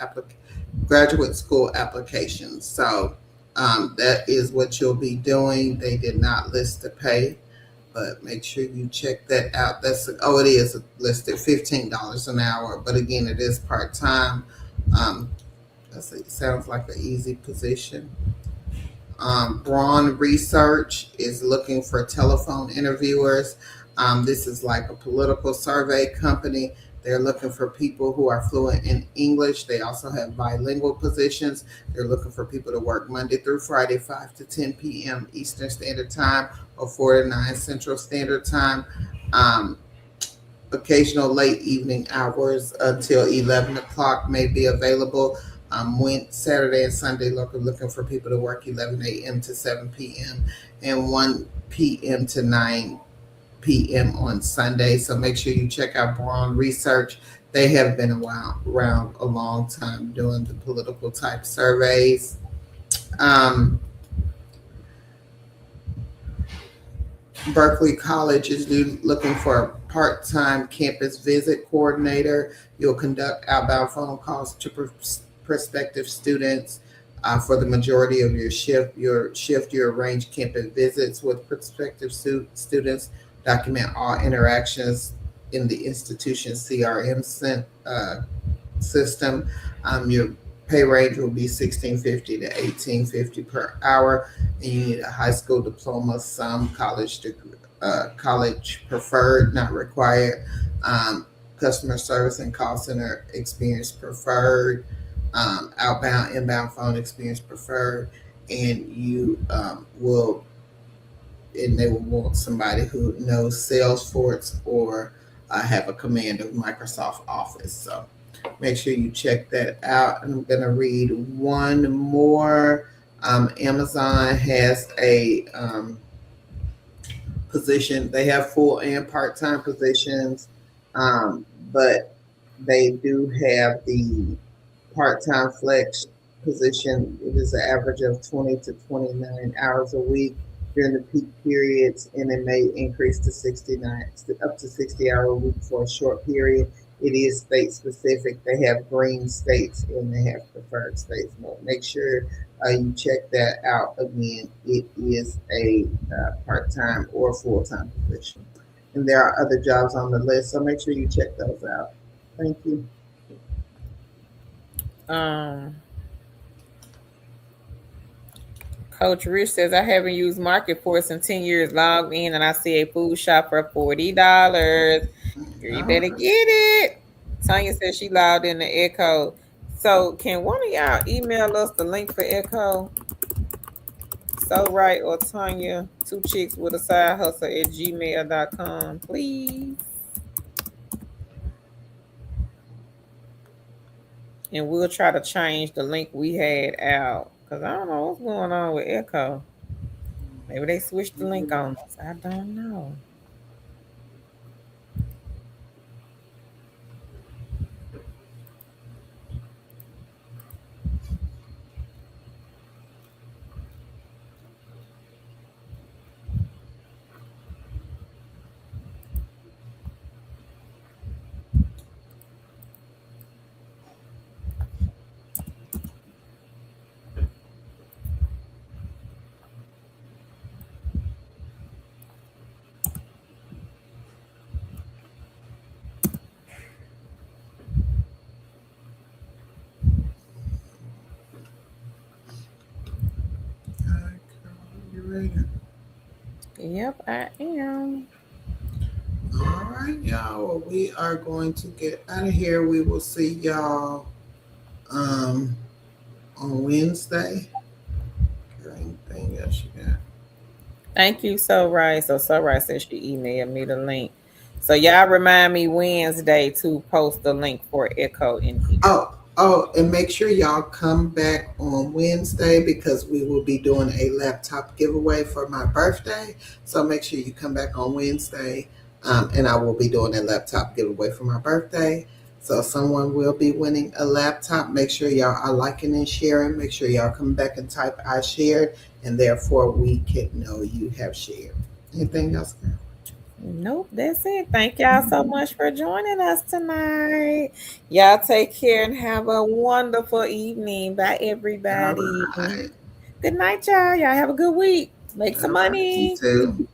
applications. So that is what you'll be doing. They did not list the pay, but make sure you check that out. It is listed $15 an hour, but again, it is part time. It sounds like an easy position. Braun Research is looking for telephone interviewers. This is like a political survey company. They're looking for people who are fluent in English. They also have bilingual positions. They're looking for people to work Monday through Friday, 5 to 10 p.m. Eastern Standard Time or 4 to 9 Central Standard Time. Occasional late evening hours until 11 o'clock may be available. Saturday and Sunday, looking for people to work 11 a.m. to 7 p.m. and 1 p.m. to 9 p.m. on Sunday. So make sure you check out Braun Research. They have been around a long time doing the political type surveys. Berkeley College is looking for a part-time campus visit coordinator. You'll conduct outbound phone calls to prospective students. For the majority of your shift, you arrange campus visits with prospective students, document all interactions in the institution's CRM system. Your pay range will be $16.50 to $18.50 per hour, and you need a high school diploma, some college preferred, not required. Customer service and call center experience preferred. Outbound, inbound phone experience preferred, and they will want somebody who knows Salesforce or have a command of Microsoft Office. So make sure you check that out. And I'm going to read one more. Amazon has a position. They have full and part-time positions, but they do have the part-time flex position. It is an average of 20 to 29 hours a week during the peak periods, and it may increase to 69 up to 60 hour a week for a short period. It is state specific. They have green states and they have preferred states. Make sure you check that out. Again, it is a part-time or full-time position, and there are other jobs on the list, so make sure you check those out. Thank you. Coach Rich says, I haven't used Marketforce in 10 years. Logged in and I see a food shop for $40. You better get it. Tanya says she logged in the Echo. So can one of y'all email us the link for Echo? So right or Tanya, 2 chicks with a side hustle at gmail.com, please. And we'll try to change the link we had out. Because I don't know what's going on with Echo. Maybe they switched the link on us. I don't know. Yep, I am. All right, y'all. Well, we are going to get out of here. We will see y'all on Wednesday. Anything else you got? Thank you, So Right. So Right said she emailed me the link. So y'all remind me Wednesday to post the link for Echo in here. And make sure y'all come back on Wednesday because we will be doing a laptop giveaway for my birthday. So make sure you come back on Wednesday, and I will be doing a laptop giveaway for my birthday. So someone will be winning a laptop. Make sure y'all are liking and sharing. Make sure y'all come back and type I shared, and therefore we can know you have shared. Anything else, girl? Nope, that's it. Thank y'all so much for joining us tonight. Y'all take care and have a wonderful evening. Bye, All everybody. right. Good night, y'all. Y'all have a good week. Make some All right. You money. too.